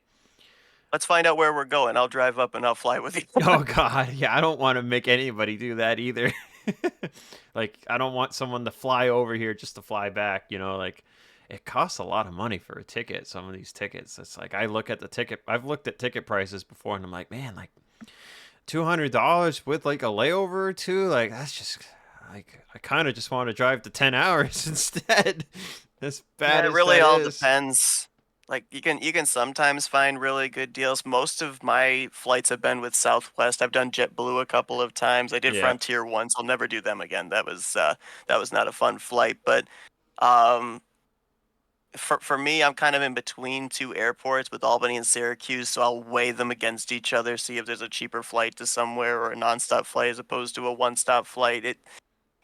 Let's find out where we're going. I'll drive up and I'll fly with you. Oh god, yeah, I don't want to make anybody do that either. Like I don't want someone to fly over here just to fly back, like it costs a lot of money for a ticket, some of these tickets. It's like I've looked at ticket prices before and I'm like, man, like $200 with like a layover or two, like that's just like I kind of just want to drive to 10 hours instead. As bad Yeah, it as really that all is. depends. Like you can sometimes find really good deals. Most of my flights have been with Southwest. I've done JetBlue a couple of times. I did Yeah. Frontier once. I'll never do them again. That was not a fun flight. But um, for me, I'm kind of in between two airports with Albany and Syracuse, so I'll weigh them against each other, see if there's a cheaper flight to somewhere or a nonstop flight as opposed to a one-stop flight.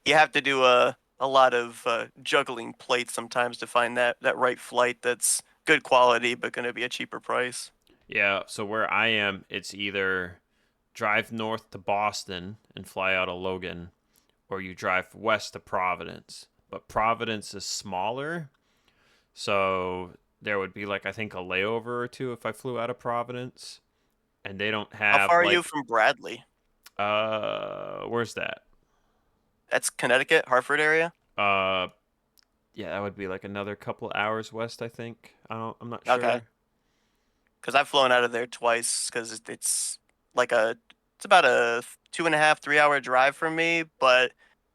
You have to do a lot of juggling plates sometimes to find that right flight that's good quality but going to be a cheaper price. Yeah, so where I am, it's either drive north to Boston and fly out of Logan, or you drive west to Providence. But Providence is smaller, so there would be like I think a layover or two if I flew out of Providence, and they don't How have far are you like from Bradley? where's that? That's Connecticut, Hartford area. Uh yeah, that would be like another couple hours west, I think. I'm not Okay, sure. because I've flown out of there twice because like it's about a 2.5 3 hour drive for me. But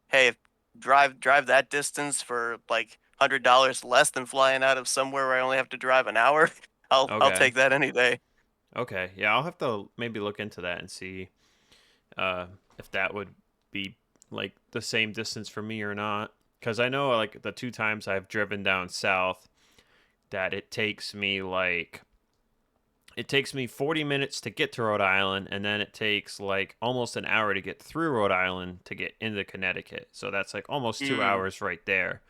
hey, if drive that distance for like $100 less than flying out of somewhere where I only have to drive an hour, I'll Okay. take that any day. Okay. Yeah, I'll have to maybe look into that and see uh if that would be like the same distance for me or not. Cuz I know like the two times I've driven down south that it takes me 40 minutes to get to Rhode Island, and then it takes like almost an hour to get through Rhode Island to get into Connecticut. So that's like almost two Mm, hours right there.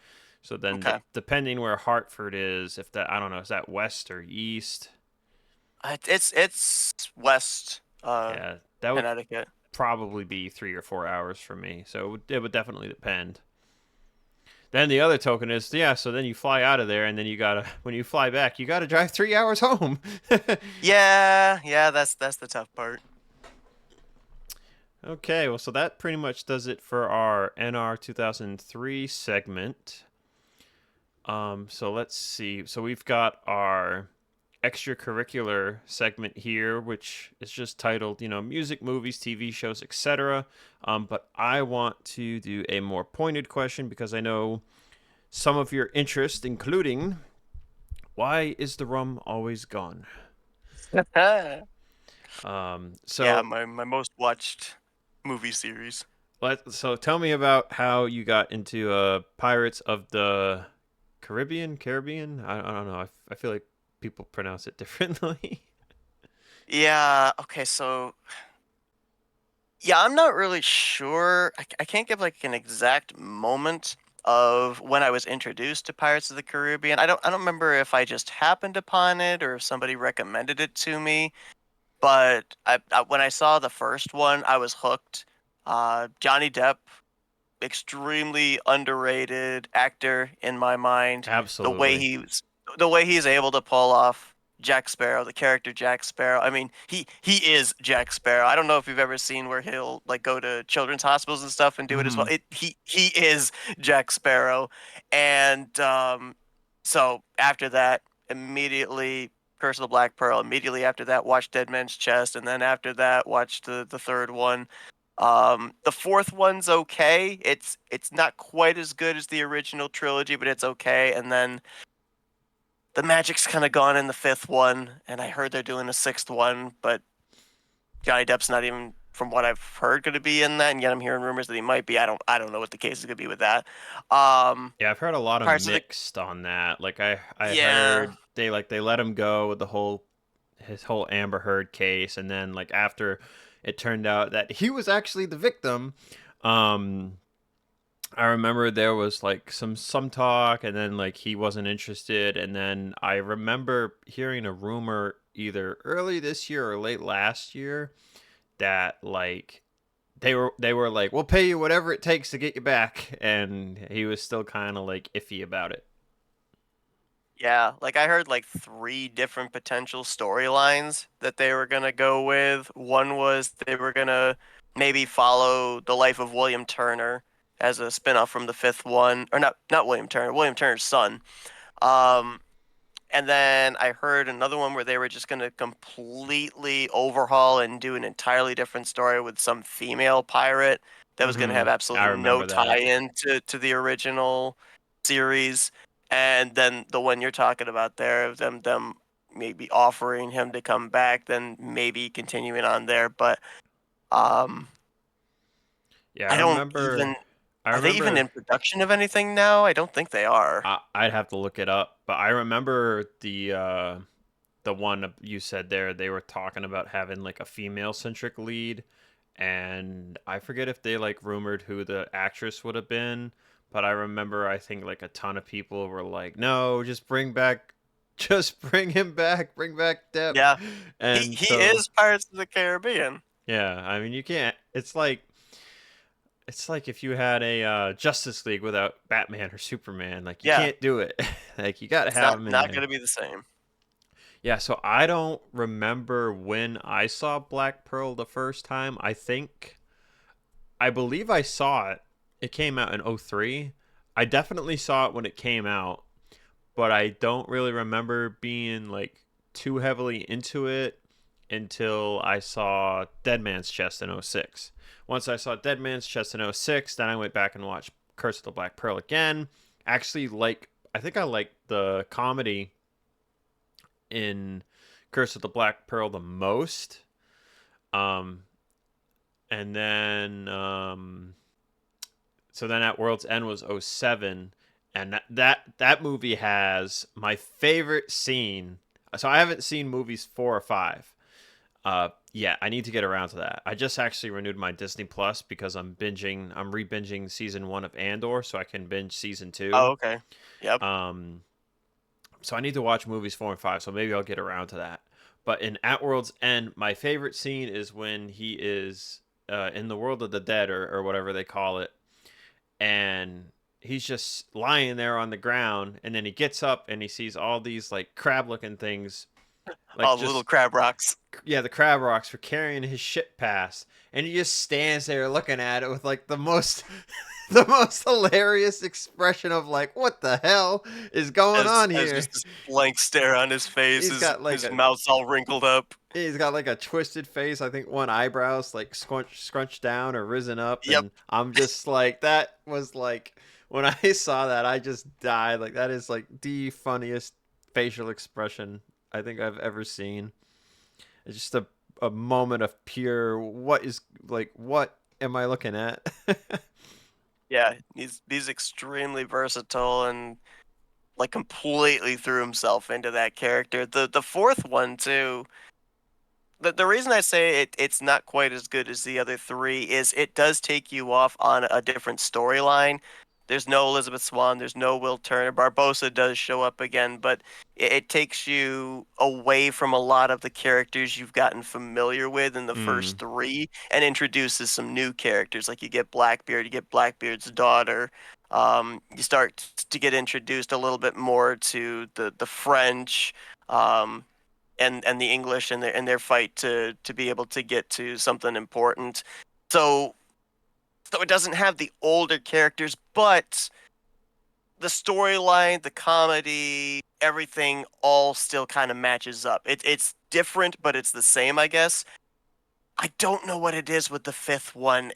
So then, okay. depending where Hartford is, if that I don't know, is that west or east? It's west Yeah, that would Connecticut. probably be 3 or 4 hours for me. So it would definitely depend. Then the other token is yeah. So then you fly out of there, and then you gotta when you fly back, you gotta drive 3 hours home. Yeah, that's the tough part. Okay, well, so that pretty much does it for our NR 2003 segment. So let's see. So we've got our extracurricular segment here, which is just titled, music, movies, TV shows, etc. But I want to do a more pointed question because I know some of your interest, including why is the rum always gone? Yeah, So my most watched movie series. so tell me about how you got into Pirates of the Caribbean. I don't know. I feel like people pronounce it differently. Yeah, okay, so yeah, I'm not really sure. I can't give like an exact moment of when I was introduced to Pirates of the Caribbean. I don't remember if I just happened upon it or if somebody recommended it to me. But when I saw the first one, I was hooked. Johnny Depp, extremely underrated actor in my mind. The way Absolutely. the way he's able to pull off Jack Sparrow, the character Jack Sparrow. I mean, he is Jack Sparrow. I don't know if you've ever seen where he'll like go to children's hospitals and stuff and do it as well. Hmm. He is Jack Sparrow, and so after that, immediately Curse of the Black Pearl. Immediately after that, watched Dead Man's Chest, and then after that, watched the third one. The fourth one's okay. It's not quite as good as the original trilogy, but it's okay. And then the magic's kind of gone in the fifth one, and I heard they're doing a sixth one, but Johnny Depp's not even, from what I've heard, going to be in that, and yet I'm hearing rumors that he might be. I don't know what the case is going to be with that. Um, Yeah, I've heard a lot of Parts of the mixed on that. Like I yeah, heard they let him go with the whole his whole Amber Heard case, and then like after it turned out that he was actually the victim. Um, I remember there was like some talk, and then like he wasn't interested, and then I remember hearing a rumor either early this year or late last year that like they were like, we'll pay you whatever it takes to get you back, and he was still kind of like iffy about it. yeah. Like I heard like three different potential storylines that they were gonna go with. One was they were gonna maybe follow the life of William Turner as a spinoff from the fifth one, or not William Turner, William Turner's son. Um, and then I heard another one where they were just gonna completely overhaul and do an entirely different story with some female pirate that was gonna have I absolutely no remember that. tie-in to the original series. And then the one you're talking about there, of them maybe offering him to come back, then maybe continuing on there. But um, Yeah, I I don't remember. even I are they even remember. in production of anything now? I don't think they are. I'd have to look it up, but I remember the one you said there. They were talking about having like a female centric lead, and I forget if they like rumored who the actress would have been, but I remember I think like a ton of people were like, "No, just bring back, just bring him back, bring back Depp," Yeah, he and he so is Pirates of the Caribbean. yeah, I mean you can't. It's like if you had a Justice League without Batman or Superman, like you Yeah, can't do it. Like you got to it's have not them in not there. gonna be the same. Yeah, so I don't remember when I saw Black Pearl the first time. I believe I saw it. It came out in '03. I definitely saw it when it came out, but I don't really remember being like too heavily into it until I saw Dead Man's Chest in '06. Once I saw Dead Man's Chest in '06, then I went back and watched Curse of the Black Pearl again. Actually, I think I like the comedy in Curse of the Black Pearl the most. Um, and then so then at World's End was '07, and that movie has my favorite scene. So I haven't seen movies 4 or 5. Yeah, I need to get around to that. I just actually renewed my Disney Plus because I'm re-binging season 1 of Andor so I can binge season 2. Oh, okay. Yep. Um so I need to watch movies 4 and 5, so maybe I'll get around to that. But in At World's End, my favorite scene is when he is in the world of the dead, or whatever they call it, and he's just lying there on the ground, and then he gets up and he sees all these like crab looking things like Oh, the little just crab rocks. yeah, the crab rocks for carrying his ship past, and he just stands there looking at it with like the most the most hilarious expression of like, what the hell is going on As here? just this blank stare on his face, He's got like his a mouth's all wrinkled up. he's got like a twisted face. I think one eyebrow's like scrunched down or risen up, Yep. and I'm just like, that was like, when I saw that, I just died. Like, that is like the funniest facial expression I think I've ever seen. It's just a moment of pure, what is, like, what am I looking at? Yeah, he's extremely versatile and like completely threw himself into that character. The fourth one too. The reason I say it's not quite as good as the other three is it does take you off on a different storyline. There's no Elizabeth Swann, there's no Will Turner. Barbossa does show up again, but it takes you away from a lot of the characters you've gotten familiar with in the Hmm. first three and introduces some new characters. Like you get Blackbeard, you get Blackbeard's daughter. You start to get introduced a little bit more to the French. And the English and their fight to be able to get to something important. So it doesn't have the older characters, but the storyline, the comedy, everything all still kind of matches up. It's different, but it's the same, I guess. I don't know what it is with the fifth one.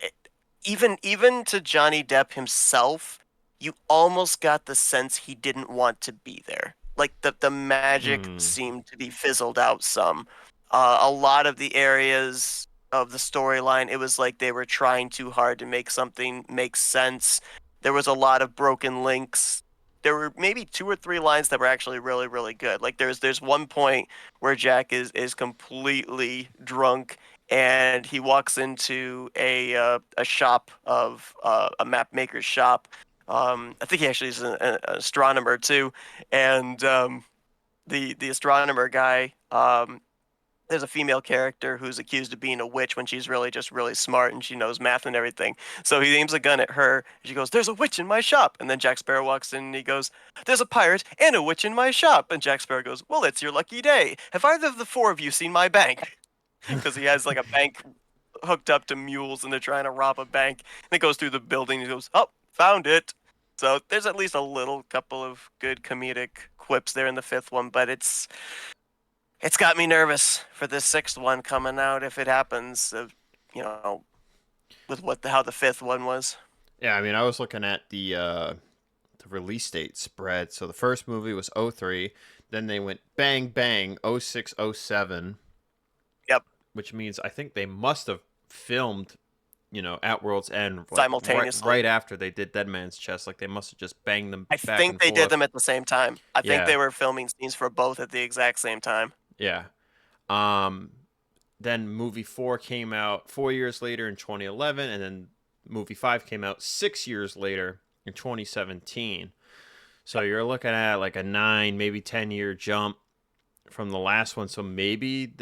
Even to Johnny Depp himself, you almost got the sense he didn't want to be there. Like the magic Hmm. seemed to be fizzled out some. A lot of the areas of the storyline, it was like they were trying too hard to make something make sense. There was a lot of broken links. There were maybe two or three lines that were actually really, really good. Like there's one point where Jack is completely drunk and he walks into a shop of a map maker's shop. I think he actually is an astronomer too, and the astronomer guy. There's a female character who's accused of being a witch when she's really just really smart and she knows math and everything. So he aims a gun at her. And she goes, "There's a witch in my shop." And then Jack Sparrow walks in and he goes, "There's a pirate and a witch in my shop." And Jack Sparrow goes, "Well, it's your lucky day. Have either of the four of you seen my bank?" Because he has like a bank hooked up to mules and they're trying to rob a bank. And it goes through the building and he goes, "Oh, found it." So there's at least a little couple of good comedic quips there in the fifth one, but it's got me nervous for this sixth one coming out if it happens. You know, with how the fifth one was. Yeah, I mean, I was looking at the release date spread. So the first movie was '03, then they went bang bang '06, '07, Yep, which means I think they must have filmed, at World's End, like simultaneously. right after they did Dead Man's Chest. Like, they must have just banged them I back think and they did forth. them at the same time. I think Yeah, they were filming scenes for both at the exact same time. yeah. Um, then movie 4 came out 4 years later in 2011, and then movie 5 came out 6 years later in 2017. So you're looking at like a 9, maybe 10 year jump from the last one. So maybe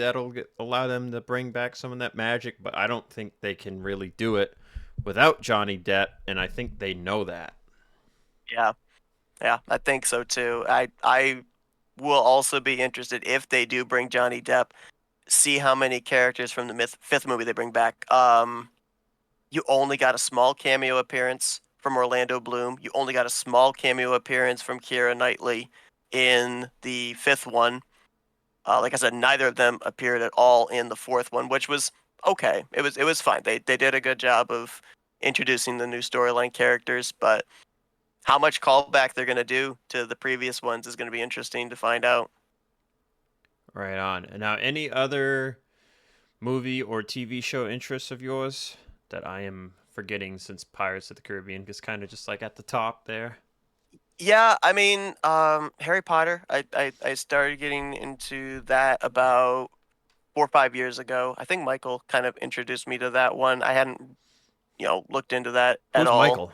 allow them to bring back some of that magic, but I don't think they can really do it without Johnny Depp, and I think they know that. Yeah, yeah, I think so too. I will also be interested if they do bring Johnny Depp. See how many characters from the fifth movie they bring back. You only got a small cameo appearance from Orlando Bloom. You only got a small cameo appearance from Keira Knightley in the fifth one. Like I said, neither of them appeared at all in the fourth one, which was okay. It was fine. They did a good job of introducing the new storyline characters, but how much callback they're going to do to the previous ones is going to be interesting to find out. Right on. And now, any other movie or TV show interests of yours that I am forgetting, since Pirates of the Caribbean is kind of just like at the top there? Yeah, I mean, Harry Potter. I started getting into that about 4 or 5 years ago. I think Michael kind of introduced me to that one. I hadn't, looked into that at Who's all. Michael?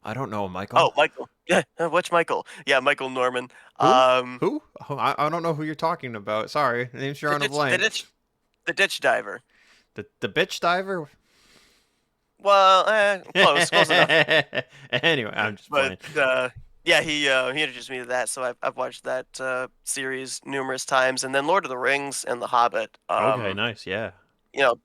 I don't know Michael. Oh, Michael. Yeah, which Michael? Yeah, Michael Norman. Who? Who? Oh, I don't know who you're talking about. Sorry, the name's The drawing a ditch, the blank. ditch, the ditch diver. The bitch diver. Well, close enough. Anyway, I'm just But playing. Yeah, he introduced me to that, so I've watched that series numerous times, and then Lord of the Rings and The Hobbit. Okay, nice. Yeah.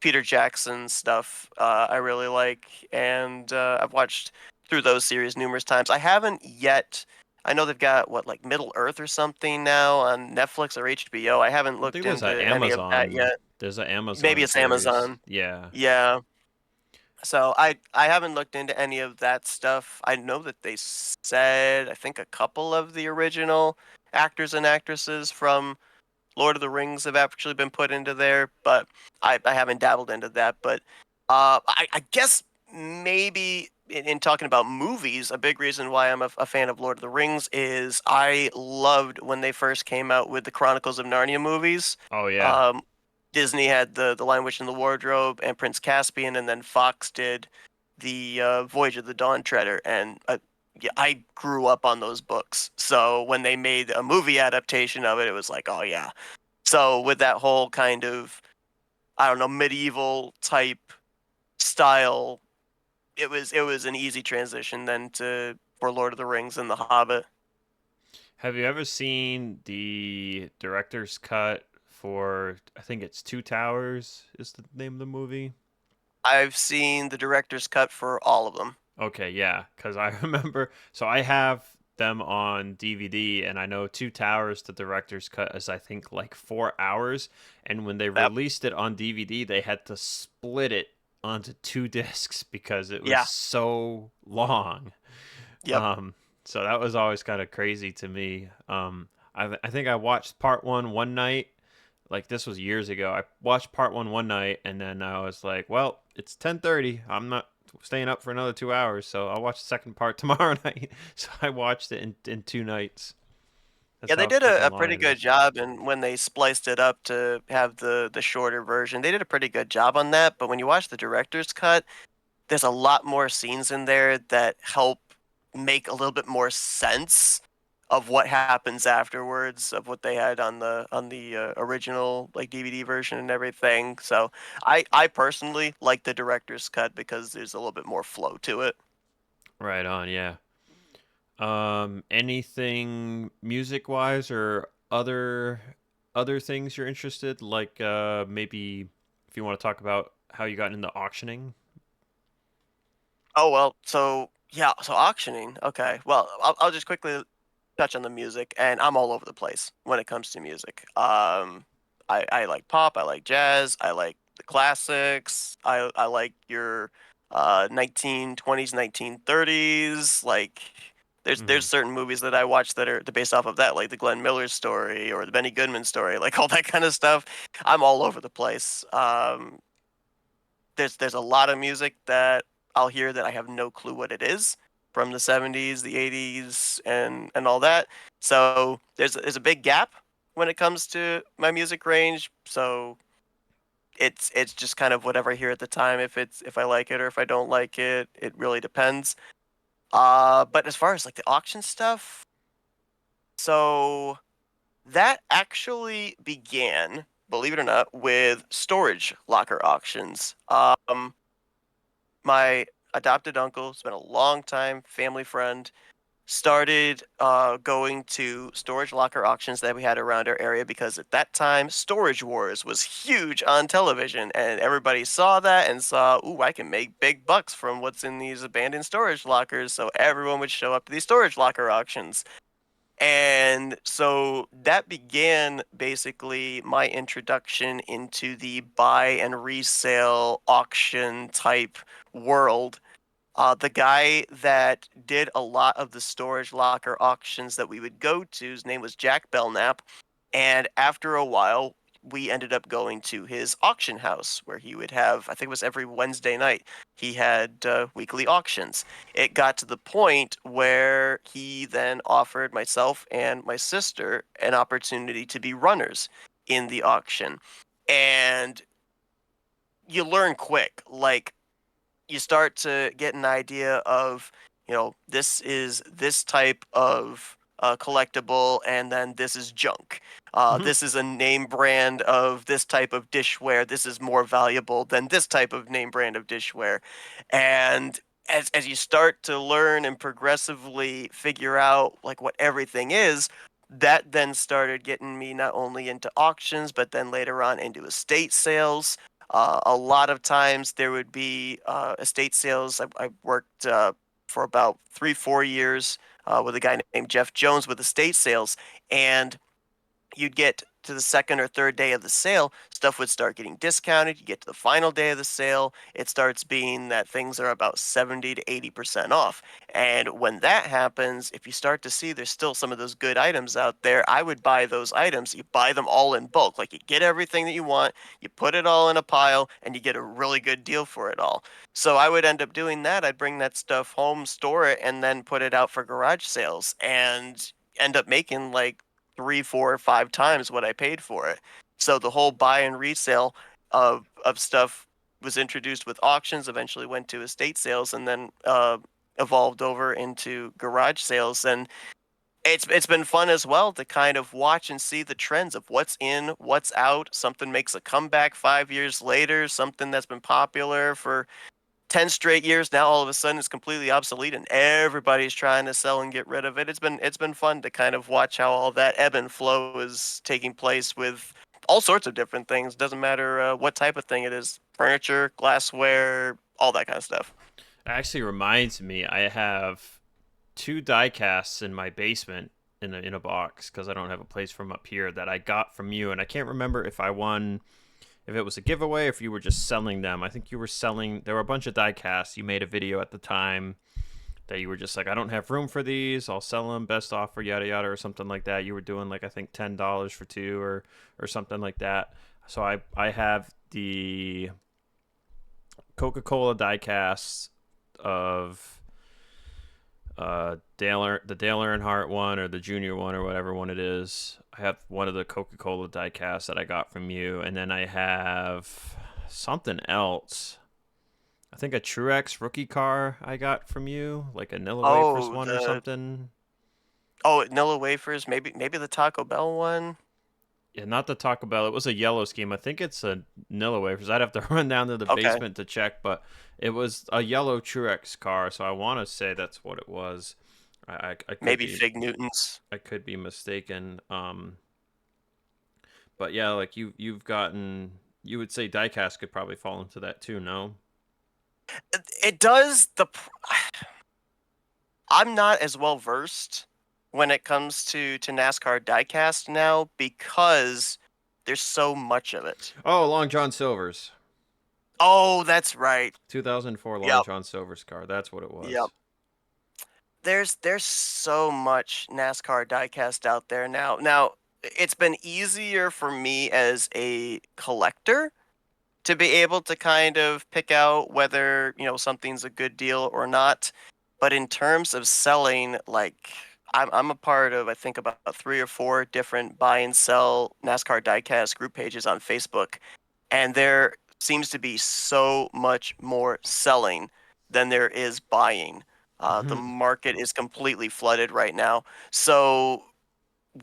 Peter Jackson stuff I really like, and I've watched through those series numerous times. I haven't yet. I know they've got what like Middle Earth or something now on Netflix or HBO. I haven't I think looked there's into a any of that Amazon. yet. There's an Maybe Amazon it's series. Amazon. Yeah. Yeah. So I haven't looked into any of that stuff. I know that they said I think a couple of the original actors and actresses from Lord of the Rings have actually been put into there, but I haven't dabbled into that. But I guess maybe in talking about movies, a big reason why I'm a fan of Lord of the Rings is I loved when they first came out with the Chronicles of Narnia movies. Oh yeah. Um, Disney had the Lion Witch and the Wardrobe and Prince Caspian, and then Fox did the Voyage of the Dawn Treader, and yeah, I grew up on those books. So when they made a movie adaptation of it, it was like, oh yeah. So with that whole kind of, I don't know, medieval type style, it was an easy transition then to for Lord of the Rings and The Hobbit. Have you ever seen the director's cut for? I think it's Two Towers is the name of the movie. I've seen the director's cut for all of them. Okay, yeah, because I remember. So I have them on DVD, and I know Two Towers, the director's cut, is I think like 4 hours. And when they Yep. released it on DVD, they had to split it onto two discs because it was Yeah. so long. Yep. Um, so that was always kind of crazy to me. I think I watched part one night. Like this was years ago. I watched part one night, and then I was like, "Well, it's 10:30. I'm not staying up for another 2 hours, so I'll watch the second part tomorrow night." So I watched it in 2 nights. That's Yeah, they how did freaking a long pretty it good is. job, and when they spliced it up to have the shorter version, they did a pretty good job on that. But when you watch the director's cut, there's a lot more scenes in there that help make a little bit more sense of what happens afterwards of what they had on the original like DVD version and everything. So I personally like the director's cut because there's a little bit more flow to it. Right on, yeah. Anything music wise or other things you're interested? Like maybe if you want to talk about how you got into auctioning. Oh well, so yeah, so auctioning. Okay, well I'll just quickly touch on the music, and I'm all over the place when it comes to music. I like pop, I like jazz, I like the classics, I like your 1920s, 1930s. Like there's Hmm. certain movies that I watch that are based off of that, like the Glenn Miller story or the Benny Goodman story, like all that kind of stuff. I'm all over the place. There's a lot of music that I'll hear that I have no clue what it is from the 70s, the 80s, and all that. So there's a big gap when it comes to my music range. So it's just kind of whatever I hear at the time. If I like it or if I don't like it, it really depends. But as far as like the auction stuff, so that actually began, believe it or not, with storage locker auctions. My adopted uncle, has been a long time family friend, started going to storage locker auctions that we had around our area because at that time Storage Wars was huge on television and everybody saw that and saw, ooh, I can make big bucks from what's in these abandoned storage lockers. So everyone would show up to these storage locker auctions. And so that began basically my introduction into the buy and resale auction type world. The guy that did a lot of the storage locker auctions that we would go to, his name was Jack Belknap. And after a while, we ended up going to his auction house where he would have, I think it was every Wednesday night, he had weekly auctions. It got to the point where he then offered myself and my sister an opportunity to be runners in the auction. And you learn quick. Like, you start to get an idea of, this is this type of collectible, and then this is junk. This is a name brand of this type of dishware. This is more valuable than this type of name brand of dishware, and as you start to learn and progressively figure out like what everything is, that then started getting me not only into auctions, but then later on into estate sales. A lot of times there would be estate sales. I worked for about 3, 4 years with a guy named Jeff Jones with estate sales, and you'd get to the second or third day of the sale, stuff would start getting discounted. You get to the final day of the sale, it starts being that things are about 70 to 80% off. And when that happens, if you start to see there's still some of those good items out there, I would buy those items. You buy them all in bulk. Like you get everything that you want, you put it all in a pile, and you get a really good deal for it all. So I would end up doing that. I'd bring that stuff home, store it, and then put it out for garage sales and end up making like 3, 4, 5 times what I paid for it. So the whole buy and resale of stuff was introduced with auctions, eventually went to estate sales, and then evolved over into garage sales. And it's been fun as well to kind of watch and see the trends of what's in, what's out. Something makes a comeback 5 years later, something that's been popular for 10 straight years now all of a sudden it's completely obsolete and everybody's trying to sell and get rid of it. It's been fun to kind of watch how all that ebb and flow is taking place with all sorts of different things. Doesn't matter what type of thing it is. Furniture, glassware, all that kind of stuff. It actually reminds me, I have two die casts in my basement in a box because I don't have a place from up here that I got from you, and I can't remember if I won, if it was a giveaway, or if you were just selling them. I think you were selling. There were a bunch of die casts. You made a video at the time that you were just like, I don't have room for these. I'll sell them. Best offer, yada yada, or something like that. You were doing like I think $10 for two or something like that. So I have the Coca-Cola die casts of the Dale Earnhardt one or the junior one or whatever one it is. I have one of the Coca-Cola die casts that I got from you, and then I have something else. I think a Truex rookie car I got from you, like a Nilla Wafers Oh, one or something. Nilla wafers, maybe the Taco Bell one. Yeah, not the Taco Bell. It was a yellow scheme. I think it's a Nilla Wafers. I'd have to run down to the Okay. basement to check, but it was a yellow Truex car, so I want to say that's what it was. I could Maybe be Fig Newtons. mistaken. But yeah, like you've gotten, you would say diecast could probably fall into that too, no? It does I'm not as well versed when it comes to NASCAR diecast now because there's so much of it. Oh, Long John Silver's Oh, that's right. 2004 Long Yep. John Silver's car. That's what it Yep. was. There's so much NASCAR diecast out there now. Now, it's been easier for me as a collector to be able to kind of pick out whether, something's a good deal or not. But in terms of selling, like I'm a part of I think about 3 or 4 different buy and sell NASCAR diecast group pages on Facebook, and there seems to be so much more selling than there is buying. The market is completely flooded right now. So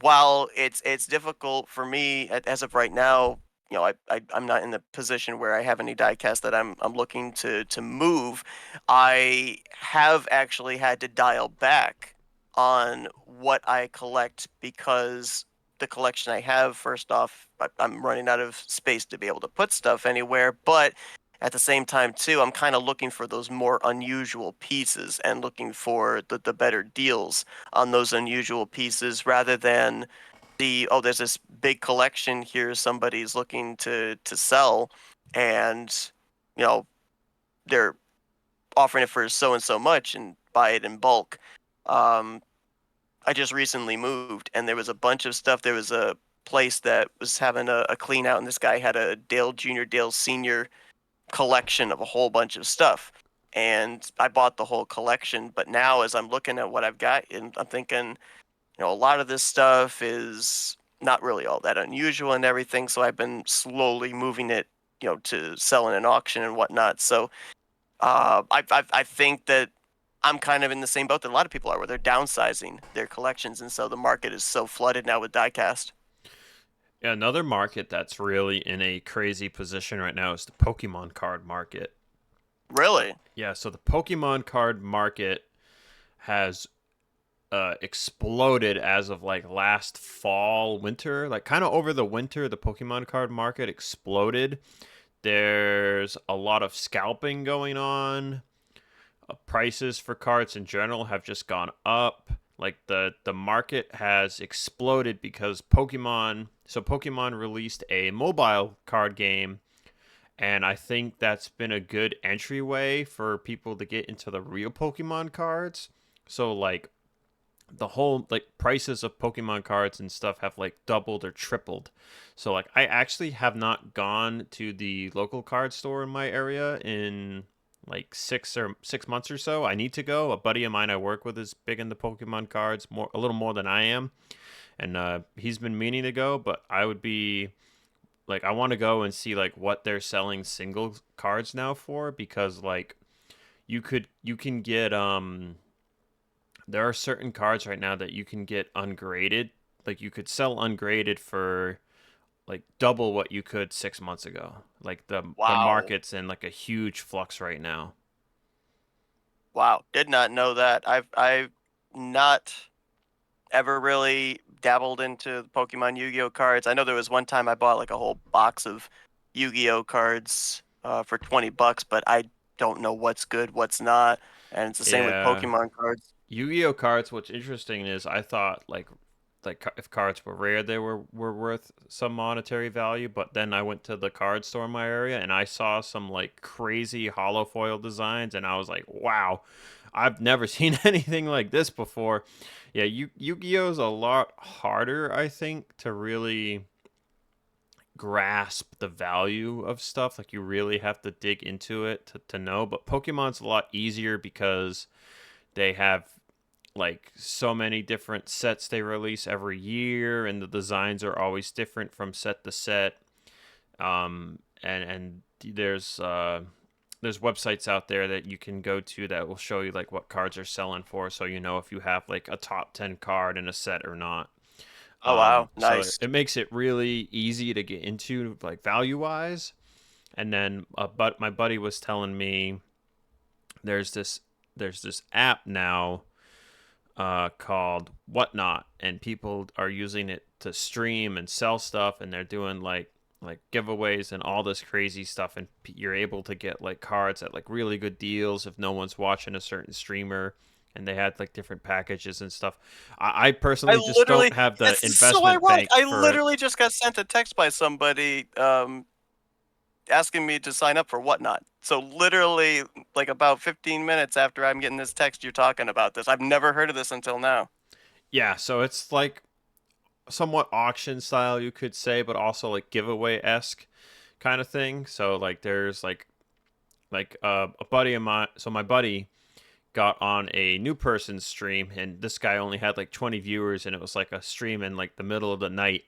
while it's difficult for me as of right now, I'm not in the position where I have any diecast that I'm looking to move. I have actually had to dial back on what I collect because the collection I have, first off, I'm running out of space to be able to put stuff anywhere, but at the same time too, I'm kind of looking for those more unusual pieces and looking for the better deals on those unusual pieces rather than there's this big collection here somebody's looking to sell, and you know they're offering it for so and so much and buy it in bulk. um I just recently moved and there was a bunch of stuff. There was a place that was having a clean out, and this guy had a Dale Jr., Dale Sr. collection of a whole bunch of stuff, and I bought the whole collection. But now as I'm looking at what I've got, and I'm thinking, a lot of this stuff is not really all that unusual and everything. So I've been slowly moving it, to sell in an auction and whatnot. So I think that I'm kind of in the same boat that a lot of people are, where they're downsizing their collections, and so the market is so flooded now with diecast. Yeah, another market that's really in a crazy position right now is the Pokemon card market. Really? Yeah, so the Pokemon card market has exploded as of like last fall, winter, like kind of over the winter. The Pokemon card market exploded. There's a lot of scalping going on. Prices for cards in general have just gone up. Like the market has exploded because Pokemon released a mobile card game, and I think that's been a good entryway for people to get into the real Pokemon cards. So like the whole like prices of Pokemon cards and stuff have like doubled or tripled. So like I actually have not gone to the local card store in my area in like 6 months or so. I need to go. A buddy of mine I work with is big into Pokemon cards, more a little more than I am, and he's been meaning to go. But I would be like I want to go and see like what they're selling single cards now for, because like you can get there are certain cards right now that you can get ungraded. Like you could sell ungraded for like double what you could 6 months ago. Like the Wow. market's in like a huge flux right now. Wow. Did not know that. I've not ever really dabbled into Pokemon Yu-Gi-Oh cards. I know there was one time I bought like a whole box of Yu-Gi-Oh cards for $20, but I don't know what's good, what's not. And it's the same with Yeah. Pokemon cards. Yu-Gi-Oh cards, what's interesting is I thought like if cards were rare they were worth some monetary value, but then I went to the card store in my area and I saw some like crazy hollow foil designs and I was like, "Wow. I've never seen anything like this before." Yeah, Yu-Gi-Oh's a lot harder, I think, to really grasp the value of stuff. Like you really have to dig into it to know. But Pokemon's a lot easier because they have like so many different sets they release every year, and the designs are always different from set to set. And there's websites out there that you can go to that will show you like what cards are selling for, so you know if you have like a top 10 card in a set or not. Oh wow, So nice. it makes it really easy to get into like value wise. And then but my buddy was telling me there's this there's this app now called Whatnot, and people are using it to stream and sell stuff, and they're doing like giveaways and all this crazy stuff, and you're able to get like cards at like really good deals if no one's watching a certain streamer. And they had like different packages and stuff. I I personally just don't literally, have the it's so investment ironic. bank I for it. literally just got sent a text by somebody asking me to sign up for Whatnot. So literally, like about 15 minutes after I'm getting this text, you're talking about this. I've never heard of this until now. Yeah, so it's like somewhat auction style, you could say, but also like giveaway esque kind of thing. So like there's a buddy of mine. So my buddy got on a new person's stream, and this guy only had like 20 viewers, and it was like a stream in like the middle of the night.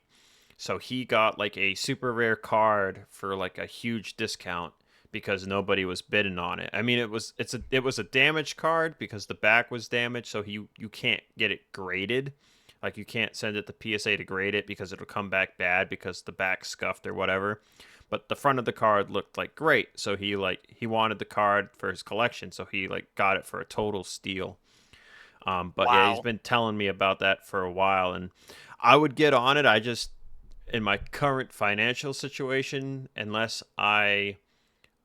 So he got like a super rare card for like a huge discount because nobody was bidding on it. I mean, it was a damaged card because the back was damaged, so you can't get it graded. Like you can't send it to PSA to grade it because it'll come back bad because the back scuffed or whatever. But the front of the card looked like great, so he wanted the card for his collection, so he like got it for a total steal. But yeah, he's Wow. been telling me about that for a while, and I would get on it. I just in my current financial situation, unless I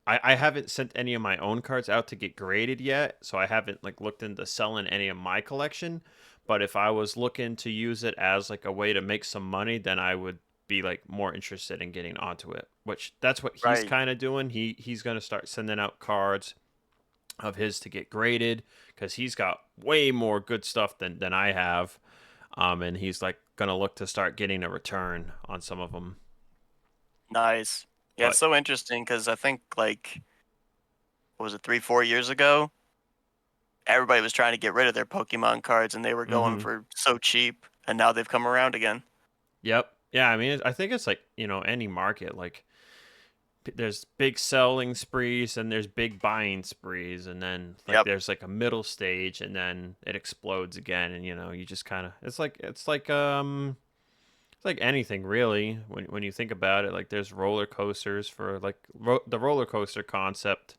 haven't sent any of my own cards out to get graded yet, so I haven't like looked into selling any of my collection. But if I was looking to use it as like a way to make some money, then I would be like more interested in getting onto it. Which that's what he's Right. kind of doing. He's gonna start sending out cards of his to get graded because he's got way more good stuff than I have. And he's like gonna look to start getting a return on some of them. Nice. Yeah, it's But so interesting because I think like what was it, 3, 4 years ago? Everybody was trying to get rid of their Pokemon cards and they were going mm-hmm. for so cheap, and now they've come around again. Yep. Yeah, I mean, I think it's like, any market. Like, there's big selling sprees and there's big buying sprees. And then, like, Yep. there's like a middle stage and then it explodes again. And, you just kind of, it's like anything really when you think about it. Like, there's roller coasters for, like, the roller coaster concept.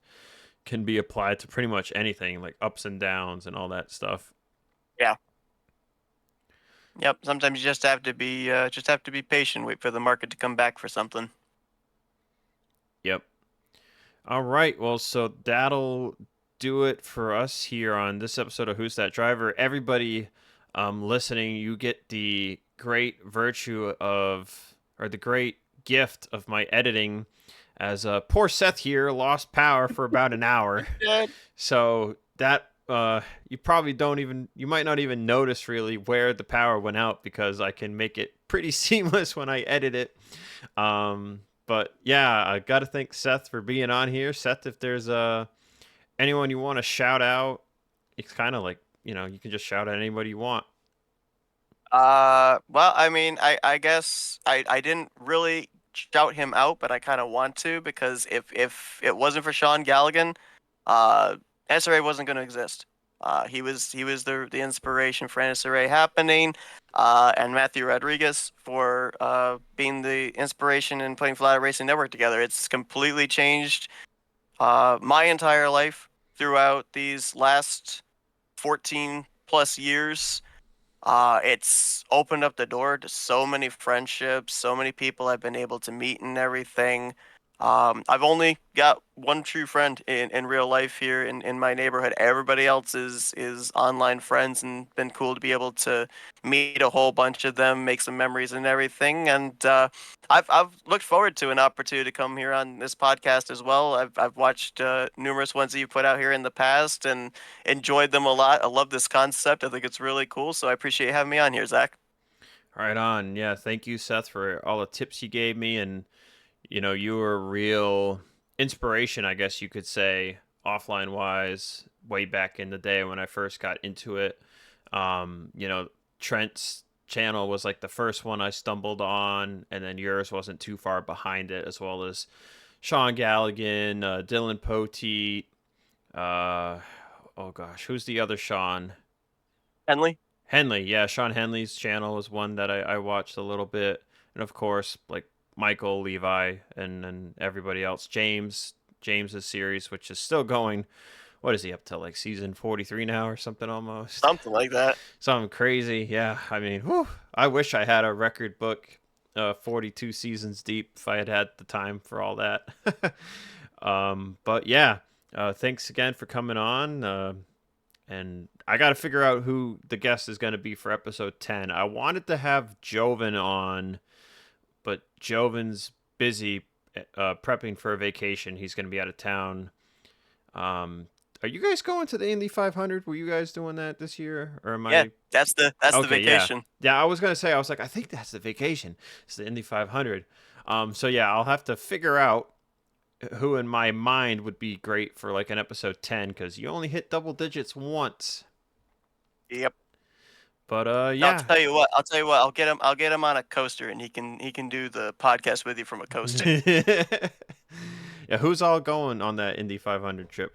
can be applied to pretty much anything, like ups and downs and all that stuff. Yeah. Yep. Sometimes you just have to be patient, wait for the market to come back for something. Yep. All right. Well, so that'll do it for us here on this episode of Who's That Driver. Everybody listening, you get the great virtue of, or the great gift of my editing, as poor Seth here lost power for about an hour. So that you probably you might not even notice really where the power went out, because I can make it pretty seamless when I edit it. But yeah, I got to thank Seth for being on here. Seth, if there's anyone you want to shout out, it's kind of like, you can just shout out anybody you want. Well, I mean, I guess I didn't really shout him out, but I kind of want to, because if it wasn't for Sean Galligan, NSRA wasn't going to exist. He was the inspiration for NSRA happening, and Matthew Rodriguez for being the inspiration in putting Flat Out Racing Network together. It's completely changed my entire life throughout these last 14 plus years. It's opened up the door to so many friendships, so many people I've been able to meet and everything. I've only got one true friend in real life here in my neighborhood. Everybody else is online friends, and been cool to be able to meet a whole bunch of them, make some memories and everything. And I've looked forward to an opportunity to come here on this podcast as well. I've watched numerous ones that you put out here in the past and enjoyed them a lot. I love this concept. I think it's really cool. So I appreciate you having me on here, Zach. Right on. Yeah, thank you, Seth, for all the tips you gave me. And you were a real inspiration, I guess you could say, offline wise, way back in the day when I first got into it. Trent's channel was like the first one I stumbled on, and then yours wasn't too far behind it, as well as Sean Galligan, Dylan Poteet. Oh gosh, who's the other Sean? Henley? Henley, yeah, Sean Henley's channel was one that I watched a little bit, and of course, like Michael, Levi, and everybody else. James's series, which is still going. What is he up to, like season 43 now or something almost? Something like that. Something crazy. Yeah, I mean, whew, I wish I had a record book 42 seasons deep if I had had the time for all that. But yeah, thanks again for coming on. And I got to figure out who the guest is going to be for episode 10. I wanted to have Joven on, but Joven's busy prepping for a vacation. He's going to be out of town. Are you guys going to the Indy 500? Were you guys doing that this year, or am Yeah, I? that's the vacation. Yeah, I was gonna say. I was like, I think that's the vacation. It's the Indy 500. So yeah, I'll have to figure out who in my mind would be great for like an episode 10, because you only hit double digits once. Yep. But yeah. I'll tell you what. I'll get him on a coaster, and he can do the podcast with you from a coaster. Yeah, who's all going on that Indy 500 trip?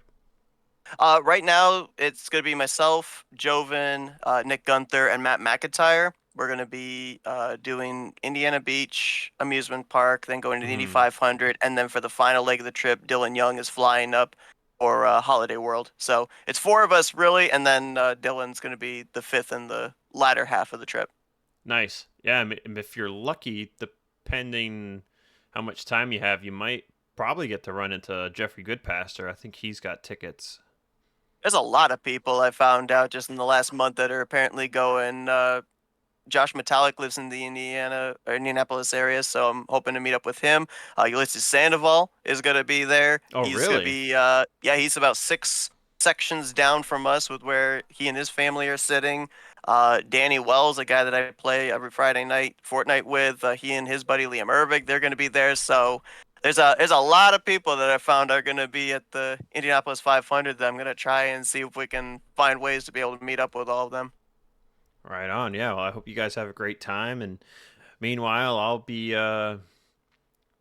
Right now it's gonna be myself, Joven, Nick Gunther, and Matt McIntyre. We're gonna be doing Indiana Beach Amusement Park, then going to the Indy 500, and then for the final leg of the trip, Dylan Young is flying up for Holiday World. So it's four of us really, and then Dylan's gonna be the fifth in the latter half of the trip. Nice. Yeah, I mean, if you're lucky, depending how much time you have, you might probably get to run into Jeffrey Goodpaster. I think he's got tickets. There's a lot of people I found out just in the last month that are apparently going. Josh Metallic lives in the Indianapolis area, so I'm hoping to meet up with him. Ulysses Sandoval is going to be there. Oh, he's really? Gonna be, yeah, he's about 6 sections down from us with where he and his family are sitting. Danny Wells, a guy that I play every Friday night Fortnite with, he and his buddy Liam Ervig, they're going to be there. So there's a lot of people that I found are going to be at the Indianapolis 500 that I'm going to try and see if we can find ways to be able to meet up with all of them. Right on. Yeah, well, I hope you guys have a great time. And meanwhile, I'll be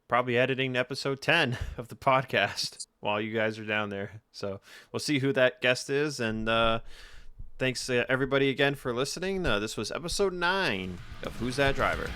probably editing episode 10 of the podcast while you guys are down there. So we'll see who that guest is. And thanks everybody again for listening. This was episode 9 of Who's That Driver?